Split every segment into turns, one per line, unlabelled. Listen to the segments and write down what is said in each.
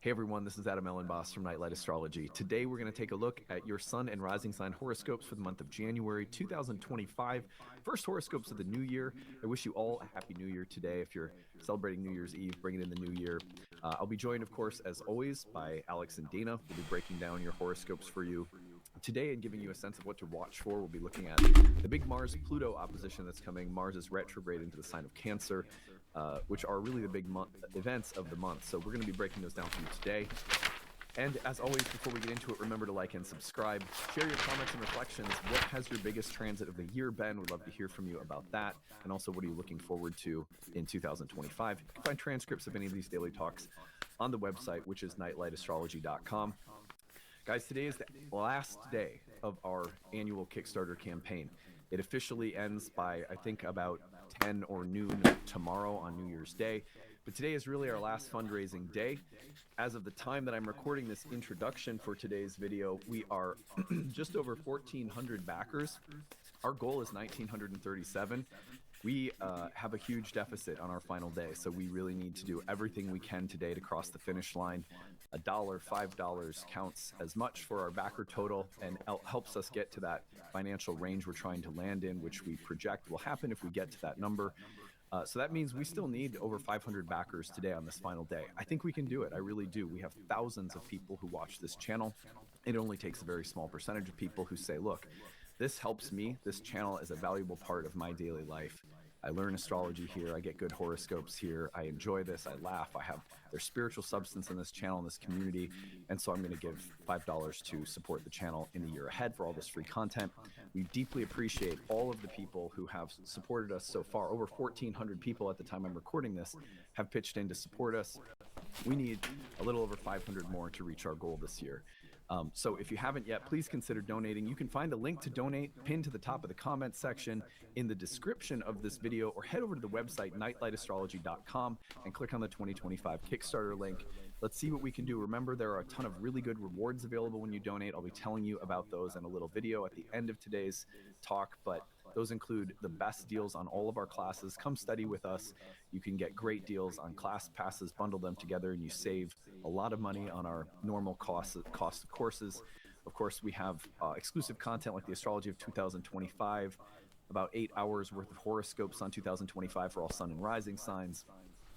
Hey everyone, this is Adam Ellenboss from Nightlight Astrology. Today we're going to take a look at your sun and rising sign horoscopes for the month of January 2025. First horoscopes of the new year. I wish you all a happy new year today. If you're celebrating New Year's Eve, bring it in the new year. I'll be joined, of course, as always, by Alex and Dana. We'll be breaking down your horoscopes for you today and giving you a sense of what to watch for. We'll be looking at the big Mars-Pluto opposition that's coming. Mars is retrograde into the sign of Cancer, which are really the big events of the month. So we're going to be breaking those down for you today. And as always, before we get into it, remember to like and subscribe. Share your comments and reflections. What has your biggest transit of the year been? We'd love to hear from you about that. And also, what are you looking forward to in 2025? You can find transcripts of any of these daily talks on the website, which is nightlightastrology.com. Guys, today is the last day of our annual Kickstarter campaign. It officially ends by, I think, about 10 or noon tomorrow on New Year's Day. But today is really our last fundraising day. As of the time that I'm recording this introduction for today's video, we are just over 1,400 backers. Our goal is 1,937. We have a huge deficit on our final day, so we really need to do everything we can today to cross the finish line. $1, $5 counts as much for our backer total and helps us get to that financial range we're trying to land in, which we project will happen if we get to that number. So that means we still need over 500 backers today on this final day. I think we can do it. I really do. We have thousands of people who watch this channel. It only takes a very small percentage of people who say, look, this helps me. This channel is a valuable part of my daily life. I learn astrology here. I get good horoscopes here. I enjoy this. I laugh. There's spiritual substance in this channel, in this community. And so I'm going to give $5 to support the channel in the year ahead for all this free content. We deeply appreciate all of the people who have supported us so far. Over 1,400 people at the time I'm recording this have pitched in to support us. We need a little over 500 more to reach our goal this year. So if you haven't yet, please consider donating. You can find a link to donate pinned to the top of the comments section in the description of this video, or head over to the website nightlightastrology.com and click on the 2025 Kickstarter link. Let's see what we can do. Remember, there are a ton of really good rewards available when you donate. I'll be telling you about those in a little video at the end of today's talk, but those include the best deals on all of our classes. Come study with us. You can get great deals on class passes, bundle them together, and you save a lot of money on our normal cost of courses. Of course, we have exclusive content like the Astrology of 2025, about 8 hours worth of horoscopes on 2025 for all sun and rising signs.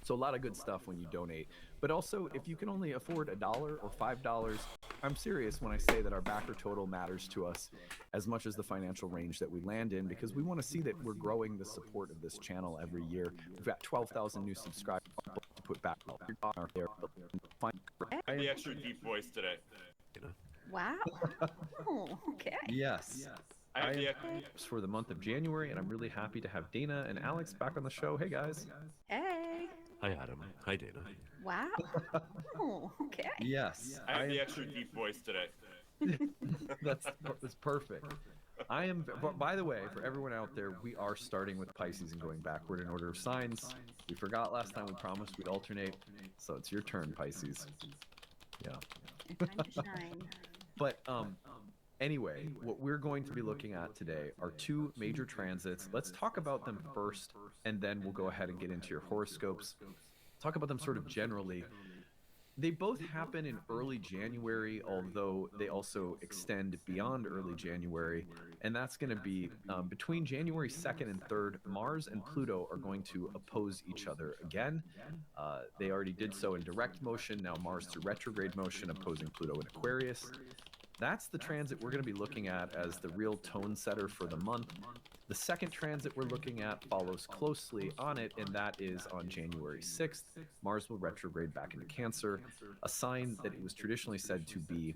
So a lot of good stuff when you donate. But also, if you can only afford $1 or $5, I'm serious when I say that our backer total matters to us as much as the financial range that we land in, because we want to see that we're growing the support of this channel every year. We've got 12,000 new subscribers to put back out there.
I have the extra deep voice today.
Wow. Oh, okay.
Yes. I am for the month of January, and I'm really happy to have Dana and Alex back on the show. Hey, guys.
Hey.
Hi, Adam. Hi, Dana.
Wow. Oh, okay.
Yes.
I have the extra deep voice today.
That's perfect. I am, by the way, for everyone out there, we are starting with Pisces and going backward in order of signs. We forgot last time, we promised we'd alternate. So it's your turn, Pisces. Yeah.
It's time to shine.
But anyway, what we're going to be looking at today are two major transits. Let's talk about them first, and then we'll go ahead and get into your horoscopes. Talk about them sort of generally. They both happen in early January, although they also extend beyond early January. And that's going to be between January 2nd and 3rd, Mars and Pluto are going to oppose each other again. They already did so in direct motion. Now Mars to retrograde motion, opposing Pluto in Aquarius. That's the transit we're going to be looking at as the real tone setter for the month. The second transit we're looking at follows closely on it, and that is on January 6th. Mars will retrograde back into Cancer, a sign that it was traditionally said to be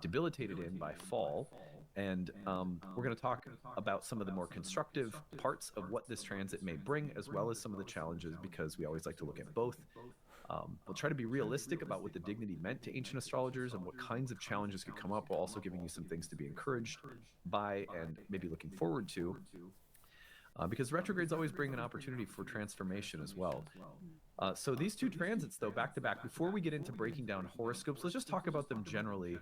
debilitated in by fall. And we're going to talk about some of the more constructive parts of what this transit may bring, as well as some of the challenges, because we always like to look at both. We'll try to be realistic about what the dignity meant to ancient astrologers and what kinds of challenges could come up, while also giving you some things to be encouraged by and maybe looking forward to. Because retrogrades always bring an opportunity for transformation as well. So these two transits, though, back to back, before we get into breaking down horoscopes, let's just talk about them generally.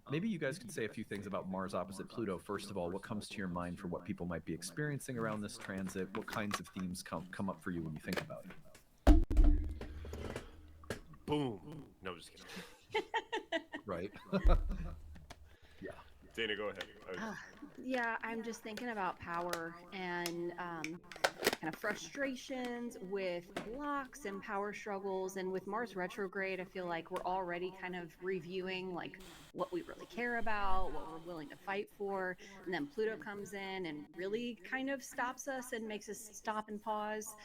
Maybe you guys could say a few things about Mars opposite Pluto. First of all, what comes to your mind for what people might be experiencing around this transit? What kinds of themes come up for you when you think about it?
Boom. No, I'm just kidding.
Right. Yeah.
Dana, go ahead.
Yeah, I'm just thinking about power and kind of frustrations with blocks and power struggles. And with Mars retrograde, I feel like we're already kind of reviewing like what we really care about, what we're willing to fight for. And then Pluto comes in and really kind of stops us and makes us stop and pause.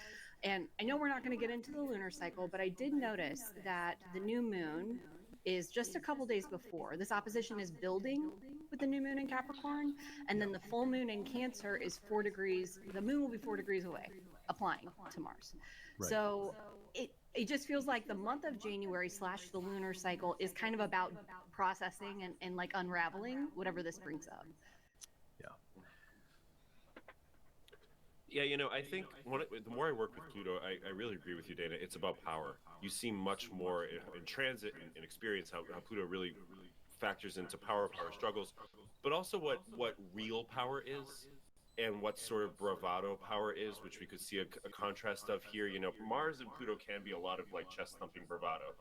And I know we're not going to get into the lunar cycle, but I did notice that the new moon is just a couple days before. This opposition is building with the new moon in Capricorn, and then the full moon in Cancer is 4 degrees. The moon will be 4 degrees away, applying to Mars.
Right.
So it just feels like the month of January / the lunar cycle is kind of about processing and like unraveling whatever this brings up.
Yeah, I think the more I work with Pluto, I really agree with you, Dana. It's about power. You see much more in transit and experience how Pluto really factors into power struggles, but also what real power is and what sort of bravado power is, which we could see a contrast of here. Mars and Pluto can be a lot of like chest thumping bravado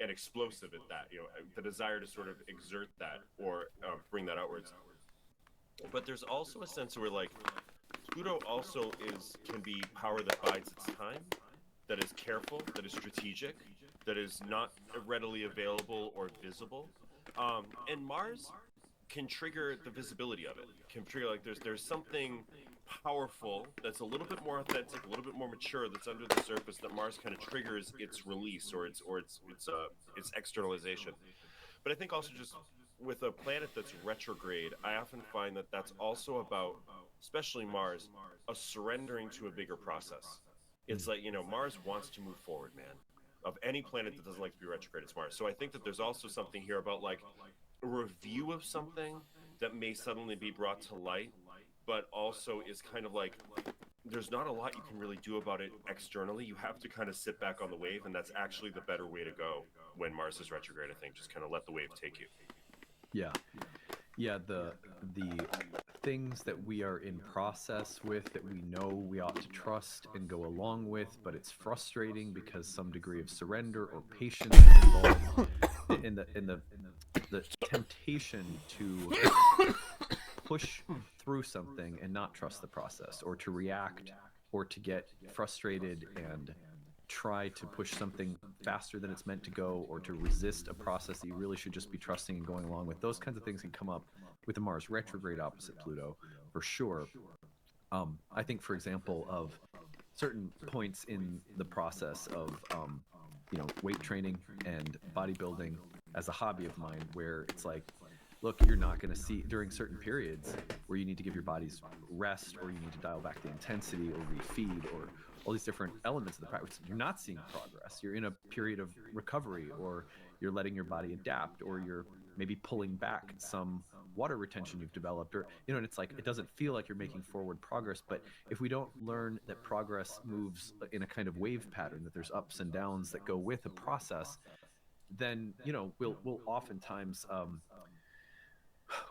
and explosive at that. The desire to sort of exert that or bring that outwards. But there's also a sense where like Pluto also can be power that bides its time, that is careful, that is strategic, that is not readily available or visible. And Mars can trigger the visibility of it. Can trigger like there's something powerful that's a little bit more authentic, a little bit more mature that's under the surface that Mars kind of triggers its release or its externalization. But I think also just with a planet that's retrograde, I often find that that's also about, especially Mars, a surrendering to a bigger process. It's like, Mars wants to move forward, man. Of any planet that doesn't like to be retrograde, it's Mars. So I think that there's also something here about like a review of something that may suddenly be brought to light, but also is kind of like there's not a lot you can really do about it externally. You have to kind of sit back on the wave, and that's actually the better way to go when Mars is retrograde. I think just kind of let the wave take you.
Yeah. The things that we are in process with that we know we ought to trust and go along with, but it's frustrating because some degree of surrender or patience is involved in the temptation to push through something and not trust the process, or to react, or to get frustrated and try to push something faster than it's meant to go, or to resist a process that you really should just be trusting and going along with. Those kinds of things can come up with the Mars retrograde opposite Pluto, for sure. I think, for example, of certain points in the process of, weight training and bodybuilding as a hobby of mine, where it's like, look, you're not going to see during certain periods where you need to give your bodies rest, or you need to dial back the intensity or refeed, or all these different elements of the practice. You're not seeing progress. You're in a period of recovery, or you're letting your body adapt, or you're maybe pulling back some water retention you've developed, or, and it's like, it doesn't feel like you're making forward progress. But if we don't learn that progress moves in a kind of wave pattern, that there's ups and downs that go with a process, then, we'll oftentimes,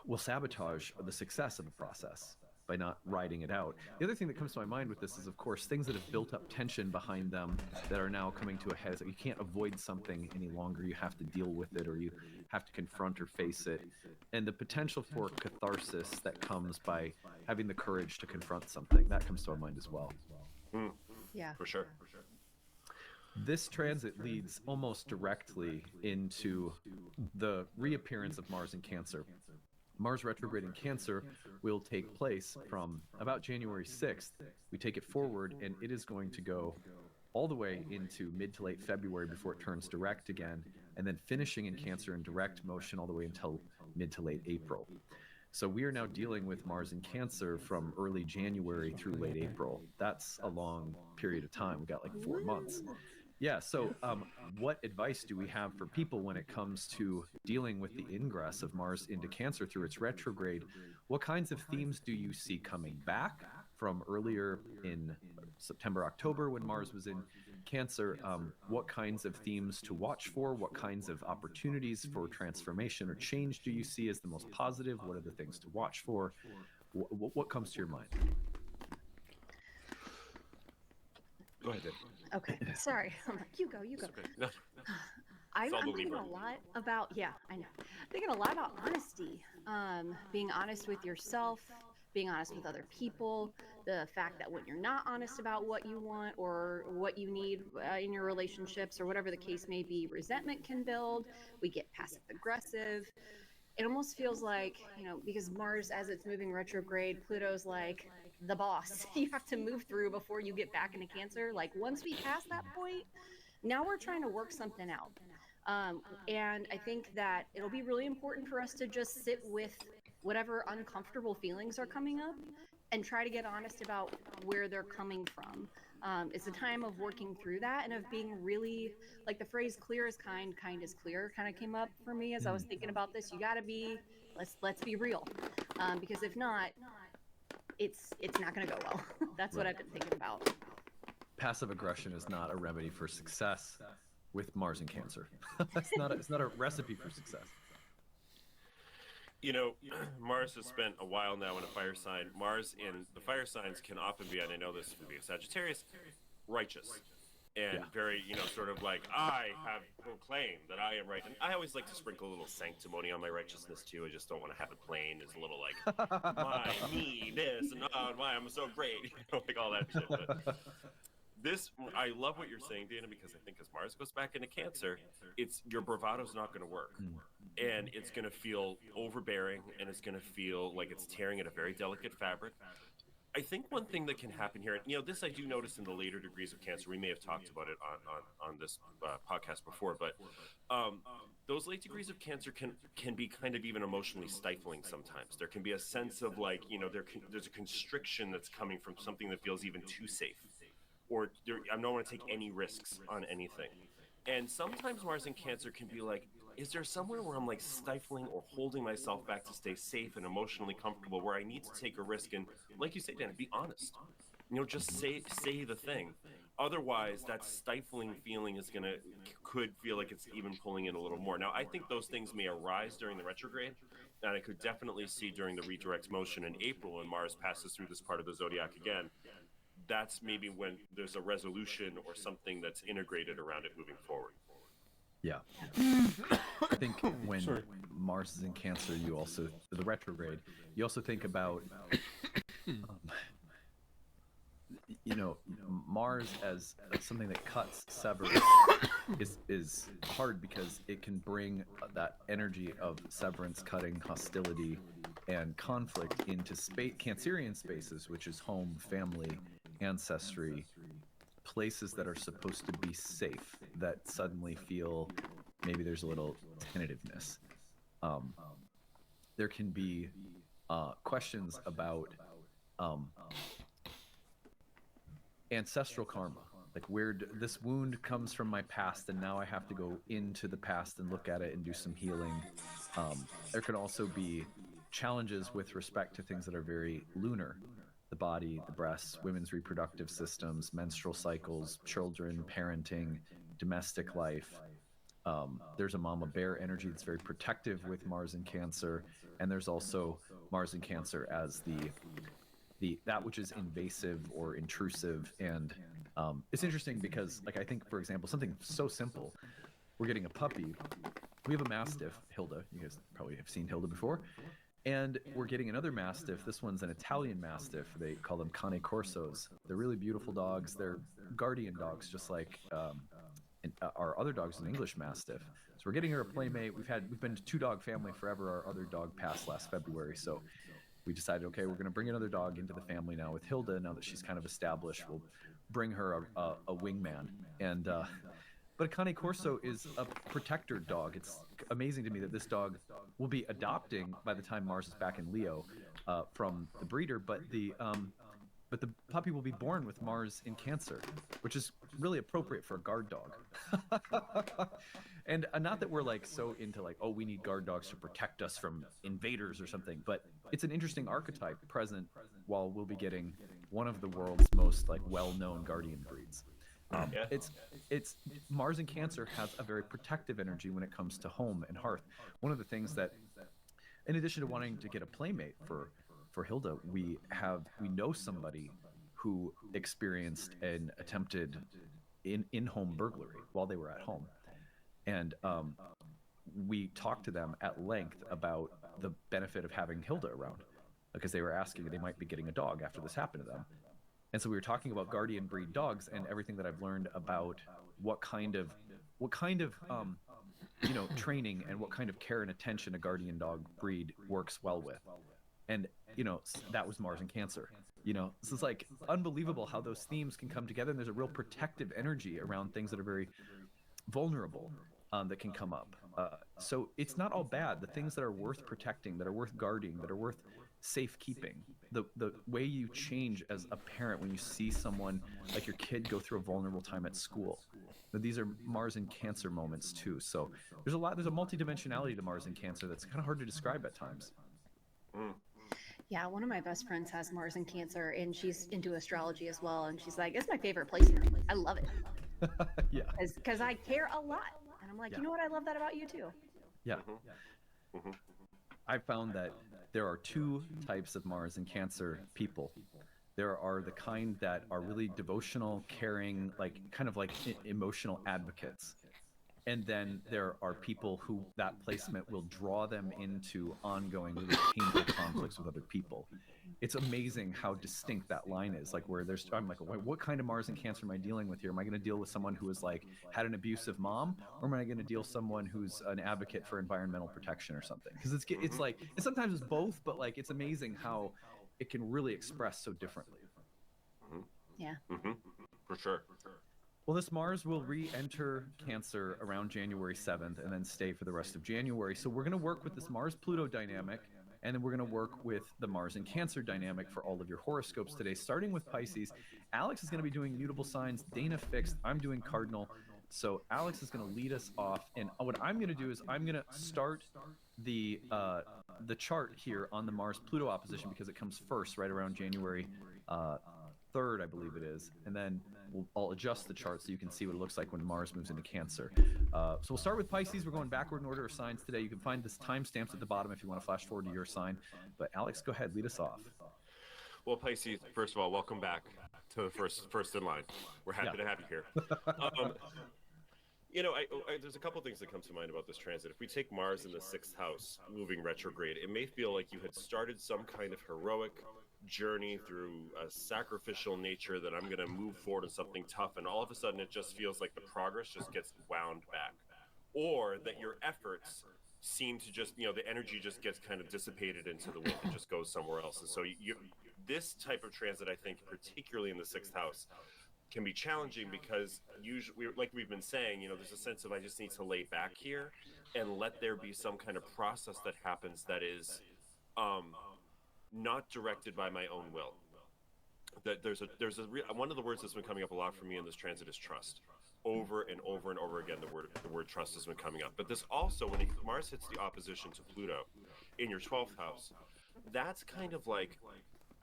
will sabotage the success of a process by not riding it out. The other thing that comes to my mind with this is, of course, things that have built up tension behind them that are now coming to a head. So you can't avoid something any longer. You have to deal with it, or you have to confront or face it. And the potential for catharsis that comes by having the courage to confront something, that comes to my mind as well.
Yeah.
For sure.
This transit leads almost directly into the reappearance of Mars in Cancer. Mars retrograde in Cancer will take place from about January 6th. We take it forward, and it is going to go all the way into mid to late February before it turns direct again, and then finishing in Cancer in direct motion all the way until mid to late April. So we are now dealing with Mars in Cancer from early January through late April. That's a long period of time. We got like 4 months. Yeah. So what advice do we have for people when it comes to dealing with the ingress of Mars into Cancer through its retrograde? What kinds of themes do you see coming back from earlier in September, October, when Mars was in Cancer? What kinds of themes to watch for? What kinds of opportunities for transformation or change do you see as the most positive? What are the things to watch for? What comes to your mind?
Go ahead, Dave.
Okay. Sorry. I'm like, you go.
Okay. No.
I'm,
It's all the
I'm thinking
Libra.
a lot about, yeah, I know. I'm thinking a lot about honesty, being honest with yourself, being honest with other people, the fact that when you're not honest about what you want or what you need in your relationships or whatever the case may be, resentment can build. We get passive aggressive. It almost feels like, because Mars, as it's moving retrograde, Pluto's like the boss you have to move through before you get back into Cancer. Like, once we pass that point, now we're trying to work something out. And I think that it'll be really important for us to just sit with whatever uncomfortable feelings are coming up and try to get honest about where they're coming from. It's a time of working through that and of being really, like, the phrase "clear is kind, kind is clear" kind of came up for me as I was thinking about this. You got to be, let's be real, because if not, it's not going to go well. That's what
Right.
I've been thinking about.
Passive aggression is not a remedy for success with Mars and Cancer. It's not a recipe for success.
You know, Mars has spent a while now in a fire sign. Mars in the fire signs can often be, and I know this from being a Sagittarius, righteous. And
Yeah.
very, sort of like, I have proclaimed that I am right. And I always like to sprinkle a little sanctimony on my righteousness too. I just don't want to have it plain. It's a little like, my, me, this, and why I'm so great, like all that shit. But this, I love what you're saying, Dana, because I think as Mars goes back into Cancer, it's your bravado's not going to work. And it's going to feel overbearing, and it's going to feel like it's tearing at a very delicate fabric. I think one thing that can happen here, and this I do notice in the later degrees of Cancer. We may have talked about it on this podcast before, but those late degrees of Cancer can be kind of even emotionally stifling sometimes. There can be a sense of like, there's a constriction that's coming from something that feels even too safe, or I don't want to take any risks on anything. And sometimes Mars in Cancer can be like, is there somewhere where I'm like stifling or holding myself back to stay safe and emotionally comfortable, where I need to take a risk and, like you say, Dana, be honest. Just say the thing. Otherwise, that stifling feeling could feel like it's even pulling in a little more. Now, I think those things may arise during the retrograde, and I could definitely see during the redirect motion in April when Mars passes through this part of the zodiac again. That's maybe when there's a resolution or something that's integrated around it moving forward.
Yeah. I think when Mars is in Cancer, you also, the retrograde, you also think about, Mars as something that cuts, severs, is hard because it can bring that energy of severance, cutting, hostility, and conflict into Cancerian spaces, which is home, family, ancestry, places that are supposed to be safe, that suddenly feel maybe there's a little tentativeness. There can be questions about ancestral karma, like where this wound comes from my past, and now I have to go into the past and look at it and do some healing. There can also be challenges with respect to things that are very lunar: the body, the breasts, women's reproductive systems, menstrual cycles, children, parenting, domestic life. There's a mama bear energy that's very protective with Mars in Cancer, and there's also Mars in Cancer as that which is invasive or intrusive. And it's interesting because, like, I think, for example, something so simple, we're getting a puppy. We have a Mastiff, Hilda. You guys probably have seen Hilda before. And we're getting another Mastiff. This one's an Italian Mastiff. They call them Cane Corsos. They're really beautiful dogs. They're guardian dogs, just like our other dog's an English Mastiff. So we're getting her a playmate. We've been a 2-dog family forever. Our other dog passed last February. So we decided, okay, we're going to bring another dog into the family now with Hilda. Now that she's kind of established, we'll bring her a wingman. And but a Cane Corso is a protector dog. It's amazing to me that this dog will be adopting by the time Mars is back in Leo from the breeder, but the puppy will be born with Mars in Cancer, which is really appropriate for a guard dog. And not that we're like so into like, oh, we need guard dogs to protect us from invaders or something, but it's an interesting archetype present while we'll be getting one of the world's most like well-known guardian breeds. It's Mars in Cancer has a very protective energy when it comes to home and hearth. One of the things that, in addition to wanting to get a playmate for Hilda, we know somebody who experienced an attempted in-home burglary while they were at home. And we talked to them at length about the benefit of having Hilda around, because they were asking they might be getting a dog after this happened to them. And so we were talking about guardian breed dogs and everything that I've learned about what kind of training and what kind of care and attention a guardian dog breed works well with. And that was Mars and Cancer. This is like unbelievable how those themes can come together, and there's a real protective energy around things that are very vulnerable, that can come up. So it's not all bad. The things that are worth protecting, that are worth guarding, that are worth safekeeping, the way you change as a parent when you see someone like your kid go through a vulnerable time at school. These are Mars and Cancer moments too. So there's a multidimensionality to Mars and Cancer that's kind of hard to describe at times.
Yeah, one of my best friends has Mars and Cancer, and she's into astrology as well. And she's like, "It's my favorite placement. I love it."
Yeah.
Because I care a lot, and I'm like,
Yeah.
you know what? I love that about you too.
Yeah. I found that there are two types of Mars and Cancer people. There are the kind that are really devotional, caring, like kind of like emotional advocates. And then there are people who that placement will draw them into ongoing, really painful conflicts with other people. It's amazing how distinct that line is. Like I'm like, what kind of Mars and Cancer am I dealing with here? Am I going to deal with someone who is like had an abusive mom, or am I going to deal with someone who's an advocate for environmental protection or something? Because it's like, and sometimes it's both, but like it's amazing how it can really express so differently.
Yeah.
For sure.
Well, this Mars will re-enter Cancer around January 7th and then stay for the rest of January. So we're going to work with this Mars-Pluto dynamic, and then we're going to work with the Mars and Cancer dynamic for all of your horoscopes today, starting with Pisces. Alex is going to be doing mutable signs, Dana fixed, I'm doing cardinal. So Alex is going to lead us off, and what I'm going to do is I'm going to start the chart here on the Mars-Pluto opposition, because it comes first right around January 3rd, I believe it is, and then I'll adjust the chart so you can see what it looks like when Mars moves into Cancer. So we'll start with Pisces. We're going backward in order of signs today. You can find this timestamps at the bottom if you want to flash forward to your sign. But Alex, go ahead, lead us off.
Well, Pisces, first of all, welcome back to the first in line. We're happy to have you here. There's a couple things that come to mind about this transit. If we take Mars in the 6th house, moving retrograde, it may feel like you had started some kind of heroic journey through a sacrificial nature that I'm going to move forward in something tough, and all of a sudden it just feels like the progress just gets wound back, or that your efforts seem to just, the energy just gets kind of dissipated into the wind and just goes somewhere else. And so this type of transit, I think, particularly in the 6th house, can be challenging because usually, like we've been saying, there's a sense of I just need to lay back here and let there be some kind of process that happens that is not directed by my own will. That one of the words that's been coming up a lot for me in this transit is trust. Over and over and over again, the word trust has been coming up. But this also, when Mars hits the opposition to Pluto in your 12th house, that's kind of like,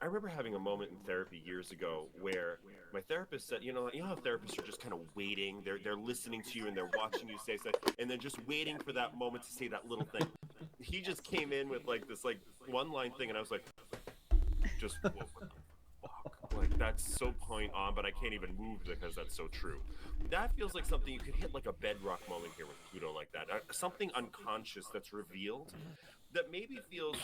I remember having a moment in therapy years ago where my therapist said, how therapists are just kind of waiting. They're listening to you and they're watching you say something, and then just waiting for that moment to say that little thing. He just came in with like this one line thing, and I was like, just what the fuck? Like, that's so point on, but I can't even move because that's so true. That feels like something you could hit like a bedrock moment here with Pluto, like that. Something unconscious that's revealed that maybe feels,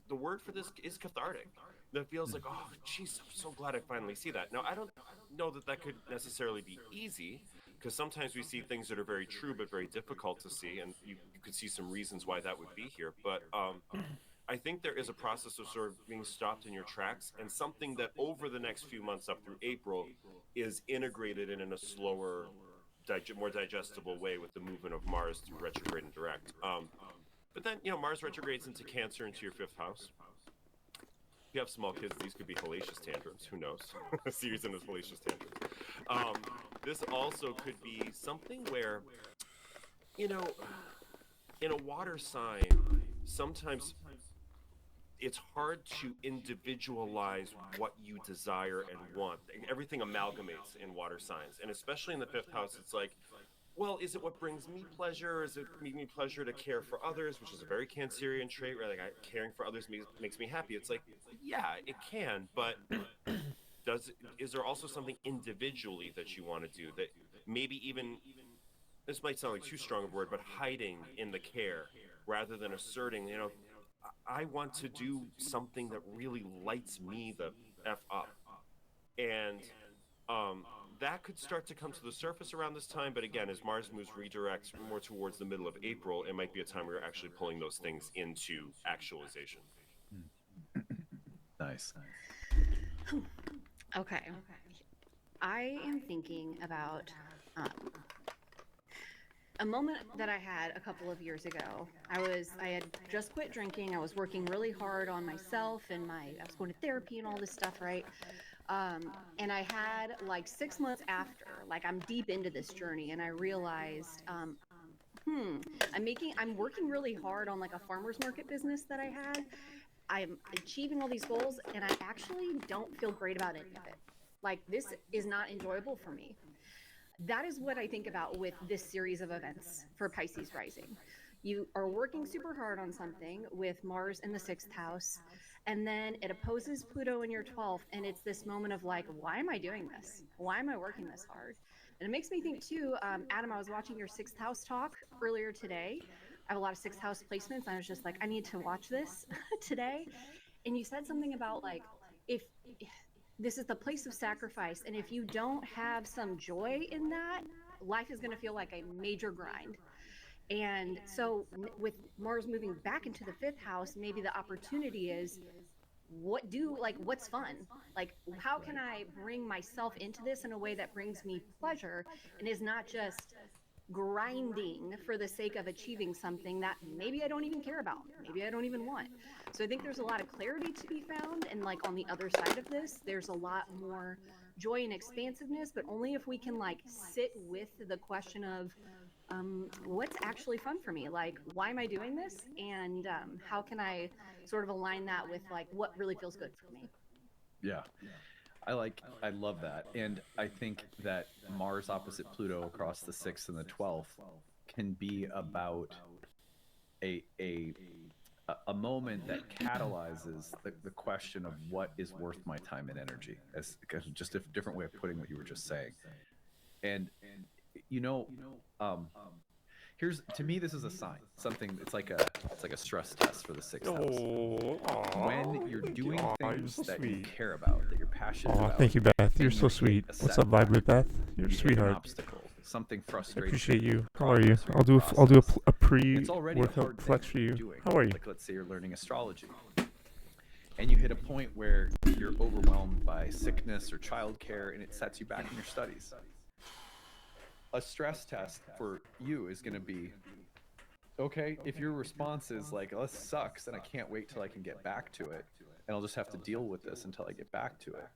the word for this is cathartic. That feels like, oh, geez, I'm so glad I finally see that. Now, I don't know that could necessarily be easy, because sometimes we see things that are very true but very difficult to see, and you could see some reasons why that would be here. But I think there is a process of sort of being stopped in your tracks, and something that over the next few months up through April is integrated in a slower, more digestible way with the movement of Mars through retrograde and direct. But then, Mars retrogrades into Cancer, into your 5th house. If you have small kids, these could be hellacious tantrums. Who knows? A series of hellacious tantrums. This also could be something where, in a water sign, sometimes it's hard to individualize what you desire and want. Everything amalgamates in water signs. And especially in the 5th house, it's like, well, is it what brings me pleasure? Is it bring me pleasure to care for others, which is a very Cancerian trait, where caring for others makes me happy. It's like, yeah, it can, but is there also something individually that you want to do that maybe even this might sound like too strong a word, but hiding in the care rather than asserting, I want to do something that really lights me the F up. And that could start to come to the surface around this time. But again, as Mars moves redirects more towards the middle of April, it might be a time where you're actually pulling those things into actualization.
Nice.
Okay. I am thinking about a moment that I had a couple of years ago. I had just quit drinking. I was working really hard on myself and I was going to therapy and all this stuff, right? And I had like 6 months after, like I'm deep into this journey, and I realized, I'm working really hard on like a farmer's market business that I had. I'm achieving all these goals, and I actually don't feel great about any of it. Like, this is not enjoyable for me. That is what I think about with this series of events for Pisces rising. You are working super hard on something with Mars in the sixth house, and then it opposes Pluto in your 12th. And it's this moment of like, why am I doing this? Why am I working this hard? And it makes me think too, Adam, I was watching your sixth house talk earlier today. I have a lot of sixth house placements. And I was just like, I need to watch this today. And you said something about like, if this is the place of sacrifice, and if you don't have some joy in that, life is going to feel like a major grind. And so with Mars moving back into the fifth house, maybe the opportunity is, what's fun? Like, how can I bring myself into this in a way that brings me pleasure and is not just grinding for the sake of achieving something that maybe I don't even care about, maybe I don't even want. So I think there's a lot of clarity to be found, and like on the other side of this, there's a lot more joy and expansiveness, but only if we can like sit with the question of what's actually fun for me, like why am I doing this, and how can I sort of align that with like what really feels good for me.
Yeah. I love that. And I think that Mars opposite Pluto across the 6th and the 12th can be about a a a moment that catalyzes the question of what is worth my time and energy, as just a different way of putting what you were just saying. And you know, um, here's, to me, this is a sign, something. It's like a stress test for the sixth house.
Oh,
When
aw,
you're
thank you.
doing
Aw, you're
things
so
that you
sweet.
care about, that you're passionate
Aw,
about,
thank you, Beth. You're
and you
so
hit
sweet.
a
What's up, Vibe
setback,
with Beth? You're a
you hit an
sweetheart.
obstacle, something
I
frustrates
appreciate
you in
you.
your
How are you?
progress or
I'll
your
do
process,
a
and it's already a
pre-workout
hard thing
flex for
that you're
you.
doing.
How are you?
Like, let's say you're learning astrology, and you hit a point where you're overwhelmed by sickness or childcare, and it sets you back in your studies. A stress test for you is going to be, okay, if your response is like, oh, this sucks and I can't wait till I can get back to it, and I'll just have to deal with this until I get back to it,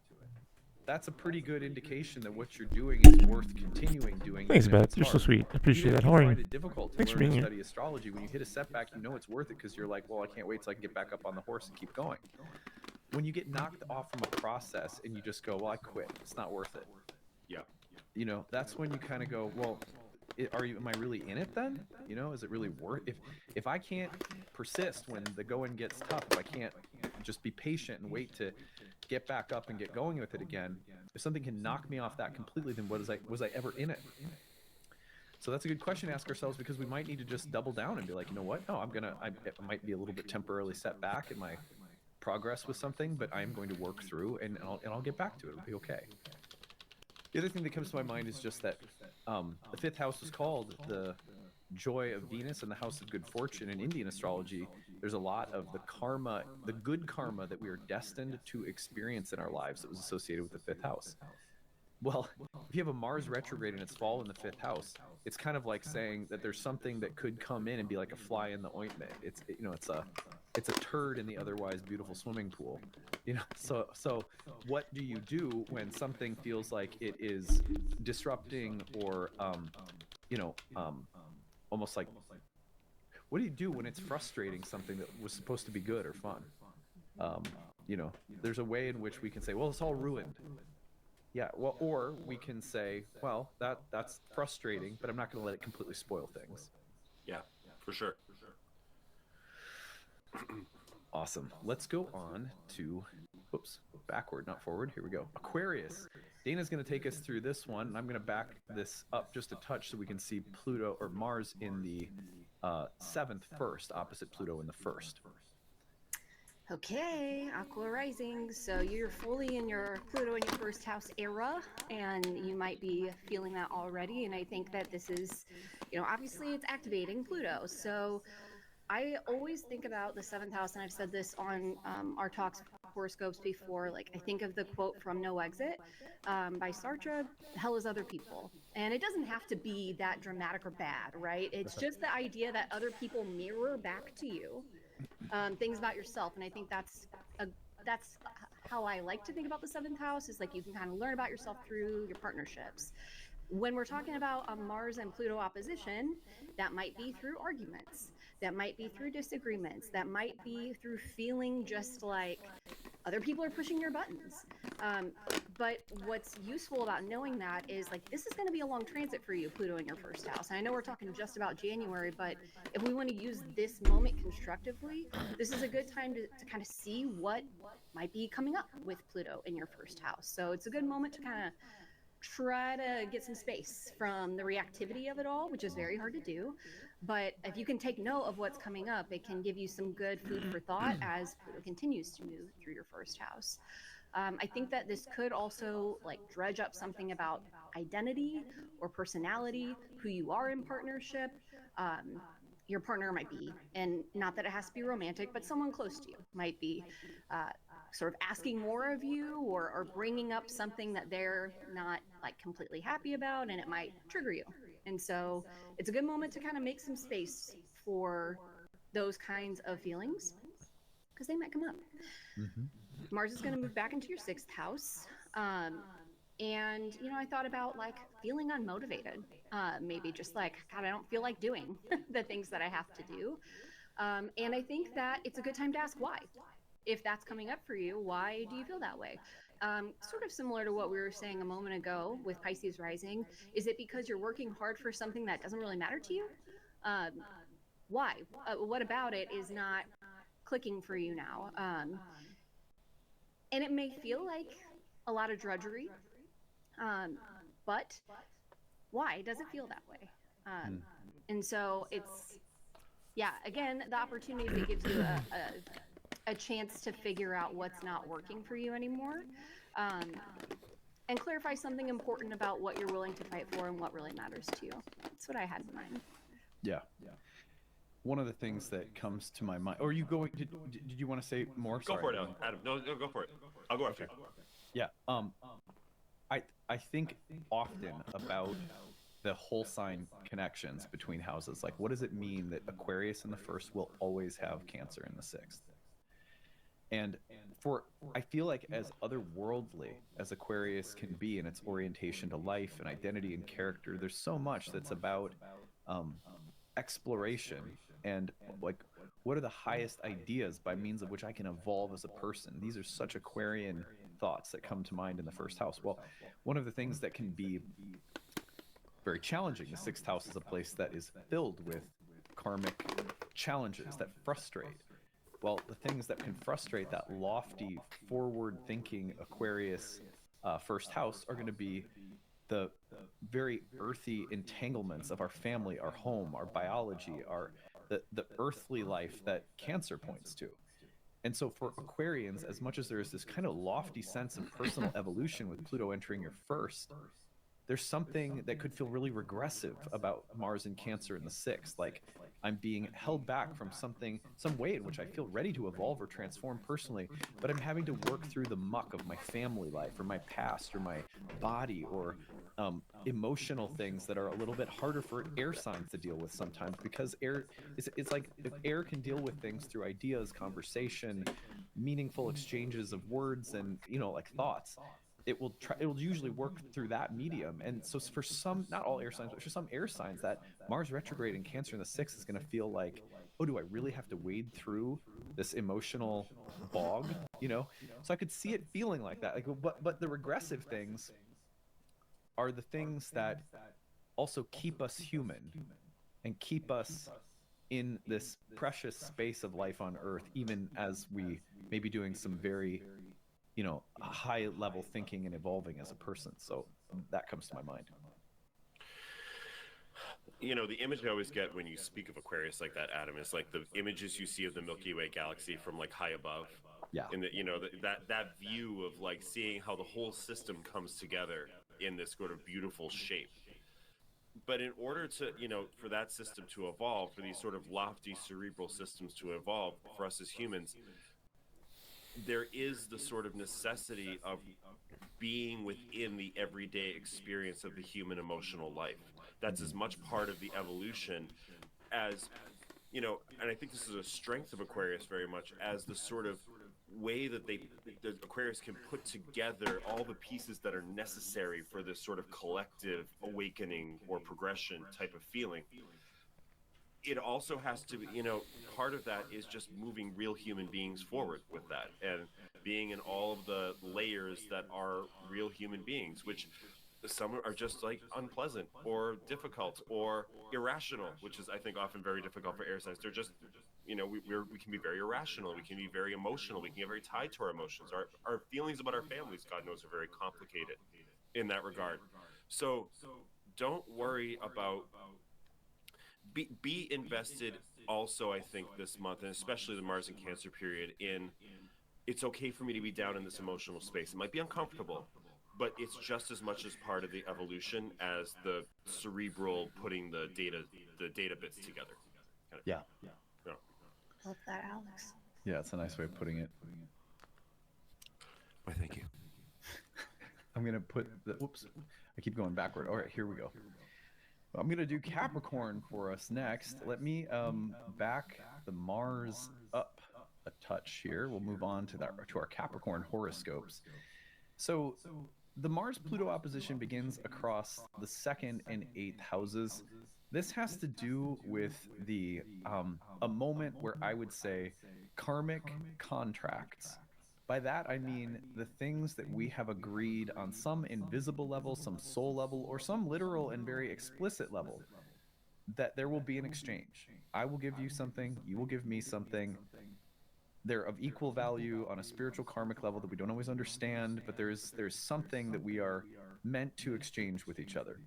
that's a pretty good indication that what you're doing is worth continuing doing,
Thanks,
even if
Beth.
it's
You're so
hard.
sweet. I appreciate
Even
that.
if you
How are
find
you?
it difficult to
Thanks for
learn or
being here.
study astrology, when you hit a setback, you know it's worth it, because you're like, well, I can't wait till I can get back up on the horse and keep going. When you get knocked off from a process and you just go, well, I quit, it's not worth it,
Yeah.
that's when you kind of go, well, am I really in it then? Is it really worth, if I can't persist when the going gets tough, if I can't just be patient and wait to get back up and get going with it again, if something can knock me off that completely, then was I ever in it? So that's a good question to ask ourselves, because we might need to just double down and be like, you know what, no, I might be a little bit temporarily set back in my progress with something, but I'm going to work through, and I'll get back to it. It'll be okay. The other thing that comes to my mind is just that the fifth house is called the joy of Venus and the house of good fortune. In Indian astrology, there's a lot of the karma, the good karma that we are destined to experience in our lives that was associated with the fifth house. Well, if you have a Mars retrograde and it's fall in the fifth house, it's kind of like saying that there's something that could come in and be like a fly in the ointment. It's a turd in the otherwise beautiful swimming pool. So what do you do when something feels like it is disrupting, or almost like, what do you do when it's frustrating something that was supposed to be good or fun? Um, there's a way in which we can say, well, it's all ruined. Yeah, well, or we can say, well, that's frustrating, but I'm not going to let it completely spoil things.
Yeah, for sure.
Awesome. Let's go on to, whoops, backward, not forward. Here we go. Aquarius. Dana's going to take us through this one, and I'm going to back this up just a touch so we can see Pluto or Mars in the 7th first, opposite Pluto in the 1st.
Okay, Aqua Rising. So you're fully in your Pluto in your first house era, and you might be feeling that already. And I think that this is, obviously it's activating Pluto. So I always think about the 7th house, and I've said this on our talks horoscopes before. Like, I think of the quote from No Exit by Sartre, hell is other people. And it doesn't have to be that dramatic or bad, right? It's just the idea that other people mirror back to you things about yourself. And I think that's how I like to think about the 7th house, is like you can kind of learn about yourself through your partnerships. When we're talking about a Mars and Pluto opposition, that might be through arguments, that might be through disagreements, that might be through feeling just like other people are pushing your buttons. But what's useful about knowing that is, like, this is going to be a long transit for you, Pluto in your first house. And I know we're talking just about January, but if we want to use this moment constructively, this is a good time to kind of see what might be coming up with Pluto in your first house. So it's a good moment to kind of try to get some space from the reactivity of it all, which is very hard to do. But if you can take note of what's coming up, it can give you some good food for thought as Pluto continues to move through your first house. I think that this could also like dredge up something about identity or personality, who you are in partnership. Your partner might be, and not that it has to be romantic, but someone close to you might be sort of asking more of you, or bringing up something that they're not like completely happy about, and it might trigger you. And so it's a good moment to kind of make some space for those kinds of feelings, because they might come up.
Mm-hmm.
Mars is going to move back into your 6th house. And, I thought about like feeling unmotivated, maybe just like, God, I don't feel like doing the things that I have to do. And I think that it's a good time to ask why. If that's coming up for you, why do you feel that way? Sort of similar to what we were saying a moment ago with Pisces rising. Is it because you're working hard for something that doesn't really matter to you? Why? What about it is not clicking for you now? And it may feel like a lot of drudgery, but why does it feel that way? And so it's, yeah, again, the opportunity that gives you a chance to figure out what's not working for you anymore, and clarify something important about what you're willing to fight for and what really matters to you. That's what I had in mind.
Yeah. One of the things that comes to my mind, or you going? Did you want to say more?
Go for it, Adam. No, go for it. I'll go after you.
Yeah. I think often about the whole sign connections between houses. Like, what does it mean that Aquarius in the 1st will always have Cancer in the 6th? And I feel like as otherworldly as Aquarius can be in its orientation to life and identity and character, there's so much that's about exploration and like, what are the highest ideas by means of which I can evolve as a person? These are such Aquarian thoughts that come to mind in the 1st house. Well, one of the things that can be very challenging, the 6th house is a place that is filled with karmic challenges that frustrate. Well, the things that can frustrate that lofty, forward-thinking Aquarius 1st house are going to be the very earthy entanglements of our family, our home, our biology, the earthly life that Cancer points to. And so for Aquarians, as much as there is this kind of lofty sense of personal evolution with Pluto entering your 1st, there's something that could feel really regressive about Mars and Cancer in the 6th. Like, I'm being held back from some way in which I feel ready to evolve or transform personally, but I'm having to work through the muck of my family life or my past or my body or emotional things that are a little bit harder for air signs to deal with sometimes, because it's like, if air can deal with things through ideas, conversation, meaningful exchanges of words, and like thoughts, it will usually work through that medium. And so for some, not all air signs, but for some air signs, that Mars retrograde in Cancer in the 6th is going to feel like, oh, do I really have to wade through this emotional bog? So I could see it feeling like that. Like, but the regressive things are the things that also keep us human and keep us in this precious space of life on Earth, even as we may be doing some very, high level thinking and evolving as a person. So that comes to my mind.
The image I always get when you speak of Aquarius like that, Adam, is like the images you see of the Milky Way galaxy from like high above.
Yeah.
And that view of like seeing how the whole system comes together in this sort of beautiful shape. But in order to, for that system to evolve, for these sort of lofty cerebral systems to evolve for us as humans, there is the sort of necessity of being within the everyday experience of the human emotional life. That's as much part of the evolution as, and I think this is a strength of Aquarius very much, as the sort of way that the Aquarius can put together all the pieces that are necessary for this sort of collective awakening or progression type of feeling. It also has to be, part of that is just moving real human beings forward with that, and being in all of the layers that are real human beings, which some are just like unpleasant or difficult or irrational, which is, I think, often very difficult for air signs. They're just, we can be very irrational. We can be very emotional. We can get very tied to our emotions. Our feelings about our families, God knows, are very complicated in that regard. So don't worry about, be invested also, I think, this month, and especially the Mars and Cancer period, in it's okay for me to be down in this emotional space. It might be uncomfortable, but it's just as much as part of the evolution as the cerebral putting the data bits together. Kind of.
Yeah.
Love that, Alex.
Yeah, it's a nice way of putting it.
Why, thank you.
I'm going to put I keep going backward. All right, here we go. I'm going to do Capricorn for us next. Let me back the Mars up a touch here. We'll move on to our Capricorn horoscopes. So the Mars-Pluto opposition begins across the 2nd and 8th houses. This has to do with a moment where I would say karmic contracts. By that, I mean the things that we have agreed on some invisible level, some soul level, or some literal and very explicit level, that there will be an exchange. I will give you something, you will give me something. They're of equal value on a spiritual karmic level that we don't always understand, but there's something that we are meant to exchange with each other.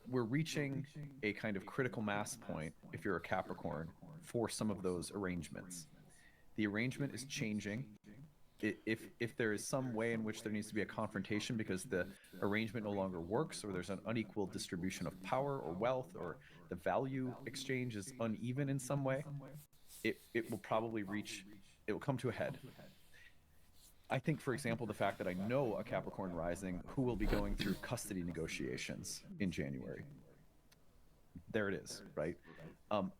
We're reaching a kind of critical mass point, if you're a Capricorn, for some of those arrangements. The arrangement is changing. If there is some way in which there needs to be a confrontation because the arrangement no longer works, or there's an unequal distribution of power or wealth, or the value exchange is uneven in some way, it will probably it will come to a head. I think, for example, the fact that I know a Capricorn rising who will be going through custody negotiations in January. There it is, right?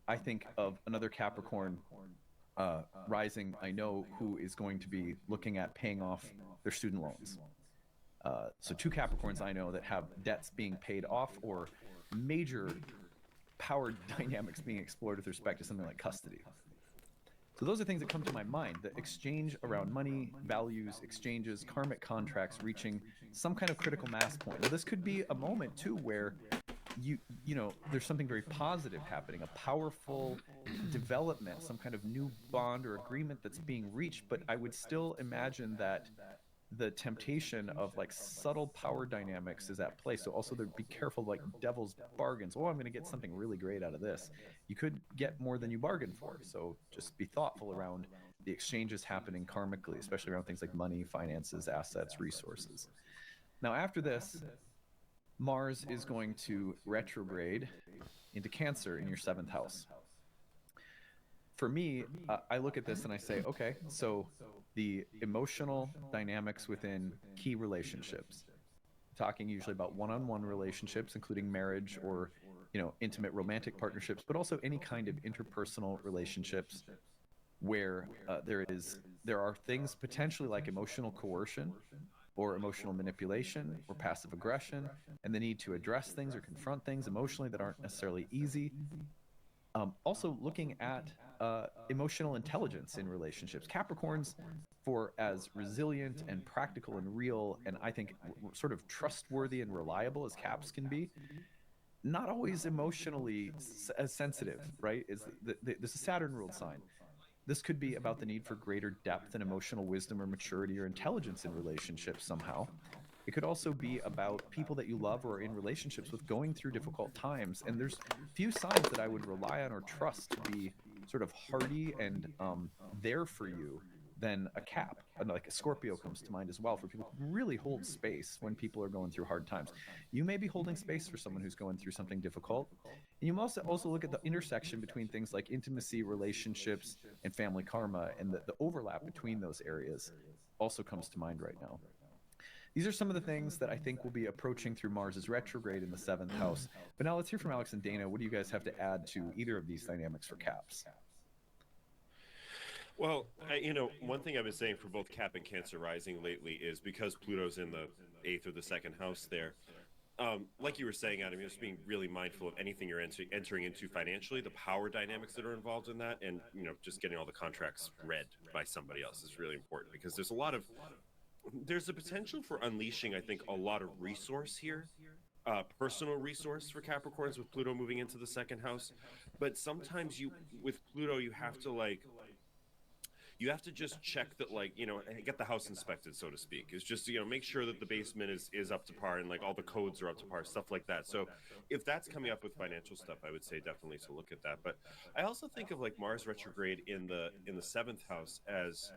I think of another Capricorn rising I know who is going to be looking at paying off their student loans. So 2 Capricorns I know that have debts being paid off, or major power dynamics being explored with respect to something like custody. So those are things that come to my mind: the exchange around money, values, exchanges, karmic contracts reaching some kind of critical mass point. Now, this could be a moment too where there's something very positive happening, a powerful development, some kind of new bond or agreement that's being reached. But I would still imagine that the temptation of like subtle power dynamics is at play. So also be careful, like devil's bargains. Oh, I'm going to get something really great out of this. You could get more than you bargained for. So just be thoughtful around the exchanges happening karmically, especially around things like money, finances, assets, resources. Now, after this, Mars is going to retrograde into Cancer in your 7th house. For me, I look at this and I say, okay, so the emotional dynamics within key relationships, talking usually about one-on-one relationships, including marriage or, intimate romantic partnerships, but also any kind of interpersonal relationships where there are things potentially like emotional coercion or emotional manipulation or passive aggression, and the need to address things or confront things emotionally that aren't necessarily easy. Also looking at emotional intelligence in relationships. Capricorns, for as resilient and practical and real, and I think sort of trustworthy and reliable as Caps can be, not always emotionally as sensitive, right? Is this is a Saturn ruled sign. This could be about the need for greater depth and emotional wisdom or maturity or intelligence in relationships somehow. It could also be about people that you love or are in relationships with going through difficult times. And there's few signs that I would rely on or trust to be sort of hearty and there for you than a Cap. And like a Scorpio comes to mind as well, for people who really hold space when people are going through hard times. You may be holding space for someone who's going through something difficult. And you must also look at the intersection between things like intimacy, relationships, and family karma, and the overlap between those areas also comes to mind right now. These are some of the things that I think will be approaching through Mars's retrograde in the seventh house. But now let's hear from Alex and Dana. What do you guys have to add to either of these dynamics for Caps?
Well, one thing I've been saying for both Cap and Cancer rising lately is because Pluto's in the eighth or the second house there. Like you were saying, Adam, you're just being really mindful of anything you're entering into financially, the power dynamics that are involved in that, and just getting all the contracts read by somebody else is really important, because there's a potential for unleashing, I think, a lot of resource here, personal resource for Capricorns with Pluto moving into the second house. But sometimes with Pluto, you have to just check that, get the house inspected, so to speak. It's just, make sure that the basement is up to par, and all the codes are up to par, stuff like that. So if that's coming up with financial stuff, I would say definitely to look at that. But I also think of Mars retrograde in the seventh house as,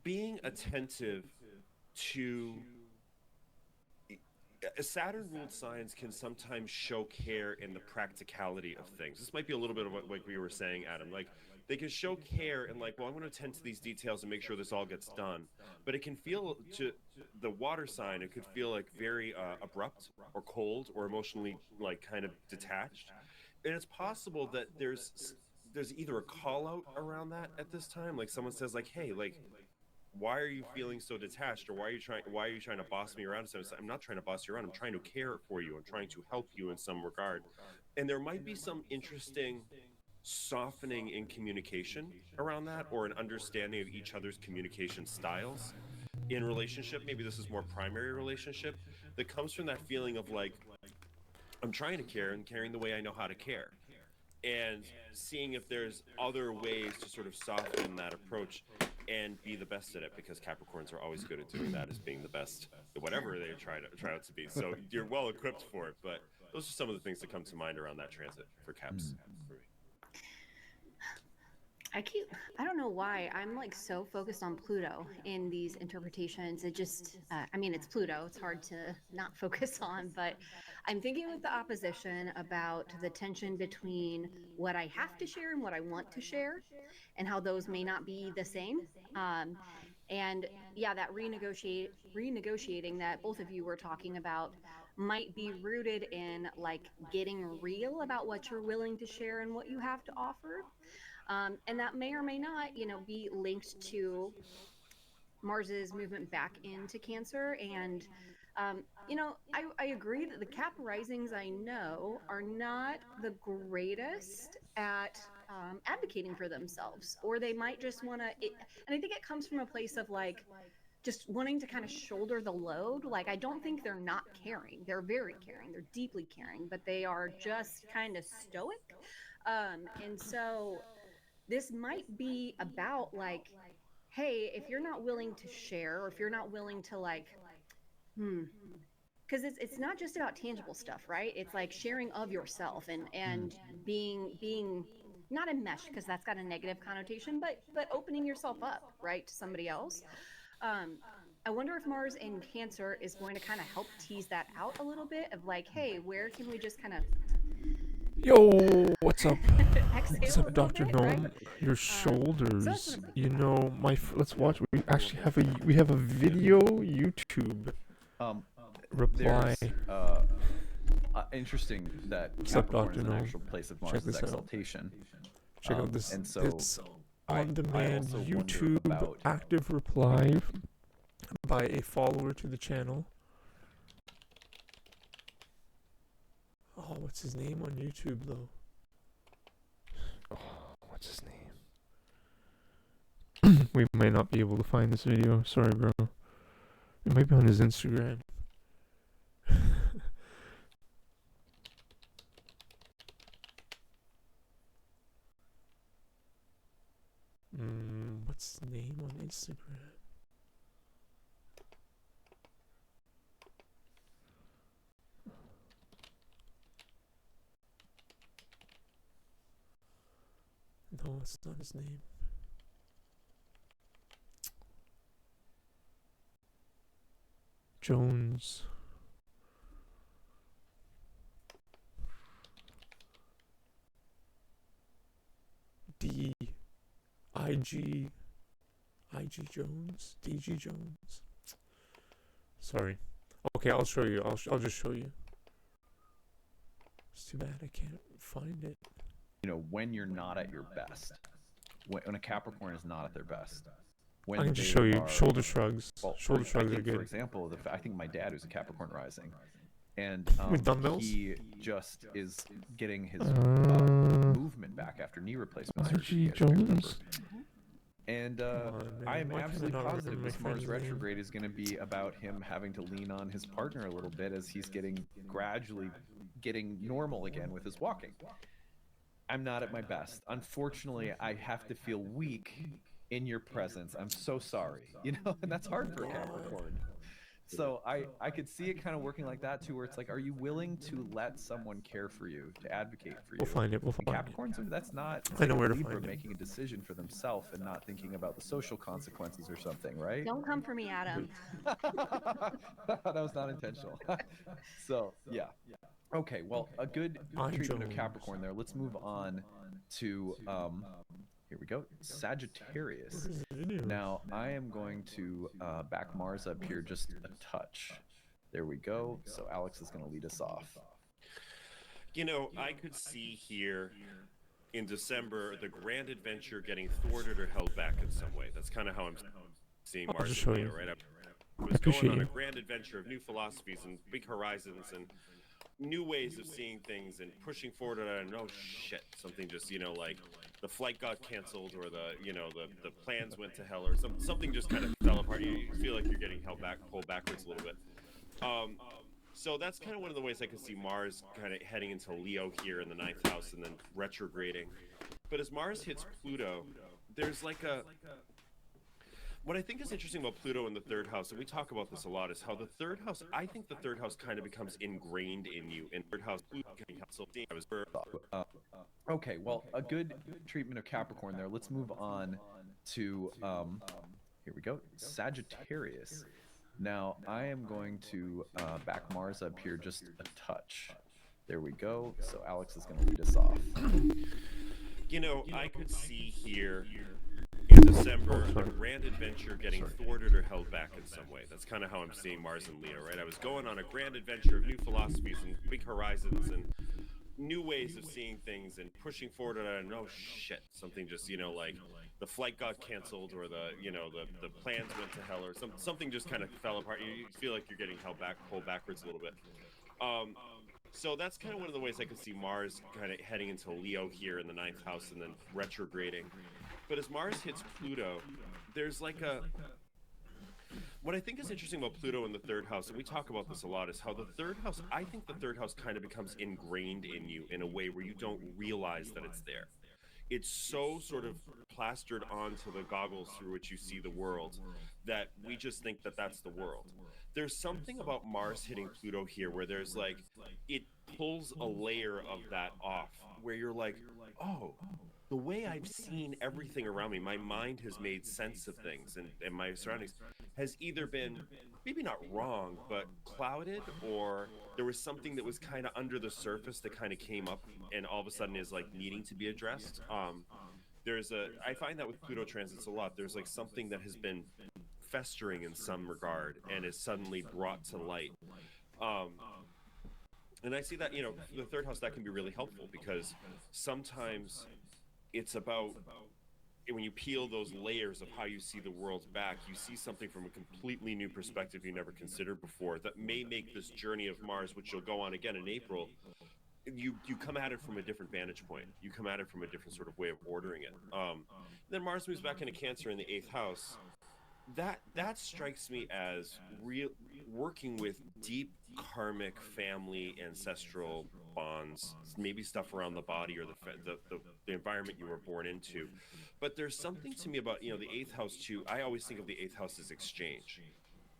being attentive to Saturn ruled signs can sometimes show care in the practicality of things. This might be a little bit of what we were saying, Adam. They can show care and well, I'm going to attend to these details and make sure this all gets done. But it can feel, to the water sign, it could feel very abrupt or cold or emotionally kind of detached. And it's possible that there's either a call out around that at this time. Someone says hey, why are you feeling so detached, or why are you trying to boss me around? So I'm not trying to boss you around. I'm trying to care for you. I'm trying to help you in some regard. And there might be some interesting softening in communication around that, or an understanding of each other's communication styles in relationship. Maybe this is more primary relationship that comes from that feeling of I'm trying to care and caring the way I know how to care, and seeing if there's other ways to sort of soften that approach and be the best at it, because Capricorns are always good at doing that, as being the best at whatever they try out to be. So you're well equipped for it. But those are some of the things that come to mind around that transit for Caps.
I don't know why I'm so focused on Pluto in these interpretations. It just, it's Pluto. It's hard to not focus on, but I'm thinking with the opposition about the tension between what I have to share and what I want to share, and how those may not be the same. And yeah, that renegotiating that both of you were talking about might be rooted in getting real about what you're willing to share and what you have to offer. And that may or may not, be linked to Mars's movement back into Cancer. And, I agree that the Cap risings I know are not the greatest at advocating for themselves, or they might just want to. And I think it comes from a place of just wanting to kind of shoulder the load. I don't think they're not caring. They're very caring. They're deeply caring, but they are just kind of stoic. And so this might be about hey, if you're not willing to share, or if you're not willing to because it's not just about tangible stuff, right? It's sharing of yourself and being not enmeshed, because that's got a negative connotation, but opening yourself up, right, to somebody else. I wonder if Mars in Cancer is going to kind of help tease that out a little bit of hey, where can we just kind of
Yo, what's up?
exhale
What's
a
up,
little
Dr.
bit,
Gnome?
right?
Your
So that's
shoulders.
what I'm thinking about.
Let's watch. We actually have a video YouTube reply.
There's interesting that
What's up,
Capricorn
Dr.
is an
Gnome?
actual place of
Check
Mars's
this out.
exaltation.
Check out this.
And so
It's
I
on-demand
also wonder
YouTube
about
active reply by a follower to the channel. Oh, what's his name on YouTube though? Oh, what's his name? We might not be able to find this video. Sorry, bro. It might be on his Instagram. What's his name on Instagram? No, it's not his name. Jones. IG Jones? DG Jones? Sorry. Okay, I'll show you. I'll just show you. It's too bad I can't find it.
You know, when you're not at your best, when a Capricorn is not at their best, when
I can just
they
show you.
are-
Shoulder shrugs.
well,
Shoulder shrugs are
For
good.
example, I think my dad, who's a Capricorn rising, and
With dumbbells?
he just is getting his movement back after knee replacement
IG
surgery. as you remember.
Jones?
And
Come on, man.
I am
Why can I
absolutely
not
positive
remember
this
my
Mars
friend's name?
retrograde is going to be about him having to lean on his partner a little bit as he's gradually getting normal again with his walking. I'm not at my best. Unfortunately, I have to feel weak in your presence. I'm so sorry. You know, and that's hard for a Capricorn. So I could see it kind of working like that too, where it's like, are you willing to let someone care for you, to advocate for you?
We'll find it. We'll
And
find it.
Capricorns, that's not
I know
like
where
a
to
Libra
find it.
making a decision for themselves and not thinking about the social consequences or something, right?
Don't come for me, Adam.
That was not intentional. So yeah. Okay, well, a good treatment of Capricorn there. Let's move on to here we go, Sagittarius. Now I am going to back Mars up here just a touch. There we go. So Alex is going to lead us off.
You know, I could see here in December the grand adventure getting thwarted or held back in some way. That's kind of how I'm seeing
I'll
Mars
just
and
show
Leo,
you.
right? I
I
was
appreciate
going on a
you.
grand adventure of new philosophies and big horizons and new ways of seeing things and pushing forward. And I don't know, shit, something just, you know, like the flight got canceled or the plans went to hell or something just kind of fell apart. You feel like you're getting pulled backwards a little bit. So that's kind of one of the ways I could see Mars kind of heading into Leo here in the 9th house and then retrograding. But as Mars hits Pluto, there's like what I think is interesting about Pluto in the 3rd house, and we talk about this a lot, is how the 3rd house, I think the 3rd house kind of becomes ingrained in you. In 3rd house,
okay, well, a good treatment of Capricorn there. Let's move on to here we go, Sagittarius. Now I am going to back Mars up here just a touch. There we go. So Alex is going to lead us off.
You know, I could see here in December the grand adventure getting thwarted or held back in some way. That's kind of how I'm seeing Mars and Leo, right? I was going on a grand adventure of new philosophies and big horizons and new ways of seeing things and pushing forward. And I don't know, shit, something just, you know, like the flight got canceled or the plans went to hell or something just kind of fell apart. You feel like you're getting pulled backwards a little bit. So that's kind of one of the ways I could see Mars kind of heading into Leo here in the 9th house and then retrograding. But as Mars hits Pluto, there's like what I think is interesting about Pluto in the 3rd house, and we talk about this a lot, is how the 3rd house, I think the 3rd house kind of becomes ingrained in you in a way where you don't realize that it's there. It's so sort of plastered onto the goggles through which you see the world that we just think that that's the world. There's something about Mars hitting Pluto here where there's like, it pulls a layer of that off where you're like, oh, the way I've seen everything around me, my mind has made sense of things and my surroundings has either been maybe not wrong, but clouded, or there was something that was kind of under the surface that kind of came up and all of a sudden is like needing to be addressed. I find that with Pluto transits a lot. There's like something that has been festering in some regard and is suddenly brought to light. And I see that, you know, the 3rd house, that can be really helpful because sometimes it's about when you peel those layers of how you see the world back, you see something from a completely new perspective you never considered before that may make this journey of Mars, which you'll go on again in April, you come at it from a different vantage point. You come at it from a different sort of way of ordering it. Then Mars moves back into Cancer in the 8th house. that strikes me as real, working with deep karmic family ancestral bonds, maybe stuff around the body or the environment you were born into. But there's something to me about, the eighth house too. I always think of the eighth house as exchange.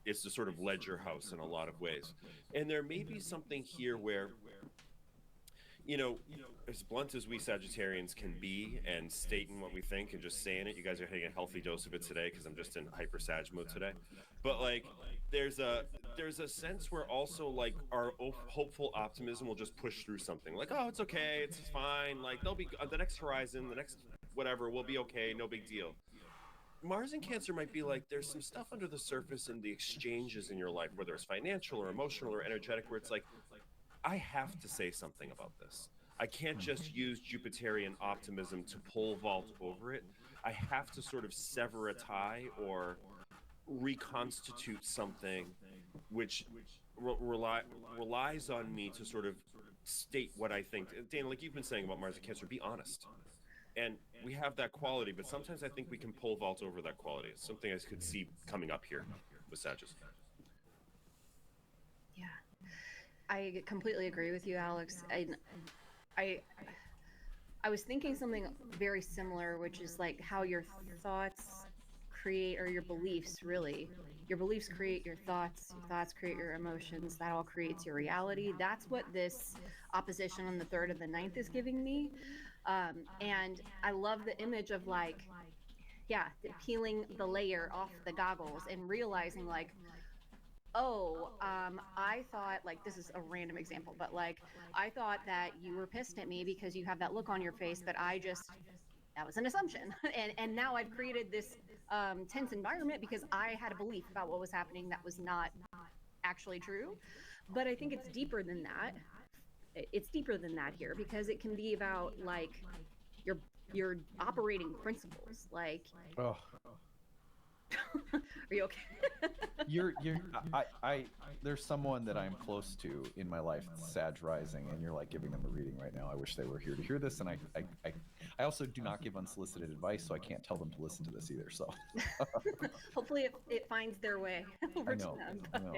It's the sort of ledger house in a lot of ways, and there may be something here where, as blunt as we Sagittarians can be and stating what we think and just saying it, you guys are hitting a healthy dose of it today because I'm just in hyper Sag mode today. But like, there's a sense where also like our hopeful optimism will just push through something. Like, oh, it's okay, it's fine. Like they'll be on the next horizon, the next whatever, will be okay, no big deal. Mars in Cancer might be like there's some stuff under the surface in the exchanges in your life, whether it's financial or emotional or energetic, where it's like, I have to say something about this. I can't just use Jupiterian optimism to pole vault over it. I have to sort of sever a tie or reconstitute something which relies on me to sort of state what I think. Dana, like you've been saying about Mars and Cancer, be honest. And we have that quality, but sometimes I think we can pole vault over that quality. It's something I could see coming up here with Sagittarius.
Yeah, I completely agree with you, Alex. I was thinking something very similar, which is like how your thoughts create, or your beliefs really. Your beliefs create your thoughts create your emotions, that all creates your reality. That's what this opposition on the 3rd and the 9th is giving me. And I love the image of like, yeah, peeling the layer off the goggles and realizing like, oh, I thought, like, this is a random example, but like, I thought that you were pissed at me because you have that look on your face, but that was an assumption. And now I've created this tense environment because I had a belief about what was happening that was not actually true. But I think it's deeper than that. It's deeper than that here, because it can be about like your operating principles. Like,
Oh,
are you okay?
I there's someone that I'm close to in my life, Sag rising, and you're like giving them a reading right now. I wish they were here to hear this, and I also do not give unsolicited advice, so I can't tell them to listen to this either. So
Hopefully it finds their way over to them.
I know.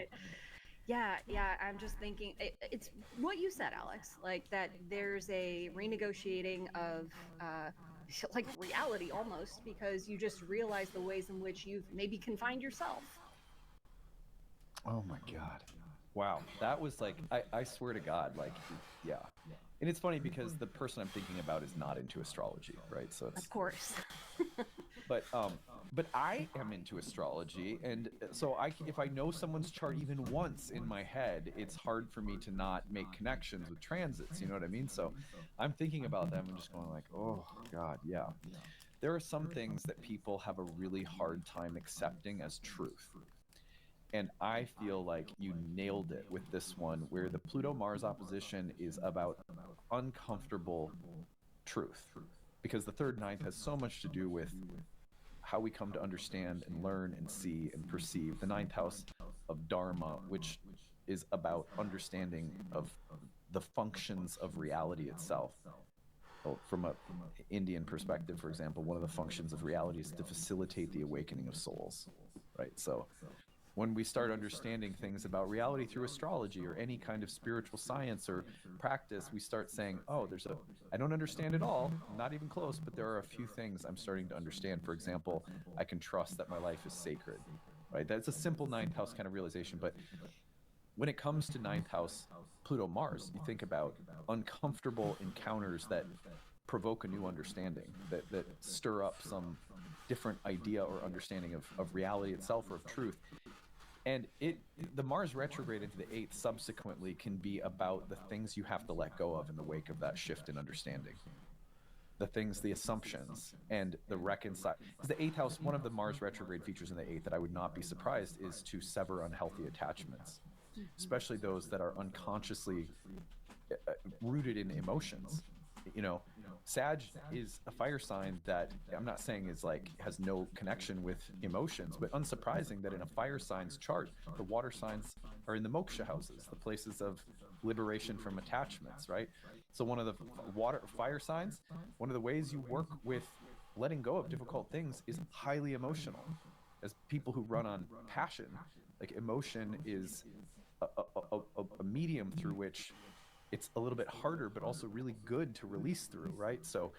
Yeah, I'm just thinking it's what you said, Alex, like that there's a renegotiating of like reality almost, because you just realize the ways in which you've maybe confined yourself.
Oh my God. Wow. That was like, I swear to God, like, yeah. And it's funny because the person I'm thinking about is not into astrology, right? So it's,
Of course.
but I am into astrology, and so if I know someone's chart even once in my head, it's hard for me to not make connections with transits. You know what I mean? So I'm thinking about them and just going like, oh God, yeah. There are some things that people have a really hard time accepting as truth. And I feel like you nailed it with this one, where the Pluto-Mars opposition is about uncomfortable truth. Because the 3rd, 9th has so much to do with how we come to understand and learn and see and perceive. The 9th house of Dharma, which is about understanding of the functions of reality itself. Well, from an Indian perspective, for example, one of the functions of reality is to facilitate the awakening of souls, right? So when we start understanding things about reality through astrology or any kind of spiritual science or practice, we start saying, oh, I don't understand it all, not even close, but there are a few things I'm starting to understand. For example, I can trust that my life is sacred, right? That's a simple 9th house kind of realization. But when it comes to 9th house, Pluto, Mars, you think about uncomfortable encounters that provoke a new understanding, that stir up some different idea or understanding of reality itself or of truth. And the Mars retrograde into the 8th subsequently can be about the things you have to let go of in the wake of that shift in understanding. The assumptions, and the reconcile. Because the 8th house, one of the Mars retrograde features in the 8th that I would not be surprised is to sever unhealthy attachments, especially those that are unconsciously rooted in emotions. Sag is a fire sign that I'm not saying is like has no connection with emotions, but unsurprising that in a fire sign's chart, the water signs are in the moksha houses, the places of liberation from attachments, right? So one of the fire signs, one of the ways you work with letting go of difficult things is highly emotional. as people who run on passion, like emotion is a medium through which it's a little bit harder, but also really good to release through, right? So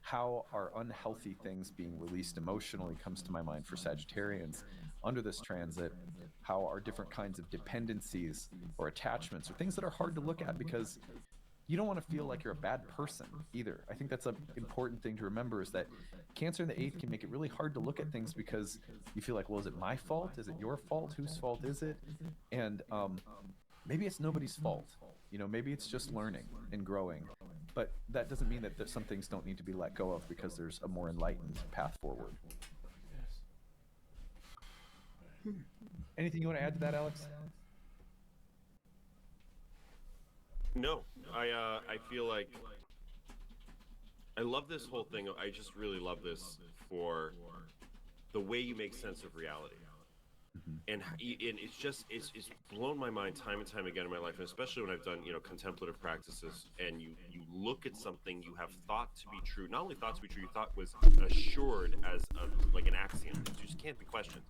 how are unhealthy things being released emotionally comes to my mind for Sagittarians under this transit. How are different kinds of dependencies or attachments or things that are hard to look at, because you don't want to feel like you're a bad person either. I think that's an important thing to remember, is that Cancer in the 8th can make it really hard to look at things because you feel like, well, is it my fault? Is it your fault? Whose fault is it? And maybe it's nobody's fault. You know, maybe it's just learning and growing. But that doesn't mean that some things don't need to be let go of because there's a more enlightened path forward. Anything you want to add to that, Alex?
No, I feel like I love this whole thing. I just really love this for the way you make sense of reality. And it's blown my mind time and time again in my life, and especially when I've done contemplative practices, and you look at something you have thought to be true, not only thought to be true, you thought was assured as like an axiom, it just can't be questioned.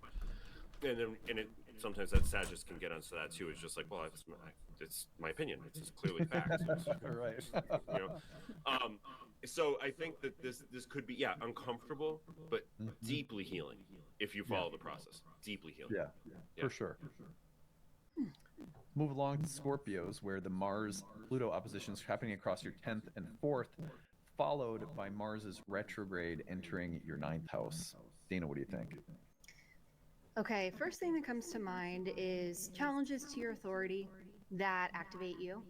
And it sometimes that sadness can get onto that too. It's just like, well, it's my opinion. It's just clearly fact.
Right.
So I think that this could be uncomfortable, but deeply healing if you follow the process. Deeply healing.
Yeah, for sure. Move along to Scorpios, where the Mars-Pluto opposition is happening across your 10th and 4th, followed by Mars's retrograde entering your 9th house. Dana, what do you think?
Okay, first thing that comes to mind is challenges to your authority that activate you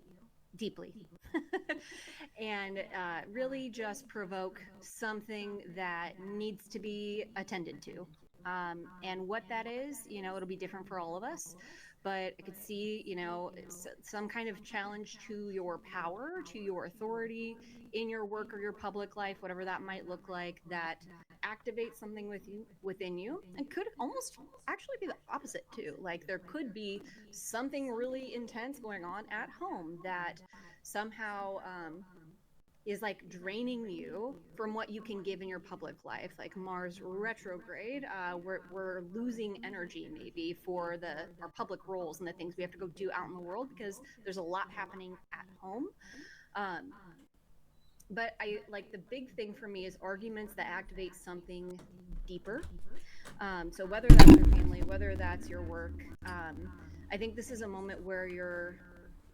deeply and really just provoke something that needs to be attended to. And what that is, it'll be different for all of us. But I could see, some kind of challenge to your power, to your authority in your work or your public life, whatever that might look like, that activates something within you, and could almost actually be the opposite too. Like there could be something really intense going on at home that somehow is like draining you from what you can give in your public life. Like Mars retrograde, we're losing energy maybe for our public roles and the things we have to go do out in the world, because there's a lot happening at home. But I like, the big thing for me is arguments that activate something deeper. So whether that's your family, whether that's your work, I think this is a moment where you're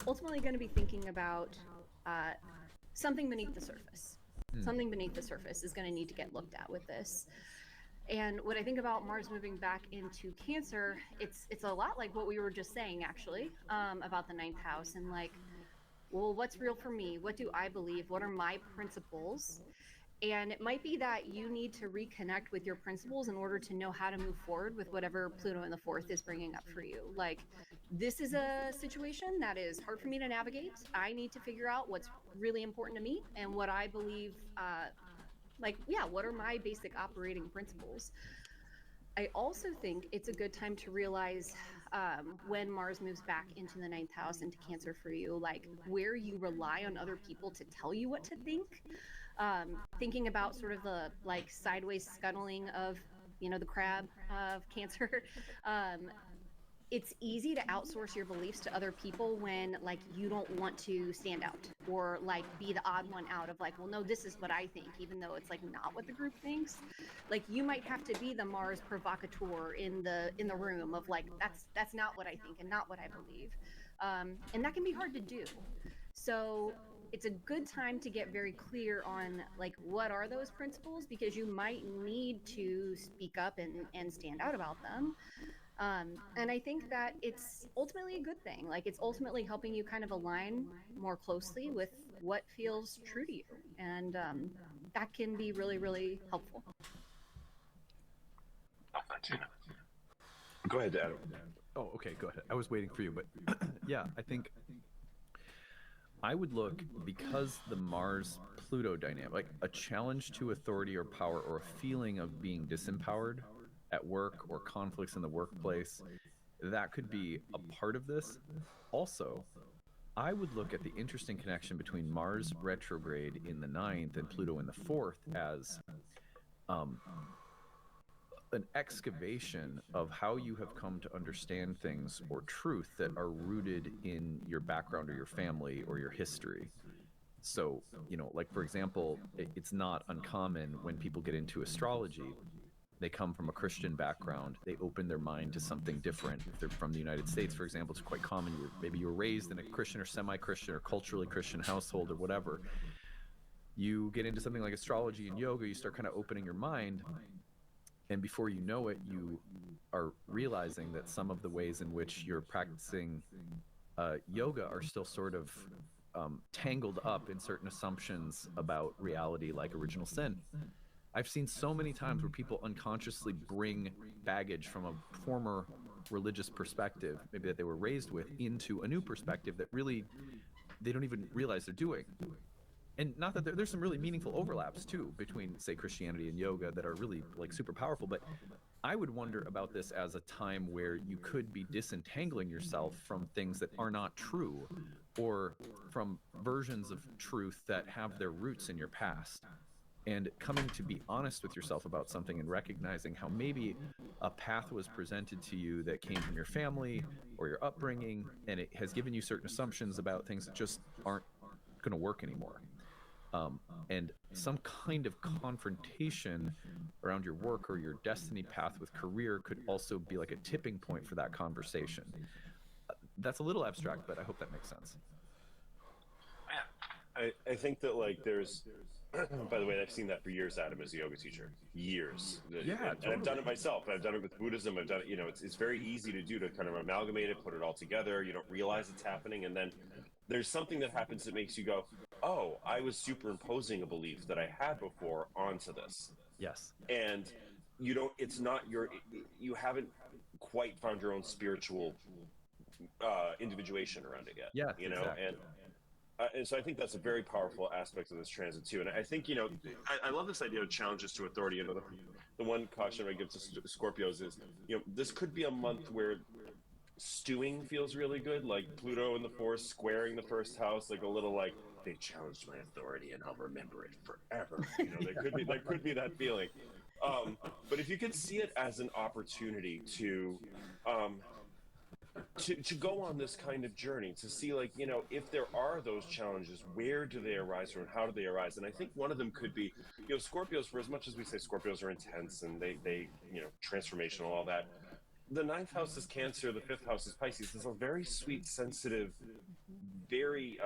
ultimately going to be thinking about something beneath the surface. Something beneath the surface is going to need to get looked at with this. And what I think about Mars moving back into Cancer, it's a lot like what we were just saying, actually, about the 9th house, and like, well, what's real for me? What do I believe? What are my principles? And it might be that you need to reconnect with your principles in order to know how to move forward with whatever Pluto in the 4th is bringing up for you. Like, this is a situation that is hard for me to navigate. I need to figure out what's really important to me and what I believe, what are my basic operating principles? I also think it's a good time to realize when Mars moves back into the 9th house, into Cancer for you, like where you rely on other people to tell you what to think. Thinking about sort of the like sideways scuttling of, the crab of Cancer. It's easy to outsource your beliefs to other people when like you don't want to stand out or like be the odd one out of like, well, no, this is what I think, even though it's like not what the group thinks. Like you might have to be the Mars provocateur in the room of like, that's not what I think and not what I believe. And that can be hard to do. So it's a good time to get very clear on like, what are those principles, because you might need to speak up and stand out about them. And I think that it's ultimately a good thing. Like it's ultimately helping you kind of align more closely with what feels true to you. And that can be really, really helpful.
Go ahead, Adam.
Oh, okay, go ahead. I was waiting for you, but yeah, I think I would look, because the Mars-Pluto dynamic, like a challenge to authority or power, or a feeling of being disempowered at work or conflicts in the workplace, that could be a part of this. Also, I would look at the interesting connection between Mars retrograde in the 9th and Pluto in the 4th as an excavation of how you have come to understand things or truth that are rooted in your background or your family or your history. So, like for example, it's not uncommon when people get into astrology, they come from a Christian background, they open their mind to something different. If they're from the United States, for example, it's quite common. Maybe you were raised in a Christian or semi-Christian or culturally Christian household or whatever. You get into something like astrology and yoga, you start kind of opening your mind, and before you know it, you are realizing that some of the ways in which you're practicing yoga are still sort of tangled up in certain assumptions about reality, like original sin. I've seen so many times where people unconsciously bring baggage from a former religious perspective, maybe that they were raised with, into a new perspective that really they don't even realize they're doing. And not that there's some really meaningful overlaps too between, say, Christianity and yoga that are really like super powerful, but I would wonder about this as a time where you could be disentangling yourself from things that are not true, or from versions of truth that have their roots in your past, and coming to be honest with yourself about something and recognizing how maybe a path was presented to you that came from your family or your upbringing, and it has given you certain assumptions about things that just aren't going to work anymore. And some kind of confrontation around your work or your destiny path with career could also be like a tipping point for that conversation. That's a little abstract, but I hope that makes sense.
I think that like there's by the way, I've seen that for years, Adam, as a yoga teacher. Years.
Yeah,
and
totally.
I've done it myself. I've done it with Buddhism. I've done it, it's very easy to do, to kind of amalgamate it, put it all together. You don't realize it's happening. And then there's something that happens that makes you go, oh, I was superimposing a belief that I had before onto this.
Yes.
And you haven't quite found your own spiritual individuation around it yet.
Yeah,
Exactly. And so I think that's a very powerful aspect of this transit too. And I think, I love this idea of challenges to authority. The one caution I give to Scorpios is, this could be a month where stewing feels really good, like Pluto in the fourth squaring the first house, like a little like, they challenged my authority and I'll remember it forever. There could be that feeling. But if you could see it as an opportunity to go on this kind of journey, to see, like, if there are those challenges, where do they arise from and how do they arise? And I think one of them could be, Scorpios, for as much as we say Scorpios are intense and they transformational, all that, the ninth house is Cancer, the fifth house is Pisces. It's a very sweet, sensitive, very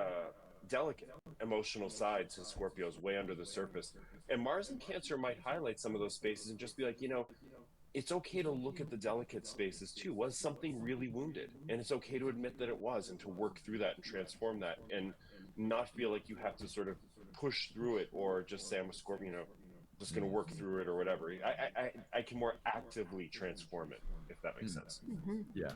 delicate emotional side to Scorpios, way under the surface. And Mars in Cancer might highlight some of those spaces and just be like, it's okay to look at the delicate spaces too. Was something really wounded? And it's okay to admit that it was, and to work through that and transform that, and not feel like you have to sort of push through it or just say, I'm a Scorpio, just going to work through it or whatever. I can more actively transform it, if that makes sense.
Mm-hmm.
Yeah.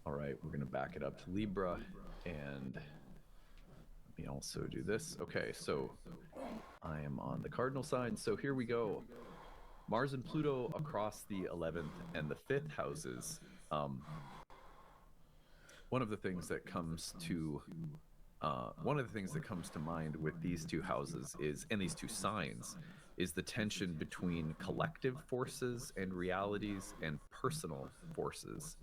All right, we're going to back it up to Libra, and let me also do this. Okay, so I am on the cardinal sign. So here we go. Mars and Pluto across the 11th and the 5th houses. One of the things that comes to mind with these two houses and these two signs is the tension between collective forces and realities and personal forces.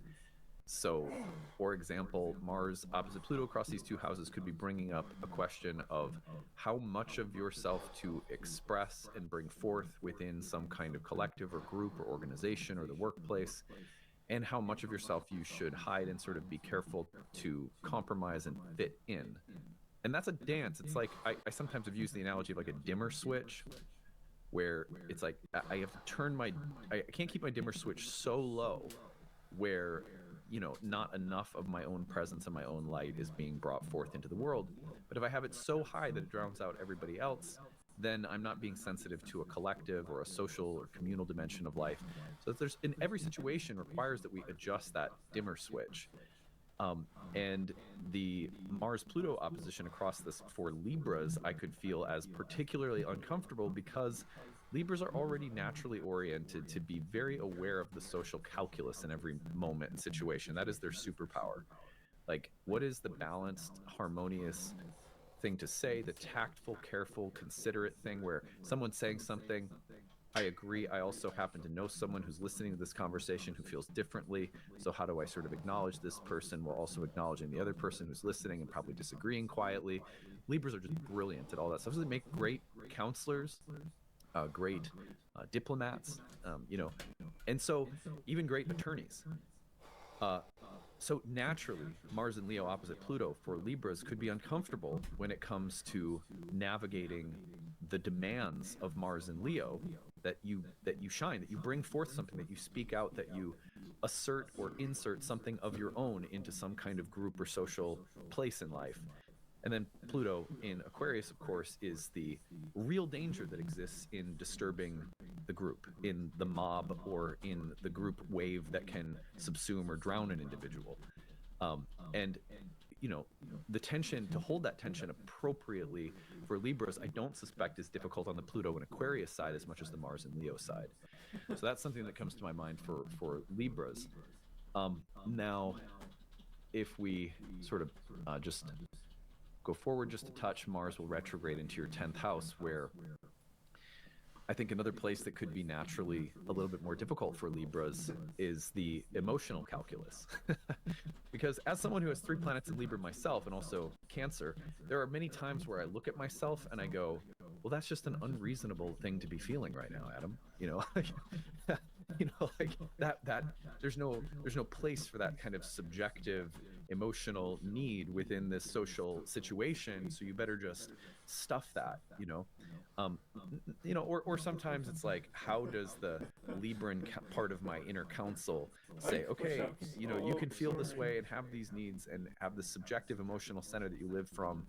So, for example, Mars opposite Pluto across these two houses could be bringing up a question of how much of yourself to express and bring forth within some kind of collective or group or organization or the workplace, and how much of yourself you should hide and sort of be careful to compromise and fit in. And that's a dance. It's like, I sometimes have used the analogy of like a dimmer switch, where it's like I have to turn I can't keep my dimmer switch so low where not enough of my own presence and my own light is being brought forth into the world. But if I have it so high that it drowns out everybody else, then I'm not being sensitive to a collective or a social or communal dimension of life. So there's, in every situation, requires that we adjust that dimmer switch. And the Mars-Pluto opposition across this for Libras, I could feel as particularly uncomfortable because Libras are already naturally oriented to be very aware of the social calculus in every moment and situation. That is their superpower. Like, what is the balanced, harmonious thing to say, the tactful, careful, considerate thing where someone's saying something I agree. I also happen to know someone who's listening to this conversation who feels differently. So how do I sort of acknowledge this person while also acknowledging the other person who's listening and probably disagreeing quietly? Libras are just brilliant at all that stuff. So they make great counselors, great diplomats, and so even great attorneys. Uh, so naturally, Mars and Leo opposite Pluto for Libras could be uncomfortable when it comes to navigating the demands of Mars and Leo, that you shine, that you bring forth something, that you speak out, that you assert or insert something of your own into some kind of group or social place in life. And then Pluto in Aquarius, of course, is the real danger that exists in disturbing the group, in the mob, or in the group wave that can subsume or drown an individual. And the tension, to hold that tension appropriately for Libras, I don't suspect is difficult on the Pluto and Aquarius side as much as the Mars and Leo side. So that's something that comes to my mind for Libras. Now, if we sort of just go forward just a touch, Mars will retrograde into your 10th house, where I think another place that could be naturally a little bit more difficult for Libras is the emotional calculus. Because as someone who has 3 planets in Libra myself and also Cancer, there are many times where I look at myself and I go, well, that's just an unreasonable thing to be feeling right now, Adam. Like that there's no place for that kind of subjective emotional need within this social situation, so you better just stuff that. Or sometimes it's like, how does the Libran part of my inner council say, okay, you can feel this way and have these needs and have this subjective emotional center that you live from,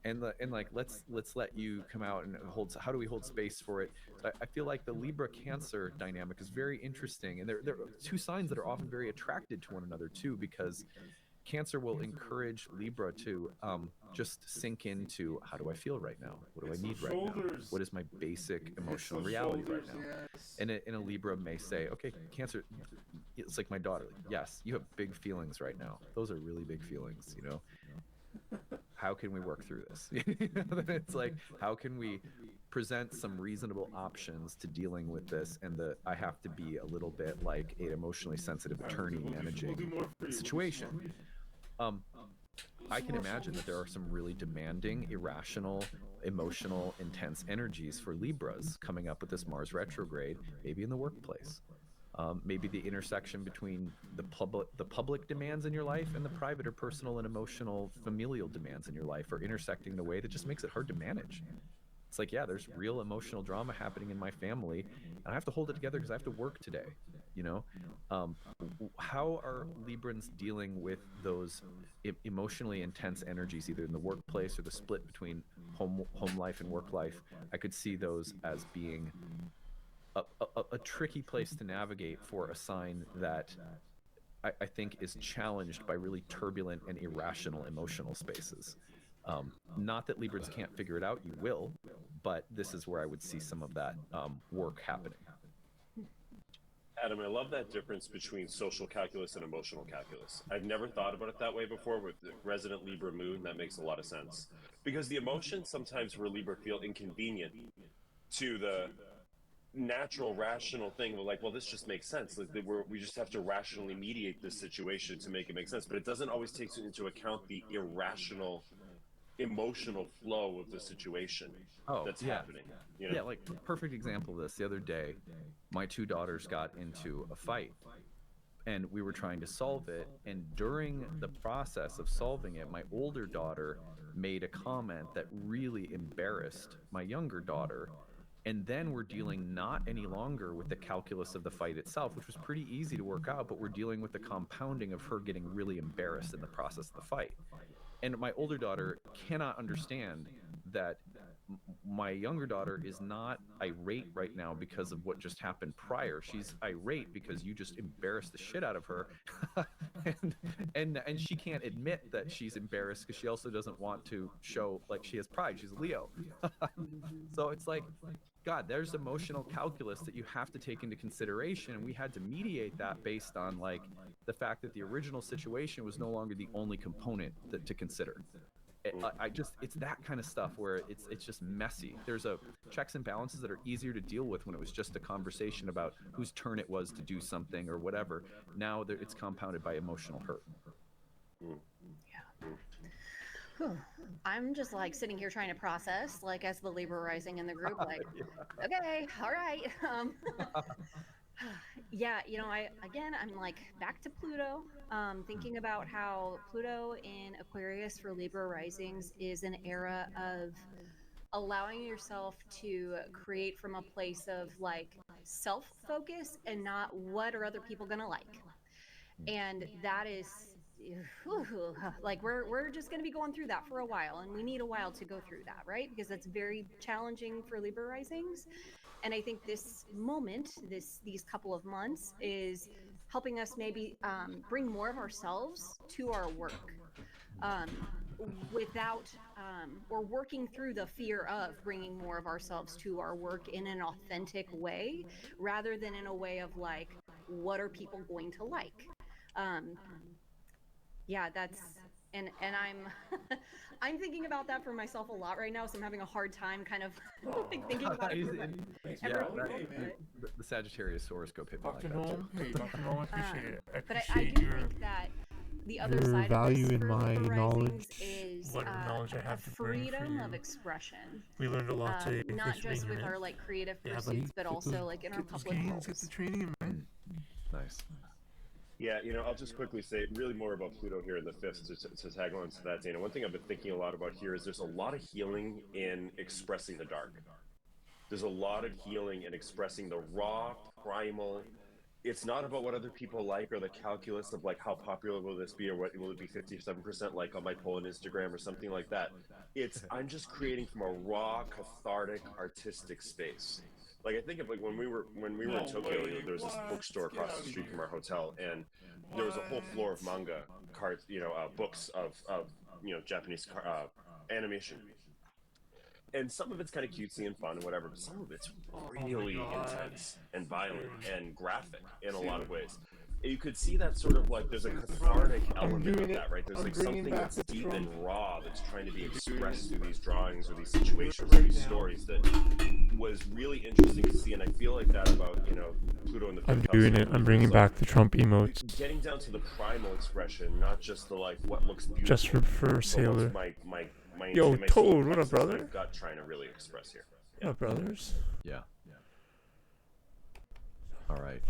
and like let's let you come out and how do we hold space for it? So I feel like the Libra Cancer dynamic is very interesting, and they're 2 signs that are often very attracted to one another too, because Cancer will encourage Libra to just sink into, how do I feel right now? What do I need right now? What is my basic emotional reality right now? And a Libra may say, okay, Cancer, it's like my daughter. Yes, you have big feelings right now. Those are really big feelings, How can we work through this? It's like, how can we present some reasonable options to dealing with this? And I have to be a little bit like an emotionally sensitive attorney managing the situation. I can imagine that there are some really demanding, irrational, emotional, intense energies for Libras coming up with this Mars retrograde, maybe in the workplace. Maybe the intersection between the public demands in your life and the private or personal and emotional familial demands in your life are intersecting in a way that just makes it hard to manage. It's like, yeah, there's real emotional drama happening in my family, and I have to hold it together because I have to work today. How are Librans dealing with those emotionally intense energies, either in the workplace or the split between home life and work life? I could see those as being a tricky place to navigate for a sign that I think is challenged by really turbulent and irrational emotional spaces. Not that Librans can't figure it out, you will, but this is where I would see some of that work happening.
Adam, I love that difference between social calculus and emotional calculus. I've never thought about it that way before. With the resident Libra moon, that makes a lot of sense. Because the emotions sometimes for Libra feel inconvenient to the natural, rational thing of like, well, this just makes sense. Like we just have to rationally mediate this situation to make it make sense. But it doesn't always take into account the irrational emotional flow of the situation that's happening.
Yeah, like perfect example of this. The other day, my 2 daughters got into a fight, and we were trying to solve it. And during the process of solving it, my older daughter made a comment that really embarrassed my younger daughter. And then we're dealing not any longer with the calculus of the fight itself, which was pretty easy to work out, but we're dealing with the compounding of her getting really embarrassed in the process of the fight. And my older daughter cannot understand that my younger daughter is not irate right now because of what just happened prior. She's irate because you just embarrassed the shit out of her. and she can't admit that she's embarrassed because she also doesn't want to show like she has pride. She's a Leo. So it's like, God, there's emotional calculus that you have to take into consideration. And we had to mediate that based on like the fact that the original situation was no longer the only component to consider. It's that kind of stuff where it's just messy. There's a checks and balances that are easier to deal with when it was just a conversation about whose turn it was to do something or whatever. Now it's compounded by emotional hurt.
Whew. I'm just like sitting here trying to process, like as the labor rising in the group, like, okay, all right. Yeah, I'm like back to Pluto, thinking about how Pluto in Aquarius for Libra risings is an era of allowing yourself to create from a place of like self-focus and not what are other people gonna like. And that is like we're just going to be going through that for a while, and we need a while to go through that, right? Because that's very challenging for Libra risings. And I think this moment, these couple of months, is helping us maybe bring more of ourselves to our work, um, without or working through the fear of bringing more of ourselves to our work in an authentic way, rather than in a way of like, what are people going to like? um yeah, that's and I'm I'm thinking about that for myself a lot right now, so I'm having a hard time kind of like thinking about it for
The Sagittarius horoscope hit me like
Dr.
that
Noel,
too.
hey, Dr. Noel, I appreciate it. I
but I
appreciate
do
your
think that the other
your
side of
value
this
in
for
my
Libra
knowledge,
risings is
what knowledge I
a
have to bring for
freedom of
you.
expression,
We learned a lot today.
not
Thanks for being
just
here,
with
man.
our like creative
Yeah, buddy,
pursuits, but also like in our
get those
public
gains, get the
roles.
training, man.
Nice.
Yeah, I'll just quickly say really more about Pluto here in the fifth to tag on to that, Dana. One thing I've been thinking a lot about here is there's a lot of healing in expressing the dark. There's a lot of healing in expressing the raw, primal. It's not about what other people like or the calculus of like how popular will this be or what will it be 57% like on my poll on Instagram or something like that. I'm just creating from a raw, cathartic, artistic space. Like I think of like when we were in Tokyo, there was this bookstore across the street from our hotel, and there was a whole floor of manga cards, books of Japanese animation. And some of it's kind of cutesy and fun and whatever, but some of it's really intense and violent and graphic in a lot of ways. You could see that sort of like there's a cathartic element of that, right? There's like something that's deep and raw that's trying to be expressed through these drawings or these situations or these stories that was really interesting to see. And I feel like that about Pluto in the
I'm
fifth
doing
house.
it. I'm bringing back the Trump emotes.
Getting down to the primal expression, not just the like what looks beautiful.
Just for Sailor.
My
Yo, Toad, what up, brother?
I've got trying to really express here.
What up, brothers?
Yeah. All right.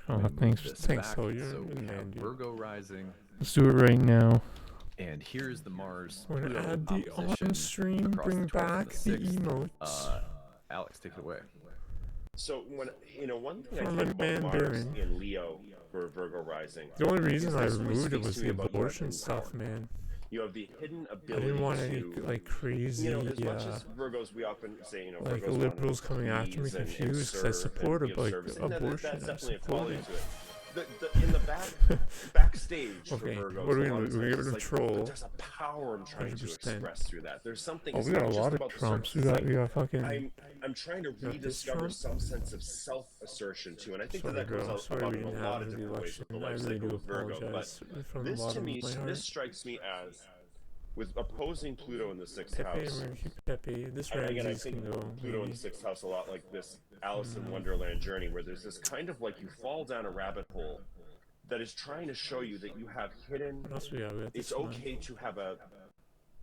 Oh, thanks,
Back.
Toad. You're
So
a
we
good man,
have
dude.
Virgo rising,
Let's do it right now.
and here's the Mars.
We're gonna
Pluto
add the
opposition
on-stream,
across
bring
the 12th and
back
the
the
6th.
emotes.
Alex, take it away.
So when one thing I
From
think
a
about
man
Mars
Baron.
in Leo for Virgo rising,
The only reason I
this really
removed it
speaks
was
to
the
me about
abortion
your
stuff,
power.
man.
You have the hidden
I
ability
didn't want any
to,
like crazy,
as much as Virgos, we often say,
like
Virgos
liberals
want to
coming after me
please and
confused because I
serve
support
and give
like
service.
abortion.
That's
I
definitely a
support
quality
it.
to it. In the backstage
Okay,
for Virgos,
what are we
a lot
gonna
of
do? We're
times
gonna
it's
troll.
like there's a power I'm trying to
100%.
express through that. There's something.
Oh,
It's
we got
not
a
just
lot
about
of
the
Trumps.
surface.
We got fucking.
I'm trying to
got this
rediscover
Trump.
some sense of self-assertion too, and I think
Sorry,
that goes
bro.
out
Sorry
about
we
in a
didn't
lot
have
of
the
different ways
election.
with the
I
life
really
cycle
do
with Virgo. But
apologize from the
this to
bottom
me,
of my heart.
this strikes me as with opposing Pluto in the sixth
Pepe,
house.
we're gonna keep Pepe. This
And again, I
Ramses
think
can go.
Pluto in
Maybe.
the sixth house a lot like this Alice in Wonderland journey, where there's this kind of like you fall down a rabbit hole that is trying to show you that you have hidden.
What else we got? We got
It's
this one.
okay to have a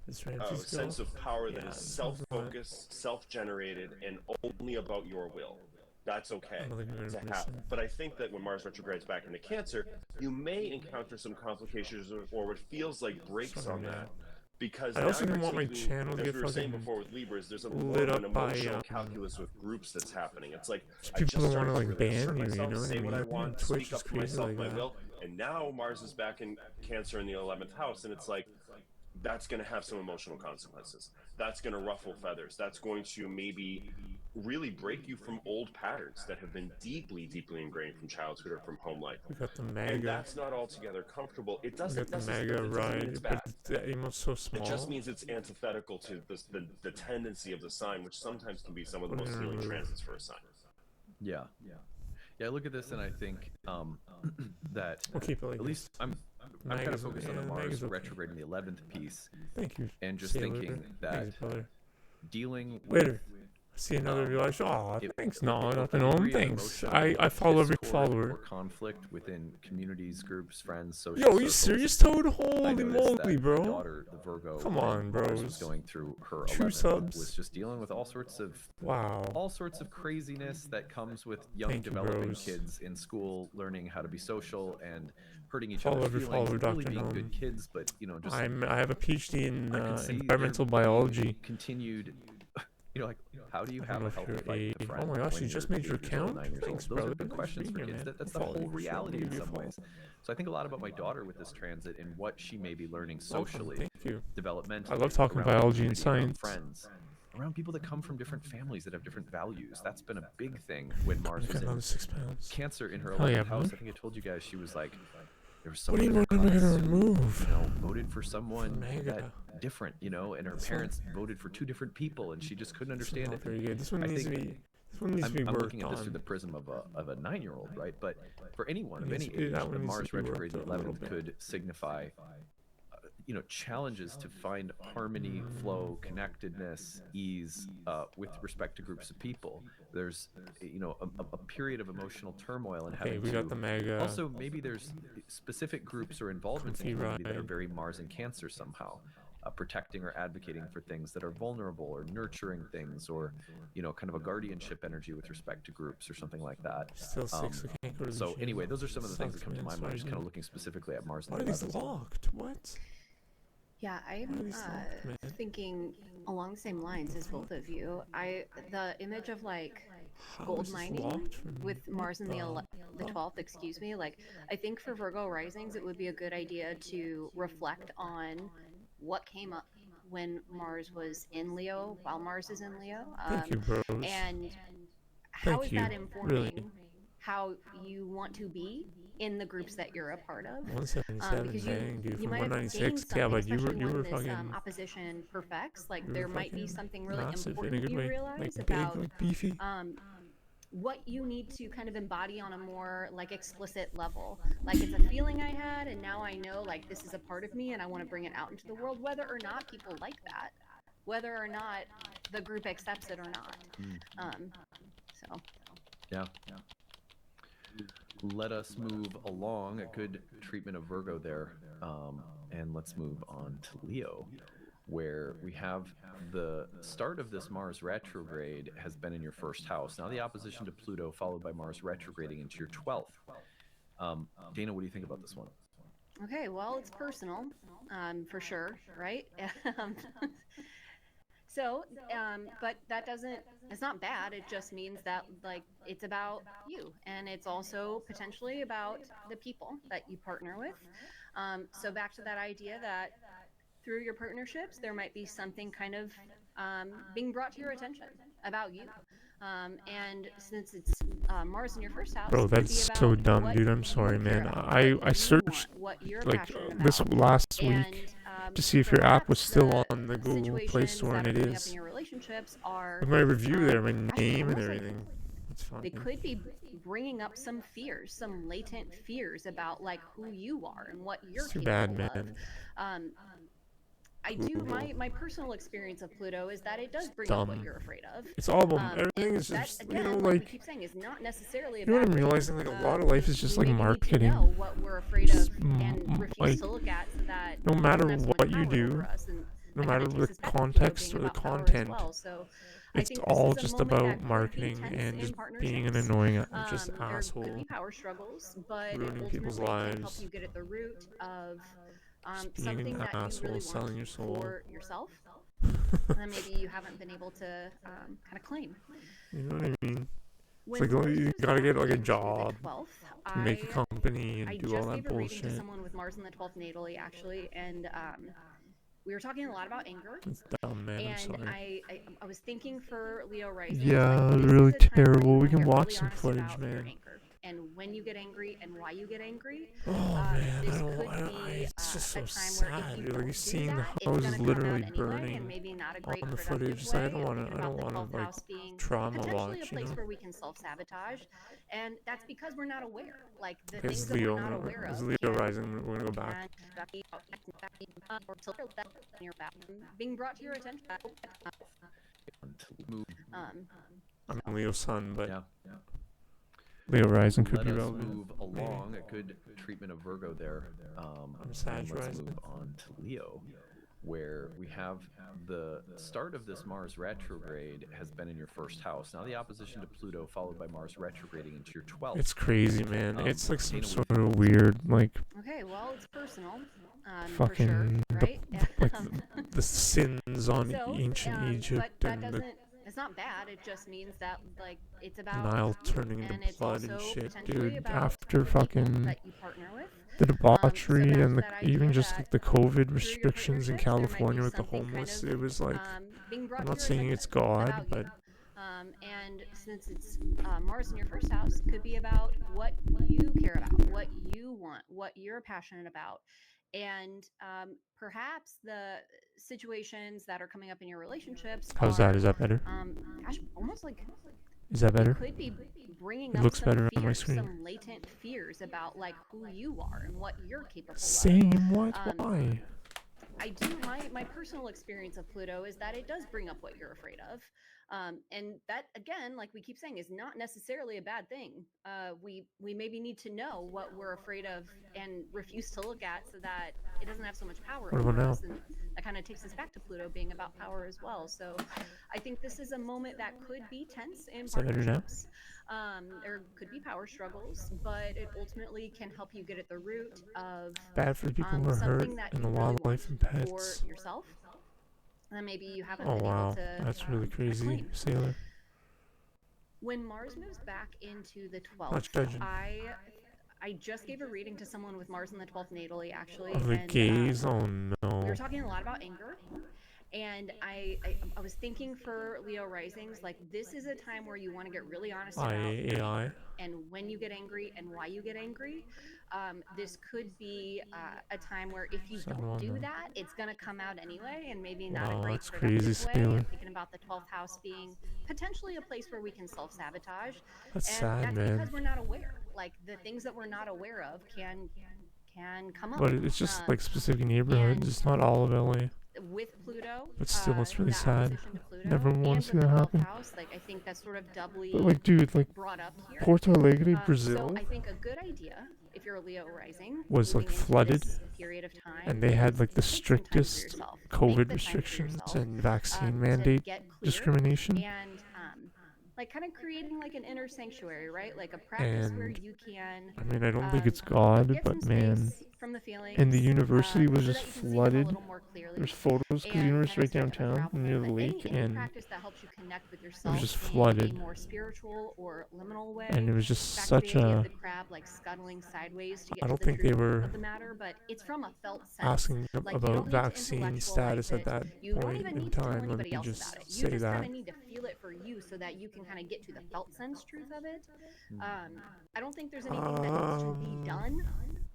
This Ramses
sense
go.
of power that
Yeah,
is
this one's not-
self-focused, self-generated, and only about your will. That's okay
I don't think we're
to
gonna
have.
listen.
But I think that when Mars retrogrades back into Cancer, you may encounter some complications or what feels like breaks
Sorry,
on
man.
that. Because
I
now
also
you're
didn't want my
taking,
channel to
as
get
we were saying
fucking
before with Libras, there's a
lit
more of an
up by,
emotional calculus with groups that's happening. It's like I
people
just
that wanna,
started
like,
to really
ban
assert
you, you
myself,
know what
say
I
what I
mean?
want,
Twitch
speak
is
up for
crazy
myself,
like
my
that.
will. And now Mars is back in Cancer in the 11th house, and it's like that's going to have some emotional consequences. That's going to ruffle feathers. That's going to maybe really break you from old patterns that have been deeply, deeply ingrained from childhood or from home life.
We got the
And
MAGA.
that's not altogether comfortable. It
We
doesn't
got the
necessarily
MAGA
mean
ride,
it's bad.
but the emote's so small.
It just means it's antithetical to the tendency of the sign, which sometimes can be some of the
What are
most
we gonna
healing
remove?
transits for a sign.
Yeah. Yeah, I look at this and I think that
We'll keep it like
at least
this.
I'm kind of
Mag is-
focused on
yeah,
the
mag
Mars
is okay.
retrograde in the 11th piece,
Thank you.
and just
See you
thinking
later.
that
Thanks, brother.
dealing
Later.
with
See another realization. Aw, thanks. No,
a
nothing.
degree of
Thanks.
emotional
I follow every
discord
follower.
or conflict within communities, groups, friends, social
Yo, you
circles.
serious, Toad?
I
Holy
noticed
moly,
that
bro.
my daughter, the Virgo,
Come
when
on,
Mars
bros.
was going through her
2
11th,
subs.
was just dealing with all sorts of
Wow.
craziness that comes with young
Thank you,
developing
bros.
kids in school, learning how to be social and hurting each
Follow
other's
every
feelings,
follower,
and really
Dr.
being
Gnome.
good kids, but just
I have a PhD in
I could see there
environmental
being
biology.
continued. Like, how do you
I
have
don't know
a
if
healthy
you're
fight with a friend?
Oh my gosh,
when
you just
you're
made your
8 years old,
account?
9 years
Thanks,
old? Those
brother.
are big
Thanks for
questions for
being here,
kids.
man.
That's the
Follow
whole
you,
reality
follow
in
you,
some
follow.
ways. So I think a lot about my daughter with this transit and what she may be learning
Welcome.
socially,
Thank you.
developmentally.
I love talking
around
biology and
community, around
science.
friends, around people that come from different families that have different values. That's been a big thing when Mars
Got
was
another
in
6 pounds.
Cancer in her
Hell
11th
yeah,
house.
man.
I think I told you guys she was like, there was
What do
someone
you
in her
want me
class
to
who,
remove?
voted for someone
Mega.
that different, and her
This
parents voted for 2 different people, and she just couldn't
This one's
understand
not
it.
very good. This one
I
needs to
think
be. This one needs to be
I'm
worked
looking at this through the
on.
prism of a 9-year-old, right? But for anyone of
Needs
any
to be-
age,
that
the
one needs to
Mars
be
retrograde in
worked
the
a little
11th
bit.
could signify, challenges to find harmony, flow, connectedness, ease with respect to groups of people. There's, a period of emotional turmoil and
Okay,
having
we
to.
got the mega.
Also, maybe there's specific groups or involvements in
Comfy
community that are
ride.
very Mars and Cancer somehow. Protecting or advocating for things that are vulnerable or nurturing things or kind of a guardianship energy with respect to groups or something like that.
Still 6. I can't go to the
So
gym.
anyway, those are some of the things that
Sucks,
come to
man.
my
Sorry,
mind, just kind of
dude.
looking specifically at Mars and
Why are
the
these
11th.
locked? What?
Yeah,
Why are
I'm
these locked, man?
thinking along the same lines as both of you. The image of like
How
gold
is this
mining
locked for me?
with Mars in the
What
the 12th, excuse me. Like, I think for Virgo risings, it would be a good idea to reflect on what came up when Mars was in Leo, while Mars is in Leo.
Thank you, bros.
And how
Thank
is
you.
that informing
Really.
how you want to be in the groups that you're a part of?
177,
Because
dang, dude,
you
from
might have gained
196.
something,
Yeah, but you
especially
were
when this
fucking,
opposition perfects. Like,
you were
there might be
fucking
something really
massive in a
important
good
you
way.
realize
Like
about
big, like beefy.
what you need to kind of embody on a more like explicit level. Like, it's a feeling I had, and now I know like this is a part of me, and I want to bring it out into the world, whether or not people like that, whether or not the group accepts it or not. So
Yeah. Let us move along. A good treatment of Virgo there. And let's move on to Leo, where we have the start of this Mars retrograde has been in your 1st house. Now the opposition to Pluto, followed by Mars retrograding into your 12th. Dana, what do you think about this one?
okay, well, it's personal, for sure, right? So, but that doesn't, it's not bad. It just means that, like, it's about you. And it's also potentially about the people that you partner with. So, back to that idea that through your partnerships, there might be something kind of being brought to your attention about you. And since it's Mars in your 1st house,
Bro,
it could be
that's
about
so dumb,
what
dude. I'm
you
sorry,
care
man.
about,
I
what you
searched
want, what you're
like
passionate
this
about.
last
And
week to see if your app was
perhaps
still
the
on the Google Play
situations
Store, and
that are
it
coming up in
is.
your relationships are,
With my review there, my
gosh,
name and
almost like
everything. It's
they
fine.
could be bringing up some fears, some latent fears about like who you are and what you're
It's too bad,
capable of.
man.
I do
Google.
my personal experience of Pluto is that it does
It's
bring up what
dumb.
you're afraid of.
It's all about everything
And
is
that
just,
again, like we keep saying, is not necessarily a
you know what
bad
I'm
thing.
realizing? Like a lot of life is just
We
like
maybe need to
marketing.
know what we're afraid of
Just
and refuse
like
to look at, so that
no
it
matter
doesn't have so much
what you
power
do,
over us. And
no
that
matter
kind of
the
takes us back to Pluto
context
being
or the
about power as
content,
well. So I
it's
think
all
this is a
just
moment that
about
could be
marketing
tense
and
in
just
partnerships.
being an annoying, just
There could
asshole,
be power struggles, but
ruining people's
ultimately it can help
lives,
you get at the root of
just being
something
an
that you
asshole,
really
selling
want
your soul.
for yourself, and maybe you haven't been able to kind of claim.
You know what I mean? It's
When
like
Mars
you
moves
gotta get
back
like a
into the
job
12th,
to make a company
I
and do all
just
that
gave a reading to
bullshit.
someone with Mars in the 12th natally, actually, and we were talking a lot about anger.
It's dumb, man. I'm
And
sorry.
I was thinking for Leo rising,
Yeah,
like, this
really
is a time where
terrible.
you
We
want to
can
get
watch
really
some
honest
footage,
about your
man.
anger and when you get angry and why you get angry.
Oh man,
This could be
it's just
a
so
time where if
sad,
you
dude. Like
don't do
seeing the
that, it's
houses
going to come
literally
out anyway, and
burning
maybe not a great
on the
productive
footage. It's like I
way.
don't
I'm thinking about the
want
12th
to like
house being
trauma
potentially a
watch, you
place
know?
where we can self-sabotage, and that's because we're not aware. Like the
Okay,
things
it's
that we're
Leo.
not aware
It's
of
Leo
can
rising. We're gonna go back.
being brought to your attention. Um,
I'm Leo's son, but
Yeah.
Leo rising could
Let
be
us
relevant.
move along. A good treatment of Virgo there.
I'm Sag
and let's
rising.
move on to Leo, where we have the start of this Mars retrograde has been in your first house. Now the opposition to Pluto, followed by Mars retrograding into your 12th.
It's crazy, man. It's like some
Dana,
sort
what do you
of weird, like
okay, well, it's personal.
fucking
for sure, right?
the sins on
So,
ancient
but
Egypt
that
and the
doesn't. It's not bad. It just means that like it's about
Nile
you,
turning
and
into
it's
blood and
also
shit,
potentially
dude.
about
After
the people
fucking
that you partner with.
the
So
debauchery
back
and
to
the,
that idea
even just
that
like the COVID
through your
restrictions in
partnerships, there might be
California with the
something kind
homeless,
of
it was like,
being brought
I'm
to
not
your
saying it's
attention
God,
about
but
you. And since it's Mars in your first house, could be about what you care about, what you want, what you're passionate about. And perhaps the situations that are coming up in your relationships
how's that?
are,
Is that better?
gosh, almost like
Is that
you
better?
could be bringing
It
up
looks
some
better on my
fears,
screen.
some latent fears about like who you are and what you're capable of.
Same, what?
Um,
Why?
I do. My personal experience of Pluto is that it does bring up what you're afraid of, and that again, like we keep saying, is not necessarily a bad thing. We maybe need to know what we're afraid of and refuse to look at, so that it doesn't have so much power
What
over
about now?
us. And that kind of takes us back to Pluto being about power as well. So, I think this is a moment that could be tense in
Is that better now?
partnerships. Or could be power struggles, but it ultimately can help you get at the root of
Bad for the people who are hurt
something that
and
you
the
really want
wildlife and
for
pets.
yourself, and maybe you haven't
Oh
been able
wow,
to
that's really crazy,
claim.
Sailor.
When Mars moves back into the
Not
12th,
judging.
I just gave a reading to someone with Mars in the 12th natally, actually,
Oh, the
and
gaze? Oh
we
no.
were talking a lot about anger. And I was thinking for Leo risings, like this is a time where you want to get really honest about your
AI.
anger and when you get angry and why you get angry. This could be a time where if you don't do that, it's going to come out anyway, and maybe not a
Wow,
great
that's crazy,
productive way.
Sailor.
I'm thinking about the 12th house being potentially a place where we can self-sabotage.
That's
And
sad,
that's
man.
because we're not aware. Like the things that we're not aware of can come up.
But it's just like specific neighborhoods. It's not all of LA.
With Pluto,
But still, it's really
that
sad.
opposition to Pluto,
Never
and
want to
with
see
the
that
12th
happen.
house, like I think that's sort of doubly
But like, dude, like
brought up here.
Porto Alegre,
So
Brazil,
I think a good idea, if you're a Leo rising,
was like
moving into
flooded,
this period of time,
and they had
is
like the
take some time for
strictest
yourself. Make the
COVID
time for
restrictions
yourself,
and vaccine
to
mandate
get clear
discrimination.
and like kind of creating like an inner sanctuary, right? Like a practice where
And
you can
I mean, I don't think it's God,
get some
but man,
space from the feelings,
and the university was
so
just
that you can see them a
flooded.
little more clearly.
There's photos because the
And
university
kind
right
of start to
downtown
unravel
near
them.
the
But
lake,
any
and
practice that helps you connect with
it
yourself
was just
in a
flooded.
more spiritual or liminal way.
And it was just
Back
such
to the idea
a.
of the crab like scuttling sideways to get
I
to
don't
the
think they
truth
were
of the matter, but it's from a felt sense.
asking
Like you
about
don't need to
vaccine
intellectualize
status at
it.
that
You don't
point
even
in
need to tell
time. Let
anybody
me
else
just
about it. You
say
just kind
that.
of need to feel it for you so that you can kind of get to the felt sense truth of it. I don't think there's anything that needs to be done,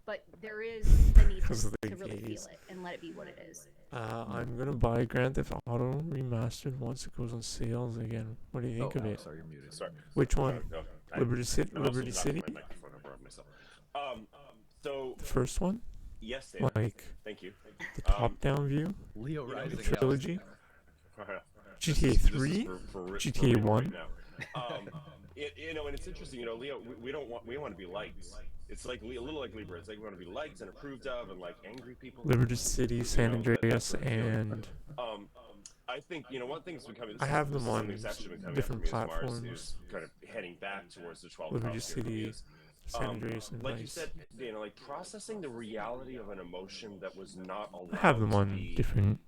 but there is the need
Because of the
to really feel
gaze.
it and let it be what it is.
I'm gonna buy Grand Theft Auto Remastered once it goes on sales again. What do you think of it?
Sorry, you're muted.
Sorry.
Which one?
No,
Liberty City?
I'm also
Liberty
knocking
City?
my microphone over on myself. So
The first one?
yes, Dana.
Like
Thank you.
the top-down view?
Leo
You know,
rising.
the
Trilogy?
This
GTA
is
3?
for
GTA
real
1?
Right now. And it's interesting. Leo, we want to be liked. It's like a little like Libra. It's like we want to be liked and approved of, and like angry people.
Liberty City, San
that
Andreas,
sort of feeling.
and
I think one thing's becoming.
I have them
something
on
that's actually been coming
different
up for me as Mars
platforms.
is kind of heading back towards the 12th
Liberty
house here for me
City,
is,
San Andreas, and
like you
Vice.
said, like processing the reality of an emotion that was not allowed
I have them
to
on
be
different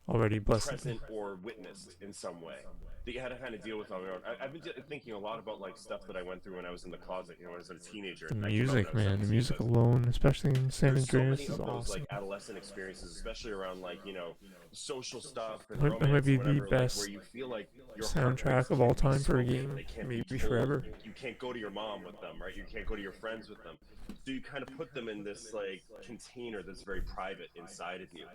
already, blessed.
present or witnessed in some way that you had to kind of deal with on your own. I've been thinking a lot about like stuff that I went through when I was in the closet, when I was a teenager.
The
and I came out when
music,
I was
man, the
17,
music
but
alone, especially in San
there's so
Andreas,
many
is
of those
awesome.
like adolescent experiences, especially around like social stuff and
That might
romance
be
or
the
whatever, like,
best
where you feel like your heart
soundtrack
rate's
of all
can't be
time for a
slowing,
game,
they can't be
maybe
told,
forever.
you can't go to your mom with them, right? You can't go to your friends with them. So you kind of put them in this like container that's very private inside of you.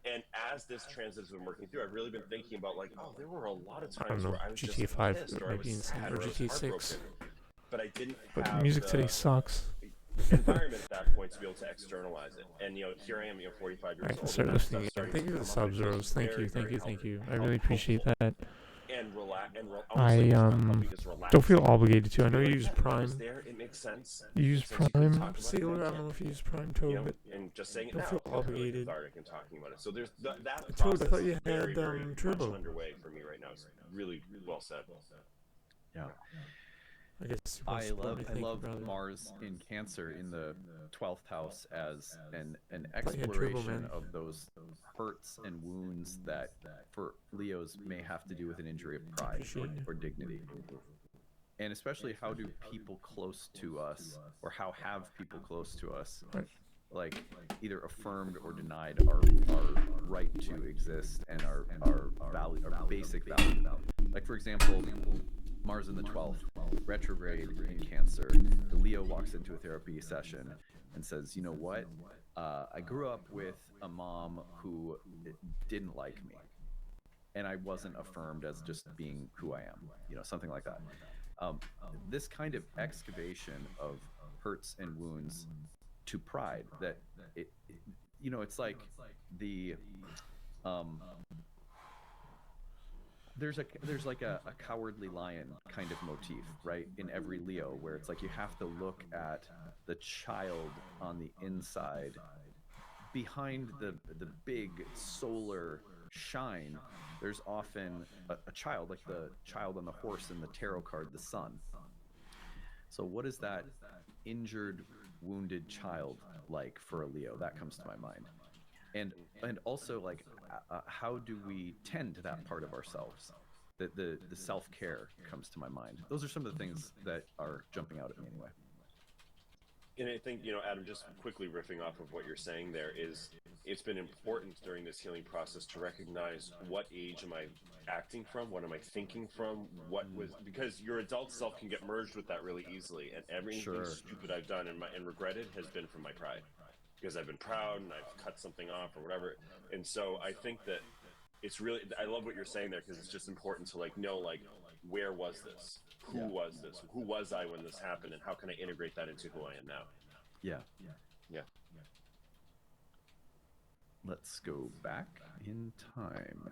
And as this transit has been working through, I've really been thinking about like, oh, there were a lot of
I don't
times
know.
where I was just
GTA 5
pissed, or I
might
was
be insane,
sad,
or
or I was
GTA 6.
heartbroken, but I didn't
But
have
music today
the
sucks.
environment at that point to be able to externalize it. And here I am, 45 years
Alright,
old.
let's start
And that
listening
stuff's
again.
starting
Thank
to
you for the
come up.
subs,
It feels
Rose. Thank
very,
you, thank
very
you, thank you. I
helpful
really appreciate that.
and almost
I
like helping just relax.
don't feel obligated to. I know
Be
you
like,
use
yeah, that was
Prime.
there. It makes sense.
You use
Since you couldn't
Prime,
talk about it,
Sailor.
now
I
you
don't know
can.
if you use Prime,
You
Toad,
know,
but
and just saying it
don't
now
feel
feels really
obligated.
cathartic and talking about it. So there's that
Toad, I
process
thought you
is very,
had
very much
Turbo.
underway for me right now. It's really well said.
Yeah.
I guess
I love
brother.
Mars in Cancer in the 12th house as an
thought you had Turbo,
exploration
man.
of those hurts and wounds that for Leos may have to do with an injury of pride
Appreciate you.
or dignity. And especially how do people close to us, or how have people close to us,
Right.
like either affirmed or denied our right to exist and our value, our basic value. Like for example, Mars in the 12th, retrograde in Cancer. The Leo walks into a therapy session and says, you know what? I grew up with a mom who didn't like me, and I wasn't affirmed as just being who I am, something like that. This kind of excavation of hurts and wounds to pride, that it's like the there's like a cowardly lion kind of motif, right, in every Leo, where it's like you have to look at the child on the inside. Behind the big solar shine, there's often a child, like the child on the horse in the tarot card, the sun. So what is that injured, wounded child like for a Leo? That comes to my mind. And also, like, how do we tend to that part of ourselves? The self-care comes to my mind. Those are some of the things that are jumping out at me anyway.
And I think, Adam, just quickly riffing off of what you're saying there, is it's been important during this healing process to recognize what age am I acting from, what am I thinking from, because your adult self can get merged with that really easily, and everything stupid I've done and regretted has been from my pride, because I've been proud and I've cut something off or whatever. And so I think that it's really, I love what you're saying there, because it's just important to know where was this? Who was this? Who was I when this happened? And how can I integrate that into who I am now?
Yeah.
Yeah.
Let's go back in time.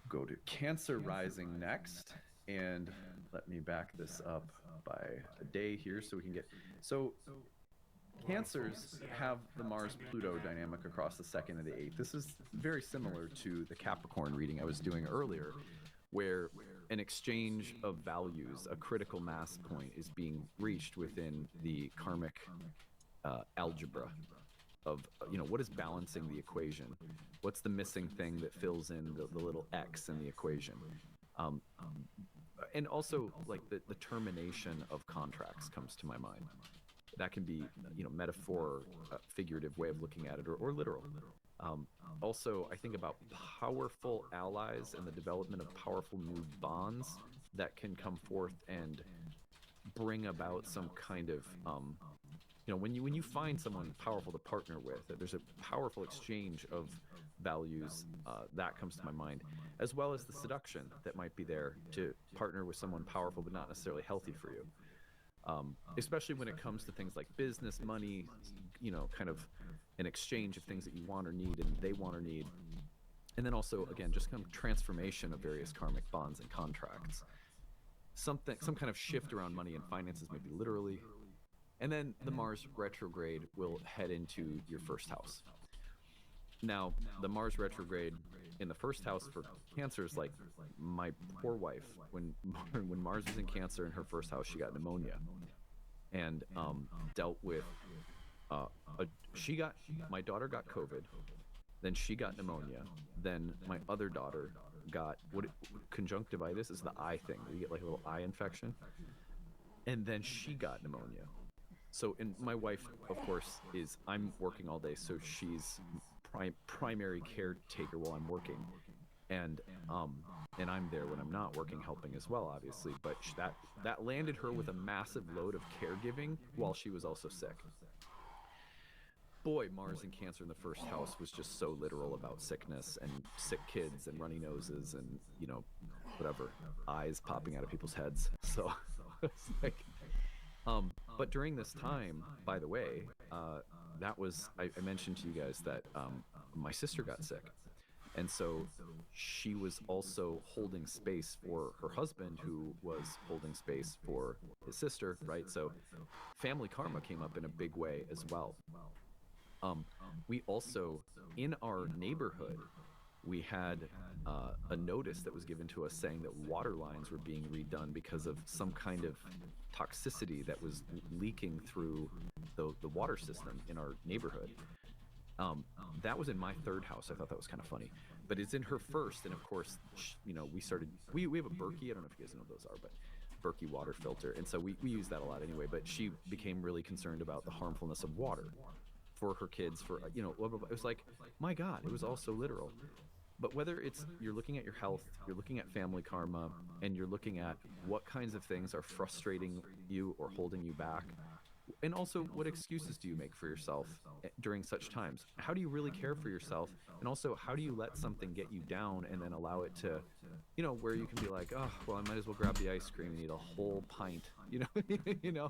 Go to Cancer rising next. And let me back this up by a day here so we can get... So Cancers have the Mars-Pluto dynamic across the 2nd and the 8th. This is very similar to the Capricorn reading I was doing earlier, where an exchange of values, a critical mass point, is being reached within the karmic algebra of, what is balancing the equation? What's the missing thing that fills in the little X in the equation? And also, like, the termination of contracts comes to my mind. That can be, metaphor, figurative way of looking at it, or literal. Also, I think about powerful allies and the development of powerful new bonds that can come forth and bring about some kind of, when you find someone powerful to partner with, there's a powerful exchange of values that comes to my mind, as well as the seduction that might be there to partner with someone powerful but not necessarily healthy for you. Especially when it comes to things like business, money, kind of an exchange of things that you want or need and they want or need. And then also, again, just kind of transformation of various karmic bonds and contracts. Some kind of shift around money and finances, maybe literally. And then the Mars retrograde will head into your first house. Now, the Mars retrograde in the first house for Cancer is like my poor wife. When Mars was in Cancer in her first house, she got pneumonia, and dealt with my daughter got COVID, then she got pneumonia, then my other daughter got conjunctivitis is the eye thing, where you get like a little eye infection, and then she got pneumonia. So, and my wife, of course, I'm working all day, so she's primary caretaker while I'm working. and I'm there when I'm not working, helping as well, obviously. But that landed her with a massive load of caregiving while she was also sick. Boy, Mars and Cancer in the first house was just so literal about sickness and sick kids and runny noses and, you know, whatever, eyes popping out of people's heads. So it's like, but during this time, by the way, that was, I mentioned to you guys that my sister got sick. And so she was also holding space for her husband, who was holding space for his sister, right? So family karma came up in a big way as well. We also, in our neighborhood, we had a notice that was given to us saying that water lines were being redone because of some kind of toxicity that was leaking through the water system in our neighborhood. That was in my third house. I thought that was kind of funny, but it's in her first. And of course, you know, we have a Berkey. I don't know if you guys know what those are, but Berkey water filter. And so we use that a lot anyway, but she became really concerned about the harmfulness of water for her kids, for, you know, it was like, my God, it was all so literal. But whether it's you're looking at your health, you're looking at family karma, and you're looking at what kinds of things are frustrating you or holding you back, and also what excuses do you make for yourself during such times? How do you really care for yourself? And also, how do you let something get you down and then allow it to, you know, where you can be like, oh, well, I might as well grab the ice cream and eat a whole pint, you know, you know?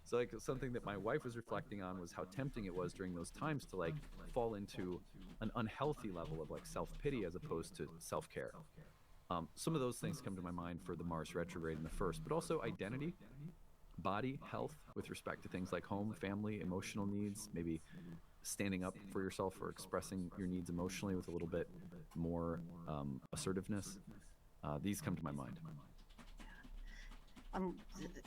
So like something that my wife was reflecting on was how tempting it was during those times to like fall into an unhealthy level of like self-pity as opposed to self-care. Some of those things come to my mind for the Mars retrograde in the first, but also identity, body, health with respect to things like home, family, emotional needs, maybe standing up for yourself or expressing your needs emotionally with a little bit more assertiveness. These come to my mind.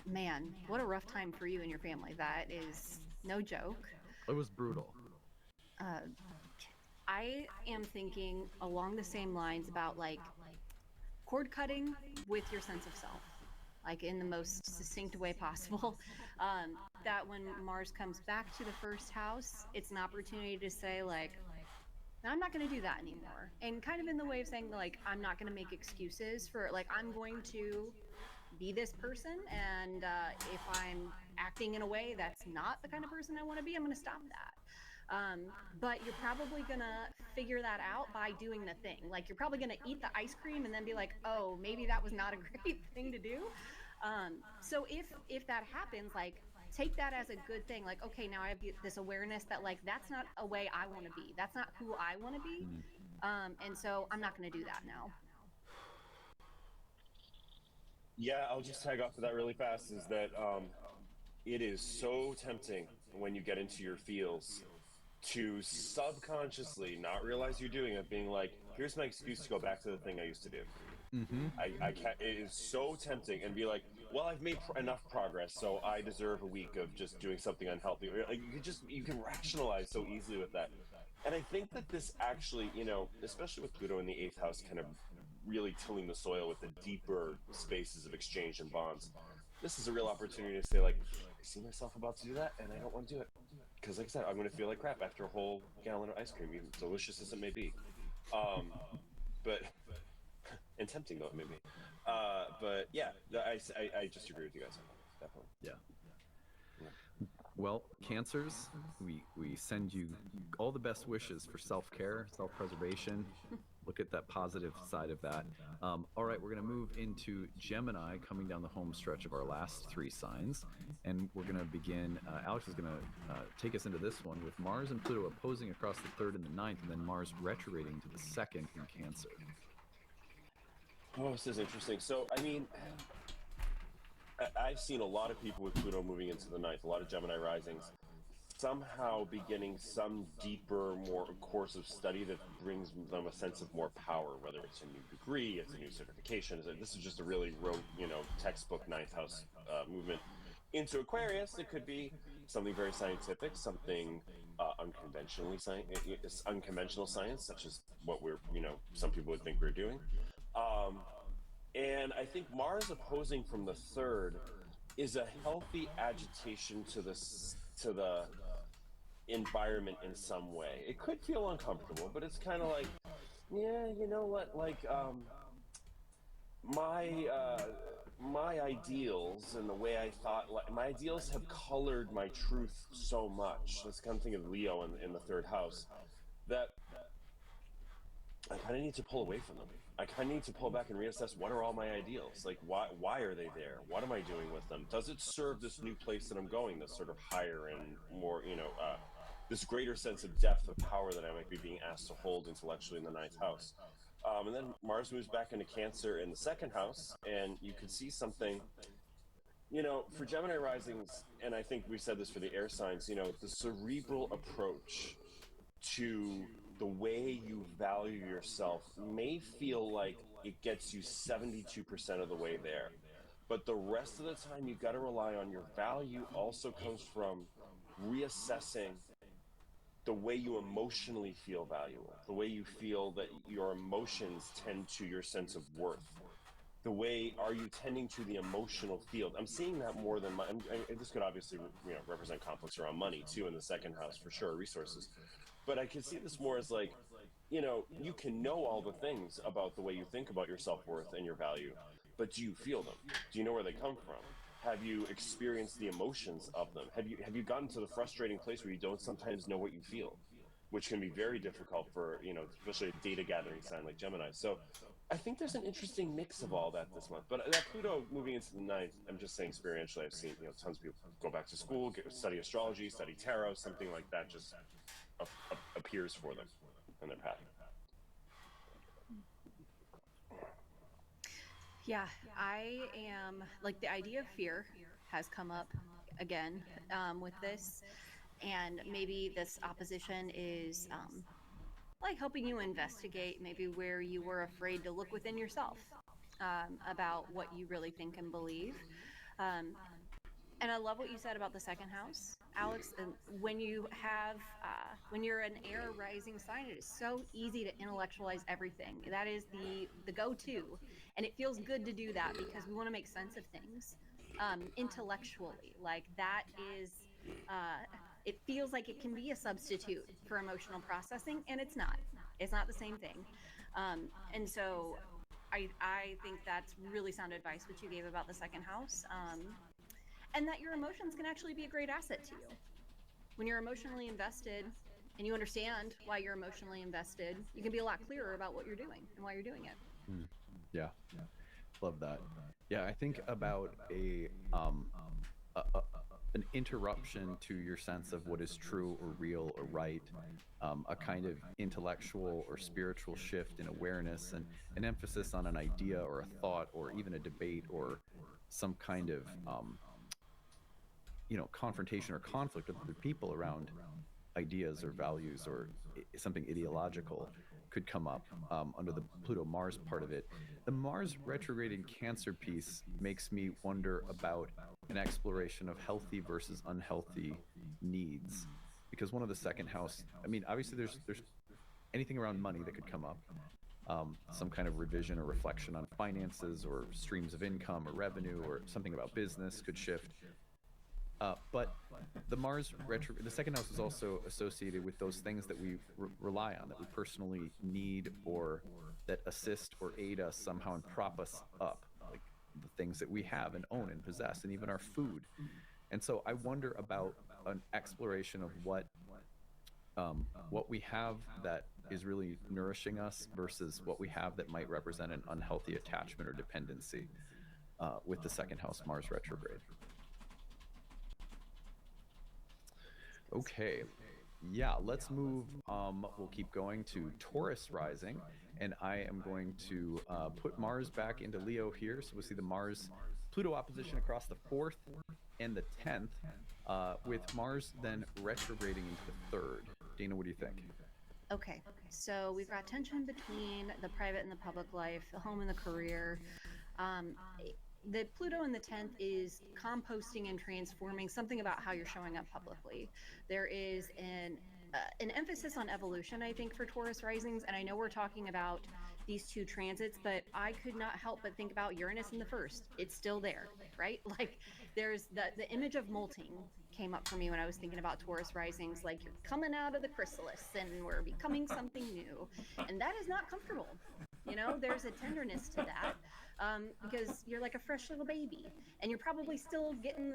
Man, what a rough time for you and your family. That is no joke.
It was brutal.
I am thinking along the same lines about like cord cutting with your sense of self, like in the most succinct way possible. That when Mars comes back to the first house, it's an opportunity to say like, I'm not going to do that anymore. And kind of in the way of saying like, I'm not going to make excuses for like, I'm going to be this person. And if I'm acting in a way that's not the kind of person I want to be, I'm going to stop that. But you're probably going to figure that out by doing the thing. Like you're probably going to eat the ice cream and then be like, oh, maybe that was not a great thing to do. So if that happens, like take that as a good thing. Like, okay, now I have this awareness that like, that's not a way I want to be. That's not who I want to be. And so I'm not going to do that now.
Yeah, I'll just tag off of that really fast is that it is so tempting when you get into your feels to subconsciously not realize you're doing it, being like, here's my excuse to go back to the thing I used to do. I can't, it is so tempting, and be like, well, I've made enough progress, so I deserve a week of just doing something unhealthy. Like you can rationalize so easily with that. And I think that this actually, you know, especially with Pluto in the 8th house, kind of really tilling the soil with the deeper spaces of exchange and bonds, this is a real opportunity to say like, I see myself about to do that and I don't want to do it. Because like I said, I'm going to feel like crap after a whole gallon of ice cream, even delicious as it may be. But, and tempting though it may be. But yeah, I just agree with you guys on that, definitely.
Yeah. Well, Cancers, we send you all the best wishes for self-care, self-preservation. Look at that positive side of that. All right, we're going to move into Gemini, coming down the home stretch of our last 3 signs. And we're going to begin, Alex is going to take us into this one with Mars and Pluto opposing across the 3rd and the 9th, and then Mars retrograding to the 2nd in Cancer.
Oh, this is interesting. So, I mean, I've seen a lot of people with Pluto moving into the 9th, a lot of Gemini risings, somehow beginning some deeper, more course of study that brings them a sense of more power, whether it's a new degree, it's a new certification. This is just a really rote, you know, textbook 9th house movement into Aquarius. It could be something very scientific, something unconventional science, such as what we're, you know, some people would think we're doing. And I think Mars opposing from the 3rd is a healthy agitation to the environment in some way. It could feel uncomfortable, but it's kind of like, Yeah, you know what? Like, my my ideals and the way I thought, like, my ideals have colored my truth so much. Let's kind of think of Leo in the third house, that I kind of need to pull away from them. I kind of need to pull back and reassess, what are all my ideals? Like, why are they there? What am I doing with them? Does it serve this new place that I'm going, this sort of higher and more, this greater sense of depth of power that I might be being asked to hold intellectually in the ninth house? And then Mars moves back into Cancer in the second house, and you could see something, for Gemini risings, and I think we said this for the air signs, the cerebral approach to the way you value yourself may feel like it gets you 72% of the way there. But the rest of the time, you've got to rely on your value also comes from reassessing the way you emotionally feel valuable, the way you feel that your emotions tend to your sense of worth. The way are you tending to the emotional field? I'm seeing that more than this could obviously represent conflicts around money too in the second house for sure, resources. But I can see this more as like, you can know all the things about the way you think about your self-worth and your value, but do you feel them? Do you know where they come from? Have you experienced the emotions of them? Have you gotten to the frustrating place where you don't sometimes know what you feel, which can be very difficult for, especially a data gathering sign like Gemini. So I think there's an interesting mix of all that this month. But that Pluto moving into the ninth, I'm just saying experientially, I've seen, tons of people go back to school, study astrology, study tarot, something like that just appears for them on their path.
Yeah, I am like the idea of fear has come up again with this, and maybe this opposition is like helping you investigate maybe where you were afraid to look within yourself about what you really think and believe. Um, and I love what you said about the second house, Alex. When when you're an air rising sign, it is so easy to intellectualize everything. That is the go-to, and it feels good to do that because we want to make sense of things intellectually. Like that is, it feels like it can be a substitute for emotional processing, and it's not. It's not the same thing. And so I think that's really sound advice what you gave about the second house. And that your emotions can actually be a great asset to you. When you're emotionally invested and you understand why you're emotionally invested, you can be a lot clearer about what you're doing and why you're doing it.
Yeah, love that. Yeah, I think about an interruption to your sense of what is true or real or right, a kind of intellectual or spiritual shift in awareness, and an emphasis on an idea or a thought or even a debate or some kind of confrontation or conflict with other people around ideas or values or something ideological could come up under the Pluto Mars part of it. The Mars retrograding Cancer piece makes me wonder about an exploration of healthy versus unhealthy needs, because one of the second house, I mean, obviously there's anything around money that could come up, some kind of revision or reflection on finances or streams of income or revenue or something about business could shift. But the second house is also associated with those things that we rely on, that we personally need, or that assist or aid us somehow and prop us up, like the things that we have and own and possess, and even our food. And so I wonder about an exploration of what we have that is really nourishing us versus what we have that might represent an unhealthy attachment or dependency with the second house Mars retrograde. Okay, yeah, let's move. We'll keep going to Taurus rising, and I am going to put Mars back into Leo here. So we'll see the Mars Pluto opposition across the 4th and the 10th, with Mars then retrograding into the 3rd. Dana, what do you think?
Okay, so we've got tension between the private and the public life, the home and the career. The Pluto in the 10th is composting and transforming something about how you're showing up publicly. There is an emphasis on evolution, I think, for Taurus risings. And I know we're talking about these two transits, but I could not help but think about Uranus in the first. It's still there, right? Like there's the image of molting came up for me when I was thinking about Taurus risings, like you're coming out of the chrysalis and we're becoming something new. And that is not comfortable. You know, there's a tenderness to that, because you're like a fresh little baby and you're probably still getting,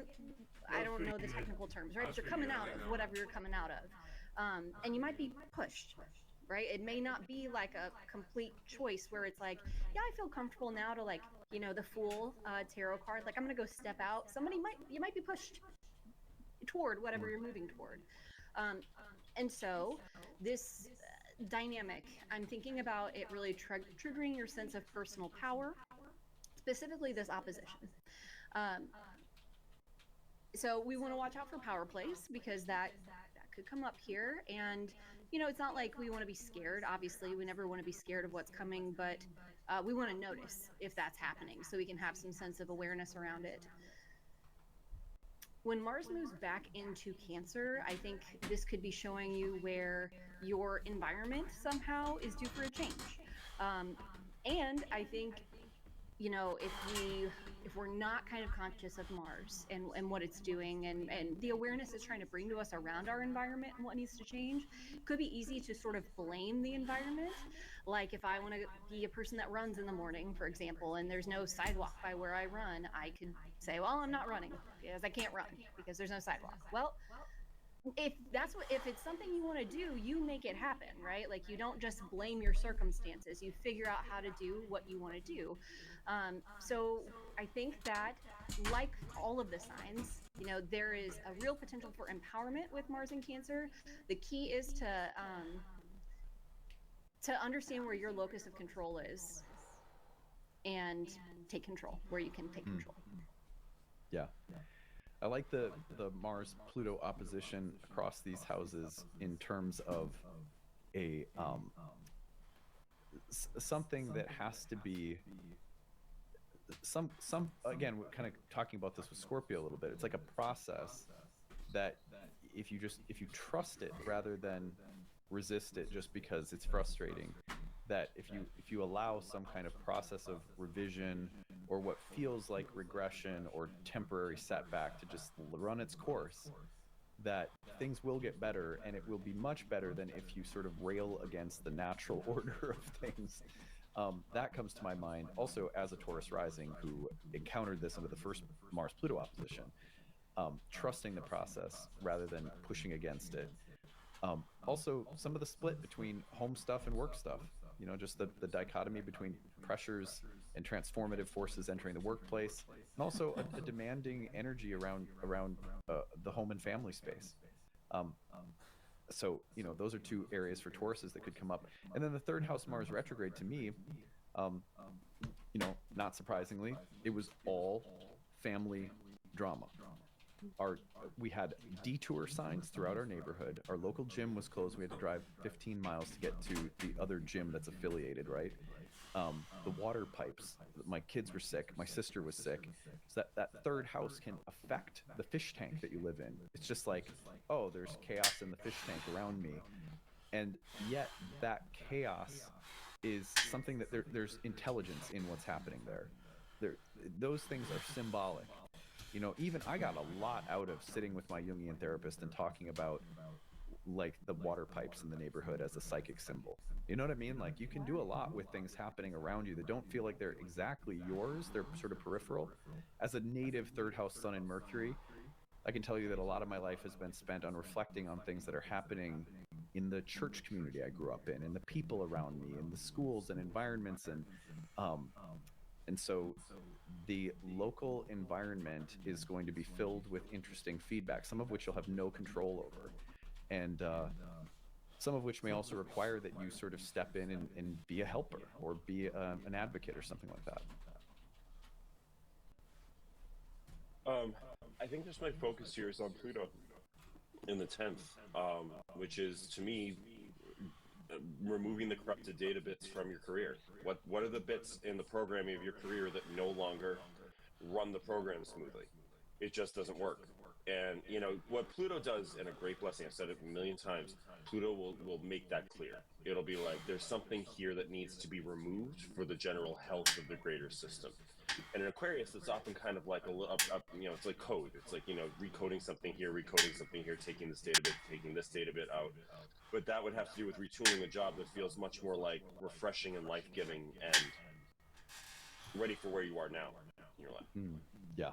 I don't know the technical terms, right? But you're coming out of whatever you're coming out of. And you might be pushed, right? It may not be like a complete choice where it's like, yeah, I feel comfortable now to, like, you know, the Fool tarot card, like I'm gonna go step out. You might be pushed toward whatever you're moving toward. And so this dynamic, I'm thinking about it really triggering your sense of personal power, specifically this opposition. So we want to watch out for power plays, because that could come up here. And you know, it's not like we want to be scared. Obviously, we never want to be scared of what's coming, but we want to notice if that's happening so we can have some sense of awareness around it. When Mars moves back into Cancer, I think this could be showing you where your environment somehow is due for a change. And I think, you know, if we're not kind of conscious of Mars and what it's doing, and the awareness it's trying to bring to us around our environment and what needs to change, it could be easy to sort of blame the environment. Like if I want to be a person that runs in the morning, for example, and there's no sidewalk by where I run, I could say, well, I'm not running because I can't run because there's no sidewalk. Well, if it's something you want to do, you make it happen, right? Like you don't just blame your circumstances, you figure out how to do what you want to do. So I think that, like all of the signs, you know, there is a real potential for empowerment with Mars in Cancer. The key is to understand where your locus of control is and take control where you can take control.
Yeah. I like the Mars Pluto opposition across these houses in terms of a something that has to be some again, we're kind of talking about this with Scorpio a little bit. It's like a process that if you trust it rather than resist it just because it's frustrating, that if you allow some kind of process of revision or what feels like regression or temporary setback to just run its course, that things will get better, and it will be much better than if you sort of rail against the natural order of things. That comes to my mind also as a Taurus rising who encountered this under the first Mars Pluto opposition, trusting the process rather than pushing against it. Also, some of the split between home stuff and work stuff, you know, just the dichotomy between pressures and transformative forces entering the workplace, and also a demanding energy around the home and family space. So, you know, those are two areas for Tauruses that could come up. And then the third house Mars retrograde, to me, you know, not surprisingly, it was all family drama. We had detour signs throughout our neighborhood. Our local gym was closed. We had to drive 15 miles to get to the other gym that's affiliated, right? The water pipes. My kids were sick. My sister was sick. So that third house can affect the fish tank that you live in. It's just like, oh, there's chaos in the fish tank around me. And yet that chaos is something that there's intelligence in what's happening there. Those things are symbolic. You know, even I got a lot out of sitting with my Jungian therapist and talking about like the water pipes in the neighborhood as a psychic symbol. You know what I mean? Like you can do a lot with things happening around you that don't feel like they're exactly yours. They're sort of peripheral. As a native third house Sun and Mercury, I can tell you that a lot of my life has been spent on reflecting on things that are happening in the church community I grew up in, and the people around me, and the schools and environments, and so the local environment is going to be filled with interesting feedback, some of which you'll have no control over, and some of which may also require that you sort of step in and be a helper or be an advocate or something like that.
I think just my focus here is on Pluto in the 10th, which is, to me, removing the corrupted data bits from your career. What are the bits in the programming of your career that no longer run the program smoothly? It just doesn't work. And you know what Pluto does, and a great blessing, I've said it a million times, Pluto will make that clear. It'll be like there's something here that needs to be removed for the general health of the greater system. And in Aquarius, it's often kind of like a little you know, it's like code. It's like, you know, recoding something here, taking this data bit, taking this data bit out. But that would have to do with retooling a job that feels much more like refreshing and life-giving and ready for where you are now in your life.
Yeah.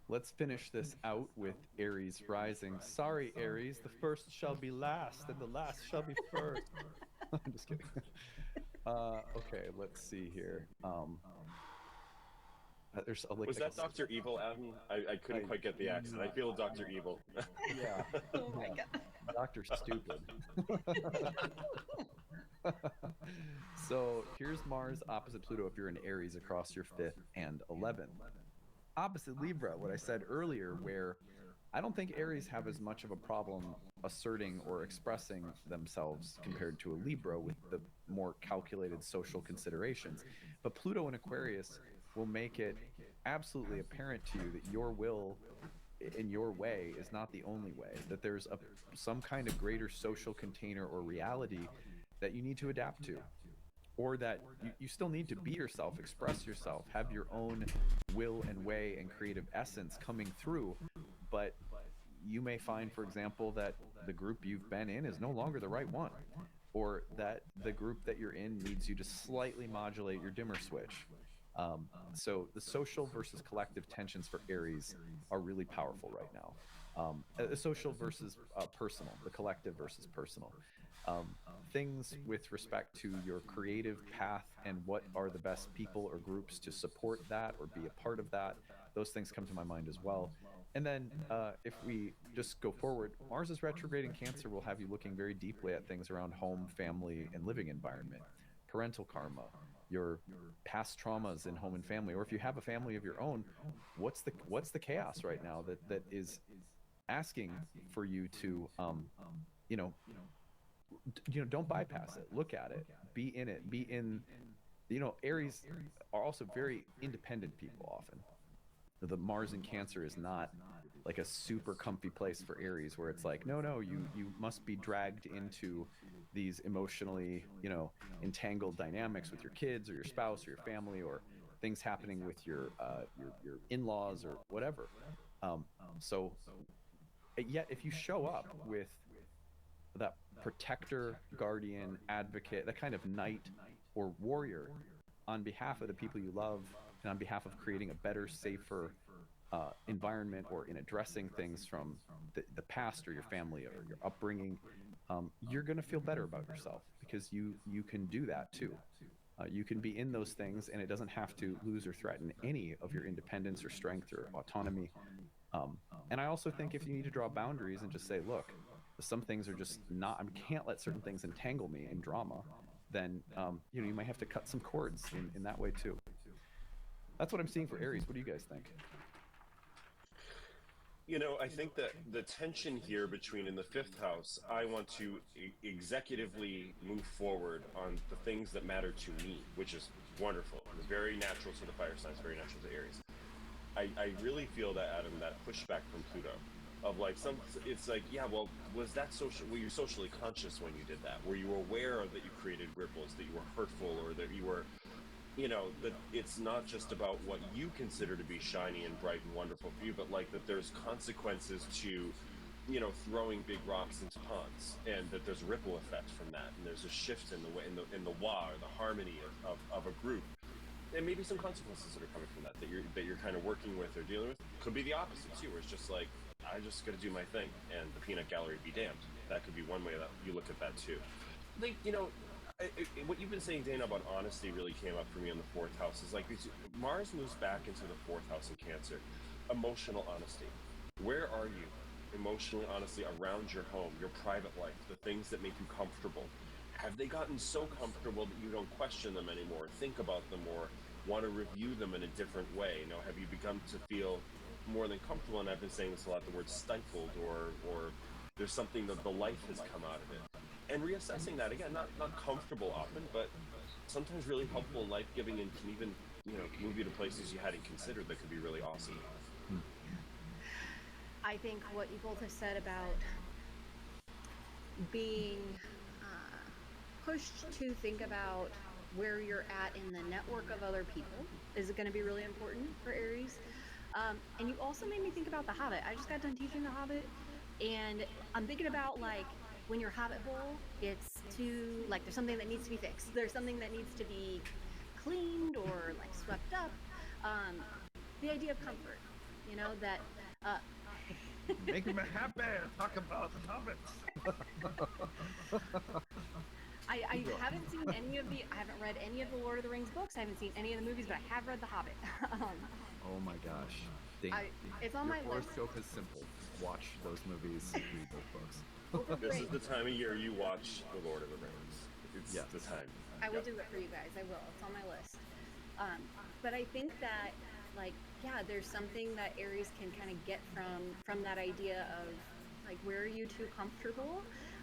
Let's finish this out with Aries rising. Sorry, Aries, the first shall be last, and the last shall be first. I'm just kidding. Okay, let's see here. There's
Was that Dr. Evil, Adam? I couldn't quite get the accent. I feel Dr. Evil.
Yeah.
Oh my God.
Dr. Stupid. So here's Mars opposite Pluto if you're in Aries across your 5th and 11th. Opposite Libra, what I said earlier, where I don't think Aries have as much of a problem asserting or expressing themselves compared to a Libra with the more calculated social considerations. But Pluto in Aquarius will make it absolutely apparent to you that your will in your way is not the only way, that there's some kind of greater social container or reality that you need to adapt to, or that you still need to be yourself, express yourself, have your own will and way and creative essence coming through. But you may find, for example, that the group you've been in is no longer the right one, or that the group that you're in needs you to slightly modulate your dimmer switch. So the social versus collective tensions for Aries are really powerful right now. The social versus personal, the collective versus personal. Things with respect to your creative path and what are the best people or groups to support that or be a part of that, those things come to my mind as well. And then if we just go forward, Mars's retrograde in Cancer will have you looking very deeply at things around home, family, and living environment, parental karma, your past traumas in home and family, or if you have a family of your own, what's the chaos right now that is asking for you to you know don't bypass it, look at it, be in it, be in. Aries are also very independent people often. The Mars in Cancer is not like a super comfy place for Aries where it's like, no, you must be dragged into these emotionally, entangled dynamics with your kids or your spouse or your family, or things happening with your in-laws or whatever. So yet if you show up with that protector, guardian, advocate, that kind of knight or warrior on behalf of the people you love and on behalf of creating a better, safer environment, or in addressing things from the past or your family or your upbringing, you're going to feel better about yourself because you can do that too. You can be in those things and it doesn't have to lose or threaten any of your independence or strength or autonomy. And I also think if you need to draw boundaries and just say, look, some things are just not, I can't let certain things entangle me in drama, then you might have to cut some cords in that way too. That's what I'm seeing for Aries. What do you guys think?
I think that the tension here between, in the 5th house, I want to executively move forward on the things that matter to me, which is wonderful. It's very natural to the fire signs, very natural to Aries. I really feel that, Adam, that pushback from Pluto of like it's like, yeah, well, was that were you socially conscious when you did that? Were you aware that you created ripples, that you were hurtful, or that you were, that it's not just about what you consider to be shiny and bright and wonderful for you, but like that there's consequences to, throwing big rocks into ponds, and that there's a ripple effect from that, and there's a shift in the way, in the wa, or the harmony of a group. And maybe some consequences that are coming from that you're kind of working with or dealing with. Could be the opposite too, where it's just like, I just got to do my thing, and the peanut gallery be damned. That could be one way that you look at that too. I think, what you've been saying, Dana, about honesty really came up for me in the 4th house. Is like Mars moves back into the 4th house in Cancer. Emotional honesty. Where are you emotionally, honestly, around your home, your private life, the things that make you comfortable? Have they gotten so comfortable that you don't question them anymore, think about them, or want to review them in a different way? Have you begun to feel more than comfortable? And I've been saying this a lot, the word stifled, or there's something that the life has come out of it. And reassessing that, again, not comfortable often, but sometimes really helpful and life-giving, and can even, move you to places you hadn't considered that could be really awesome.
I think what you both have said about being pushed to think about where you're at in the network of other people is going to be really important for Aries. And you also made me think about The Hobbit. I just got done teaching The Hobbit, and I'm thinking about like when your Hobbit hole gets to like there's something that needs to be fixed. There's something that needs to be cleaned or like swept up. The idea of comfort, you know, that uh,
Making me happy. Talk about the hobbits.
I haven't seen any of I haven't read any of the Lord of the Rings books. I haven't seen any of the movies, but I have read The Hobbit.
Oh my gosh. Dana,
It's on
your
my list.
horoscope is simple. Watch those movies, read those books.
This is the time of year you watch The Lord of the Rings. It's
Yes.
the time.
I will do it for you guys. I will. It's on my list. But I think that, like, yeah, there's something that Aries can kind of get from that idea of like, where are you too comfortable,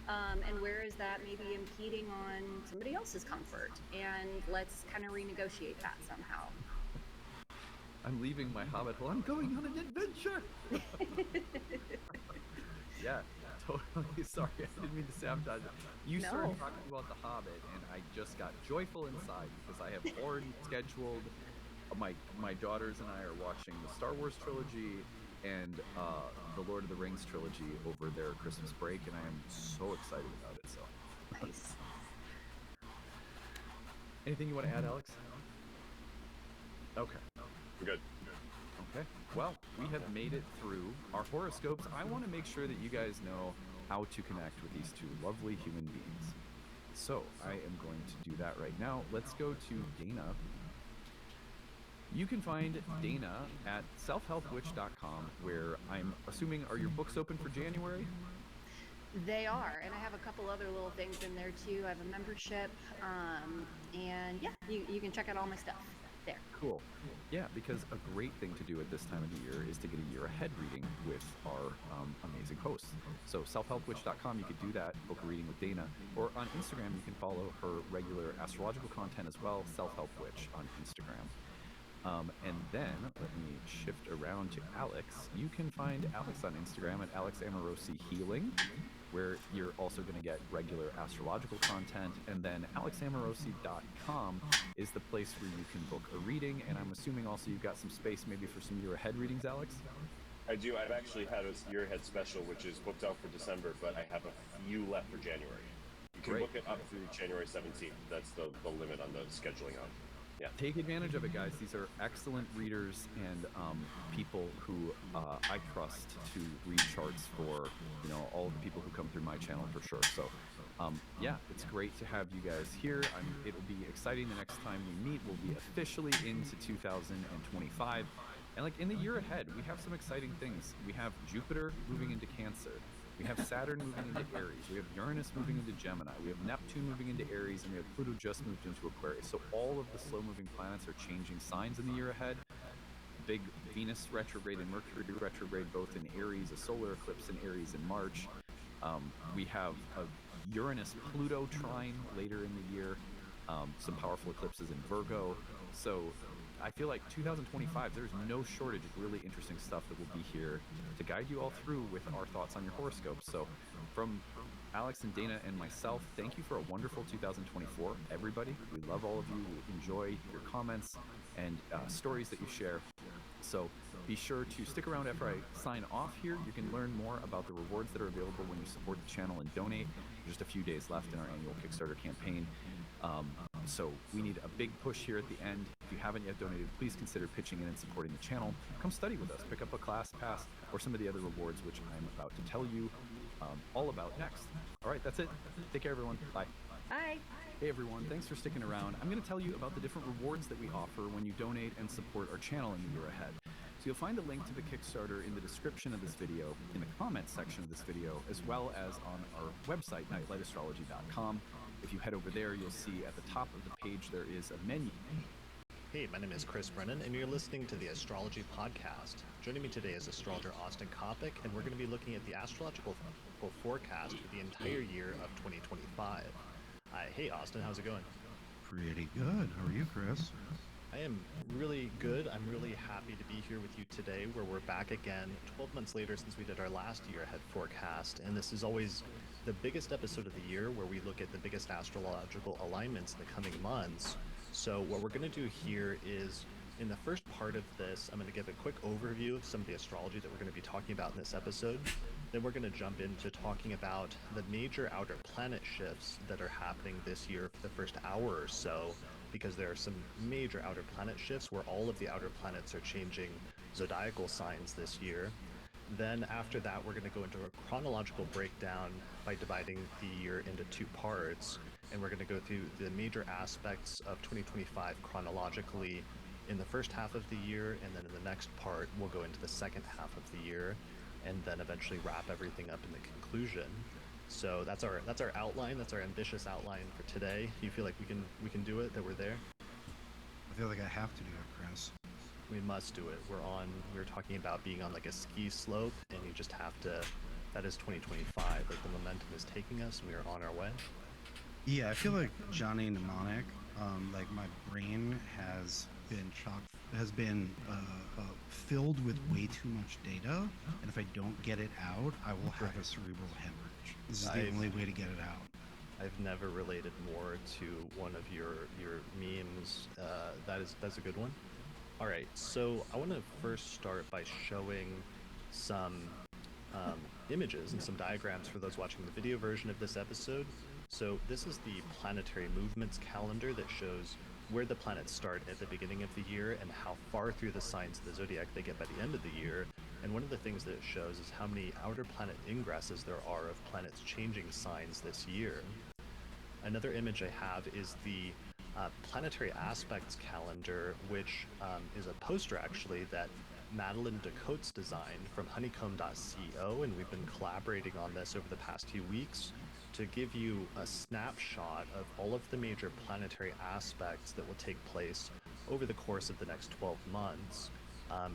and where is that maybe impeding on somebody else's comfort, and let's kind of renegotiate that somehow.
I'm leaving my hobbit hole. I'm going on an adventure. Yeah, totally. Sorry, I didn't mean to sabotage it. You started talking about the Hobbit, and I just got joyful inside because I have already scheduled. My daughters and I are watching the Star Wars trilogy and the Lord of the Rings trilogy over their Christmas break, and I am so excited about it. So
Nice.
Anything you want to add, Alex? Okay.
Good.
Okay. Well, we have made it through our horoscopes. I want to make sure that you guys know how to connect with these two lovely human beings. So I am going to do that right now. Let's go to Dana. You can find Dana at selfhelpwitch.com, where I'm assuming, are your books open for January?
They are, and I have a couple other little things in there too. I have a membership, and yeah, you can check out all my stuff there.
Cool. Yeah, because a great thing to do at this time of the year is to get a year ahead reading with our amazing hosts. So selfhelpwitch.com, you could do that, book a reading with Dana, or on Instagram, you can follow her regular astrological content as well, selfhelpwitch on Instagram. And then let me shift around to Alex. You can find Alex on Instagram at Alex Amorosi Healing, where you're also going to get regular astrological content. And then alexamorosi.com is the place where you can book a reading. And I'm assuming also you've got some space maybe for some year ahead readings, Alex?
I do. I've actually had a year ahead special, which is booked out for December, but I have a few left for January. You can book it up through January 17th. That's the limit on the scheduling out. Yeah.
Take advantage of it, guys. These are excellent readers and people who I trust to read charts for, all of the people who come through my channel for sure. So, yeah, it's great to have you guys here. It'll be exciting the next time we meet. We'll be officially into 2025. And like in the year ahead, we have some exciting things. We have Jupiter moving into Cancer. We have Saturn moving into Aries. We have Uranus moving into Gemini. We have Neptune moving into Aries, and we have Pluto just moved into Aquarius. So all of the slow-moving planets are changing signs in the year ahead. Big Venus retrograde and Mercury retrograde both in Aries, a solar eclipse in Aries in March. We have a Uranus-Pluto trine later in the year. Some powerful eclipses in Virgo. So I feel like 2025, there's no shortage of really interesting stuff that will be here to guide you all through with our thoughts on your horoscopes. So from Alex and Dana and myself, thank you for a wonderful 2024, everybody. We love all of you. We enjoy your comments and stories that you share. So be sure to stick around after I sign off here. You can learn more about the rewards that are available when you support the channel and donate. There's just a few days left in our annual Kickstarter campaign. So we need a big push here at the end. If you haven't yet donated, please consider pitching in and supporting the channel. Come study with us, pick up a class pass, or some of the other rewards, which I'm about to tell you all about next. All right, that's it. Take care, everyone. Bye.
Bye.
Hey, everyone. Thanks for sticking around. I'm going to tell you about the different rewards that we offer when you donate and support our channel in the year ahead. So you'll find a link to the Kickstarter in the description of this video, in the comments section of this video, as well as on our website, nightlightastrology.com. If you head over there, you'll see at the top of the page there is a menu.
Hey, my name is Chris Brennan, and you're listening to the Astrology Podcast. Joining me today is astrologer Austin Kopic, and we're going to be looking at the astrological forecast for the entire year of 2025. Hey, Austin, how's it going?
Pretty good. How are you, Chris?
I am really good. I'm really happy to be here with you today, where we're back again 12 months later since we did our last year ahead forecast. And this is always the biggest episode of the year where we look at the biggest astrological alignments in the coming months. So what we're going to do here is, in the first part of this, I'm going to give a quick overview of some of the astrology that we're going to be talking about in this episode. Then we're going to jump into talking about the major outer planet shifts that are happening this year for the first hour or so, because there are some major outer planet shifts where all of the outer planets are changing zodiacal signs this year. Then after that, we're going to go into a chronological breakdown by dividing the year into two parts, and we're going to go through the major aspects of 2025 chronologically in the first half of the year, and then in the next part we'll go into the second half of the year, and then eventually wrap everything up in the conclusion. So that's our outline. That's our ambitious outline for today. You feel like we can do it? That we're there?
I feel like I have to do it, Chris.
We must do it. We're talking about being on like a ski slope, and you just have to. That is 2025. Like the momentum is taking us, and we are on our way.
Yeah, I feel like Johnny Mnemonic. Like my brain has been filled with way too much data, and if I don't get it out, I will have a cerebral hemorrhage. This is the only way to get it out.
I've never related more to one of your memes. That's a good one. All right, so I want to first start by showing some images and some diagrams for those watching the video version of this episode. So this is the planetary movements calendar that shows where the planets start at the beginning of the year and how far through the signs of the zodiac they get by the end of the year. And one of the things that it shows is how many outer planet ingresses there are of planets changing signs this year. Another image I have is the planetary aspects calendar, which is a poster actually that Madeline Dacote's designed from honeycomb.co, and we've been collaborating on this over the past few weeks to give you a snapshot of all of the major planetary aspects that will take place over the course of the next 12 months.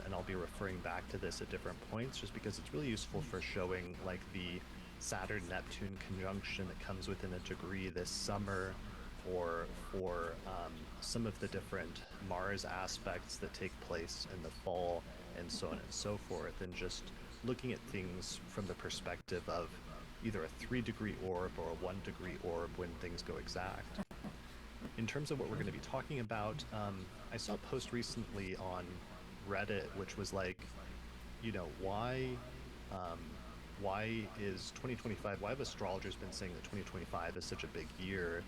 And I'll be referring back to this at different points just because it's really useful for showing like the Saturn-Neptune conjunction that comes within a degree this summer, or for some of the different Mars aspects that take place in the fall, and so on and so forth, and just looking at things from the perspective of either a 3-degree orb or a 1-degree orb when things go exact. In terms of what we're going to be talking about, I saw a post recently on Reddit which was like, you know, why is 2025, why have astrologers been saying that 2025 is such a big year?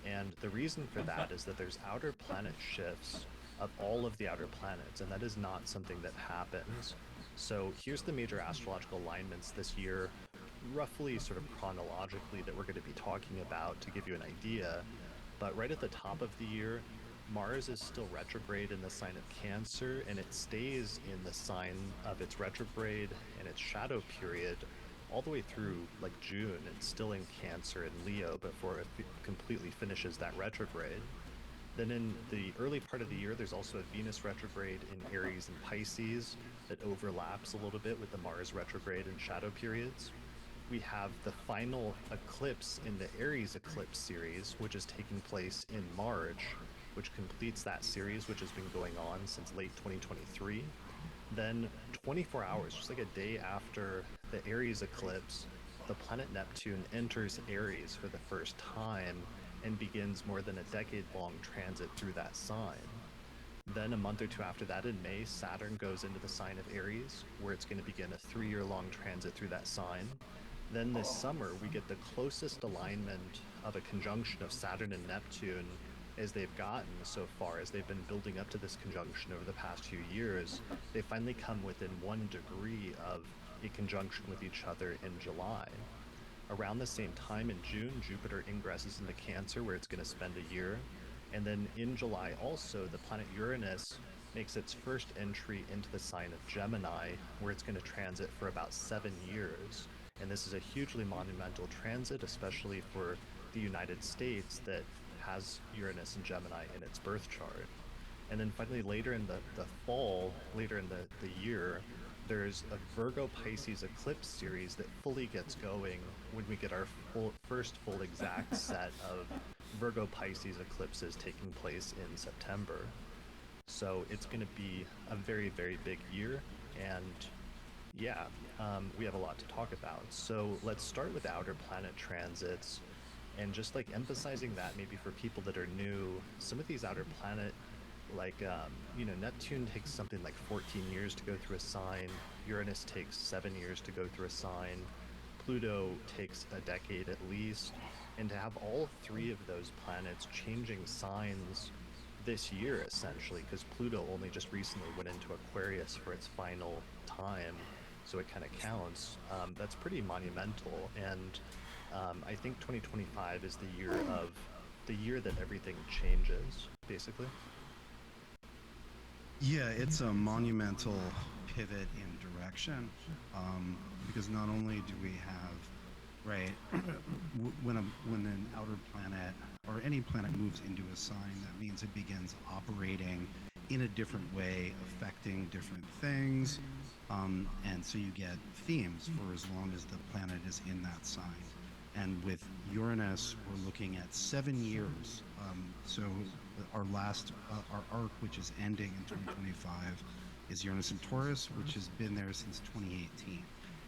And the reason for that is that there's outer planet shifts of all of the outer planets, and that is not something that happens. So here's the major astrological alignments this year, roughly sort of chronologically, that we're going to be talking about to give you an idea. But right at the top of the year, Mars is still retrograde in the sign of Cancer, and it stays in the sign of its retrograde and its shadow period all the way through like June. It's still in Cancer and Leo before it completely finishes that retrograde. Then in the early part of the year, there's also a Venus retrograde in Aries and Pisces that overlaps a little bit with the Mars retrograde and shadow periods. We have the final eclipse in the Aries eclipse series, which is taking place in March, which completes that series, which has been going on since late 2023. Then 24 hours, just like a day after the Aries eclipse, the planet Neptune enters Aries for the first time and begins more than a decade-long transit through that sign. Then a month or two after that, in May, Saturn goes into the sign of Aries, where it's going to begin a 3-year-long transit through that sign. Then this summer, we get the closest alignment of a conjunction of Saturn and Neptune as they've gotten so far, as they've been building up to this conjunction over the past few years. They finally come within 1 degree of a conjunction with each other in July. Around the same time in June, Jupiter ingresses into Cancer, where it's going to spend a year. And then in July also, the planet Uranus makes its first entry into the sign of Gemini, where it's going to transit for about 7 years. And this is a hugely monumental transit, especially for the United States that has Uranus and Gemini in its birth chart. And then finally later in the fall, later in the year, there's a Virgo Pisces eclipse series that fully gets going when we get our first full exact set of Virgo Pisces eclipses taking place in September. So it's going to be a very, very big year, and yeah, we have a lot to talk about. So let's start with outer planet transits, and just like emphasizing that maybe for people that are new, some of these outer planet, like Neptune takes something like 14 years to go through a sign, Uranus takes 7 years to go through a sign, Pluto takes a decade at least, and to have all three of those planets changing signs this year essentially, because Pluto only just recently went into Aquarius for its final time, so it kind of counts. That's pretty monumental, and I think 2025 is the year that everything changes, basically.
Yeah, it's a monumental pivot in direction, because not only do we have, right, when an outer planet or any planet moves into a sign, that means it begins operating in a different way, affecting different things, and so you get themes for as long as the planet is in that sign. And with Uranus, we're looking at 7 years. So our arc, which is ending in 2025, is Uranus in Taurus, which has been there since 2018.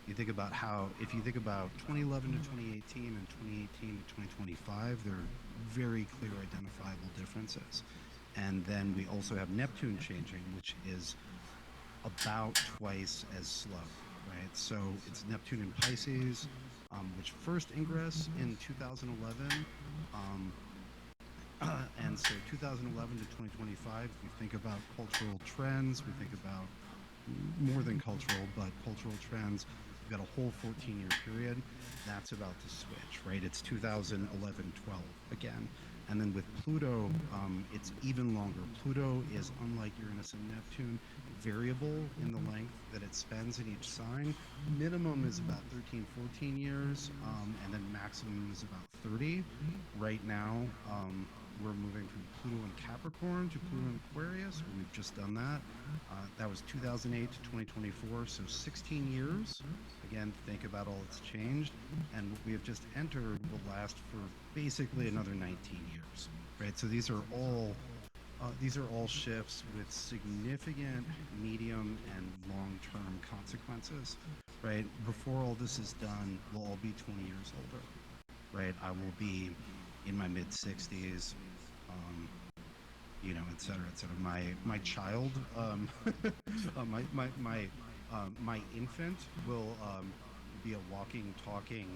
You think about if you think about 2011 to 2018 and 2018 to 2025, there are very clear identifiable differences. And then we also have Neptune changing, which is about twice as slow, right? So it's Neptune in Pisces, which first ingress in 2011, and so 2011 to 2025, we think about cultural trends, we think about more than cultural, but cultural trends. We've got a whole 14-year period. That's about to switch, right? It's 2011-12 again. And then with Pluto, it's even longer. Pluto is, unlike Uranus and Neptune, variable in the length that it spends in each sign. Minimum is about 13, 14 years, and then maximum is about 30. Right now, we're moving from Pluto in Capricorn to Pluto in Aquarius. We've just done that. That was 2008 to 2024, so 16 years. Again, think about all that's changed. And what we have just entered will last for basically another 19 years, right? So these are all shifts with significant medium and long-term consequences, right? Before all this is done, we'll all be 20 years older, right? I will be in my mid-60s, et cetera, et cetera. My child, my infant will be a walking, talking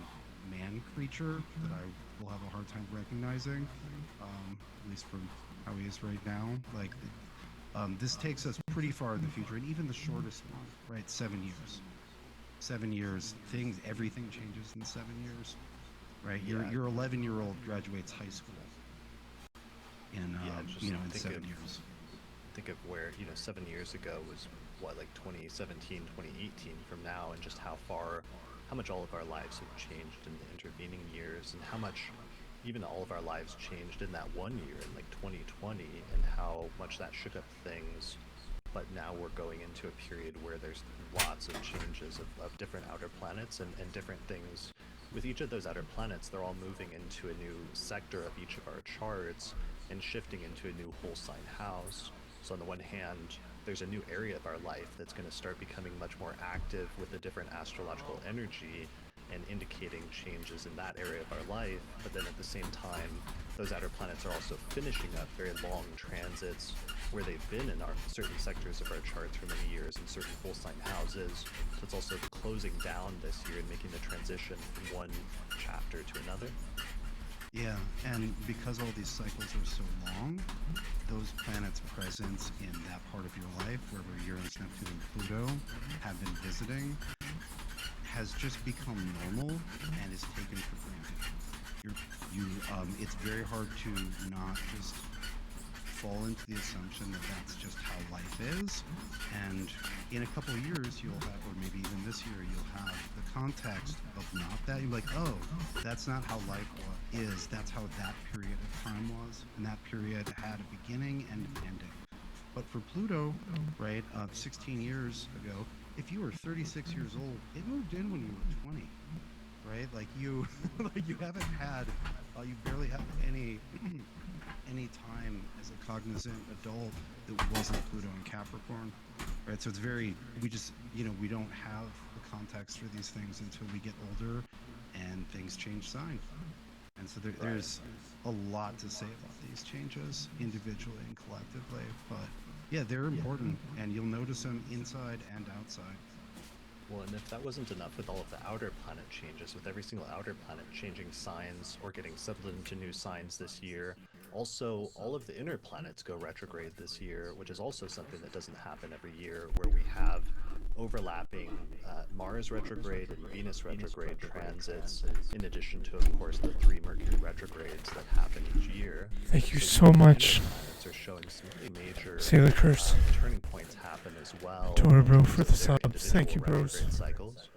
man creature that I will have a hard time recognizing, at least from how he is right now. Like, this takes us pretty far in the future, and even the shortest one, right? 7 years. 7 years, everything changes in 7 years, right? Your 11-year-old graduates high school in in 7 years.
Think of where 7 years ago was what, like 2017, 2018 from now, and just how much all of our lives have changed in the intervening years, and how much even all of our lives changed in that 1 year in like 2020, and how much that shook up things. But now we're going into a period where there's lots of changes of different outer planets and different things. With each of those outer planets, they're all moving into a new sector of each of our charts and shifting into a new whole sign house. So on the one hand, there's a new area of our life that's going to start becoming much more active with a different astrological energy and indicating changes in that area of our life. But then at the same time, those outer planets are also finishing up very long transits where they've been in our certain sectors of our charts for many years in certain whole sign houses. So it's also closing down this year and making the transition from one chapter to another.
Yeah, and because all these cycles are so long, those planets' presence in that part of your life, wherever Uranus, Neptune, and Pluto have been visiting, has just become normal and is taken for granted. It's very hard to not just fall into the assumption that that's just how life is. And in a couple of years, you'll have, or maybe even this year, you'll have the context of not that. You're like, oh, that's not how life is. That's how that period of time was. And that period had a beginning and an ending. But for Pluto, right, 16 years ago, if you were 36 years old, it moved in when you were 20, right? Like you haven't had, you barely have any any time as a cognizant adult that wasn't Pluto and Capricorn, right? So it's very, we just, we don't have the context for these things until we get older and things change sign. And so there's a lot to say about these changes individually and collectively, but yeah, they're important, and you'll notice them inside and outside.
Well, and if that wasn't enough with all of the outer planet changes, with every single outer planet changing signs or getting settled into new signs this year, also all of the inner planets go retrograde this year, which is also something that doesn't happen every year, where we have overlapping Mars retrograde and Venus retrograde transits, in addition to, of course, the 3 Mercury retrogrades that happen each year.
Thank you so much.
Planets are showing some really major
Sailor Curse.
turning points happen as well.
Toro bro for the
Their
subs. Thank you,
individual
bros.
retrograde cycles.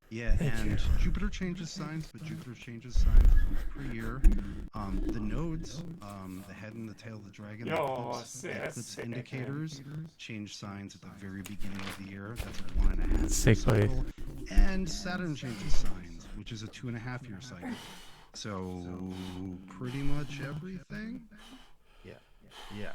Yeah,
Thank
and
you.
Jupiter changes signs, but Jupiter changes signs once per year. The nodes, the head and the tail of the dragon, the eclipse indicators change signs at the very beginning of the year. That's a 1.5 year
Sick, buddy.
cycle. And Saturn changes signs, which is a 2.5 year cycle. So pretty much everything.
Yeah.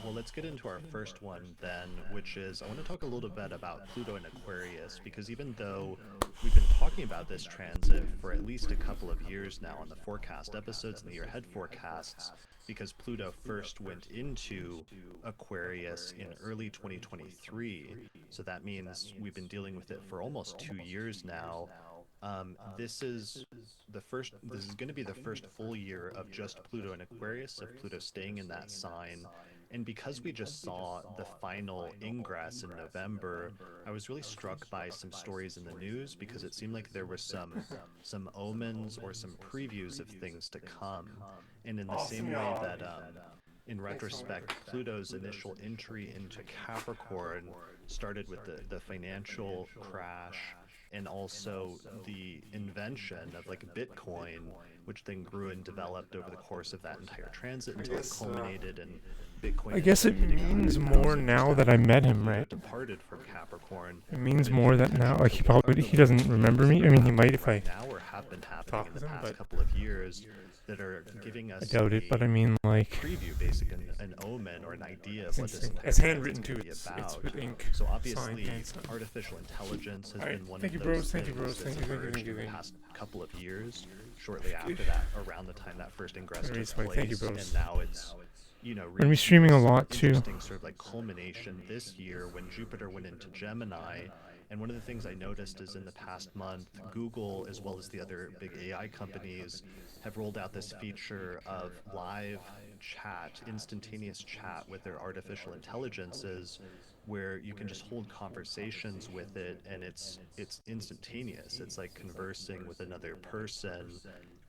Well, let's get into our first one then, which is, I want to talk a little bit about Pluto and Aquarius, because even though we've been talking about this transit for at least a couple of years now on the forecast episodes and the year ahead forecasts, because Pluto first went into Aquarius in early 2023, so that means we've been dealing with it for almost 2 years now. This is going to be the first full year of just Pluto and Aquarius, of Pluto staying in that sign. And because we just saw the final ingress in November, I was really struck by some stories in the news, because it seemed like there were some omens or some previews of things to come. And in the same way that in retrospect, Pluto's initial entry into Capricorn started with the financial crash, and also the invention of like Bitcoin, which then grew and developed over the course of that entire transit until it culminated in Bitcoin.
I guess it means more now that I met him, right?
Departed from Capricorn.
It means more that now, like he doesn't remember me. I mean, he might if I
now or have been happening
talk
in
with
the
him,
past
but
couple of years that are giving us
I doubt it. But I mean, like,
preview, basically an omen or an idea of what this entire
it's handwritten too.
transit is gonna be
It's
about.
with ink.
So obviously,
signed.
artificial intelligence has
Alright,
been one
thank
of
you,
those
bros, thank you,
things
bros,
that's
thank you,
emerged
thank you.
in the past couple of years. Shortly after that, around the time that first ingress
Very
took
sweet,
place,
thank you, bros.
and now it's
Gonna be
reached
streaming a
this
lot, too.
interesting sort of like culmination this year when Jupiter went into Gemini. And one of the things I noticed is in the past month, Google, as well as the other big AI companies, have rolled out this feature of live chat, instantaneous chat with their artificial intelligences, where you can just hold conversations with it, and it's instantaneous. It's like conversing with another person,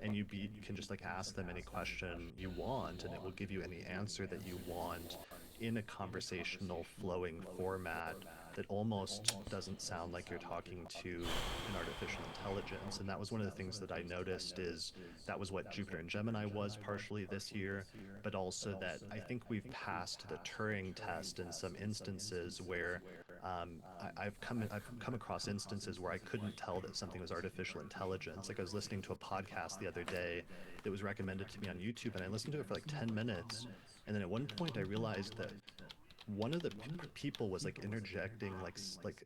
and you can just like ask them any question you want, and it will give you any answer that you want in a conversational flowing format that almost doesn't sound like you're talking to an artificial intelligence. And that was one of the things that I noticed, is that was what Jupiter and Gemini was partially this year, but also that I think we've passed the Turing test in some instances where I've come across instances where I couldn't tell that something was artificial intelligence. Like I was listening to a podcast the other day that was recommended to me on YouTube, and I listened to it for like 10 minutes, and then at one point I realized that one of the people was like interjecting like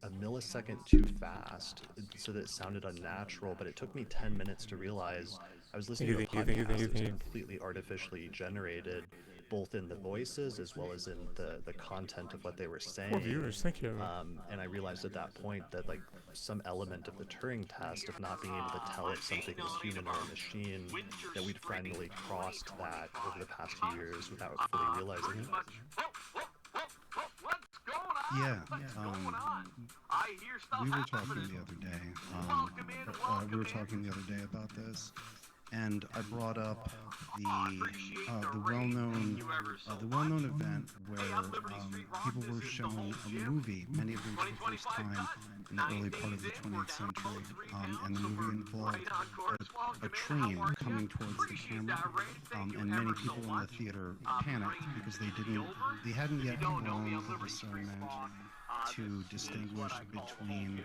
a millisecond too fast, so that it sounded unnatural. But it took me 10 minutes to realize I was listening to a podcast that was completely artificially generated, both in the voices as well as in the content of what they were saying.
4 viewers, thank you.
And I realized at that point that like some element of the Turing test of not being able to tell if something was human or a machine, that we'd finally crossed that over the past 2 years without fully realizing it.
Yeah, we were talking the other day. We were talking the other day about this, and I brought up the well-known event where people were shown a movie, many of them for the first time in the early part of the 20th century, and the movie involved a train coming towards the camera, and many people in the theater panicked because they hadn't yet grown the discernment to distinguish between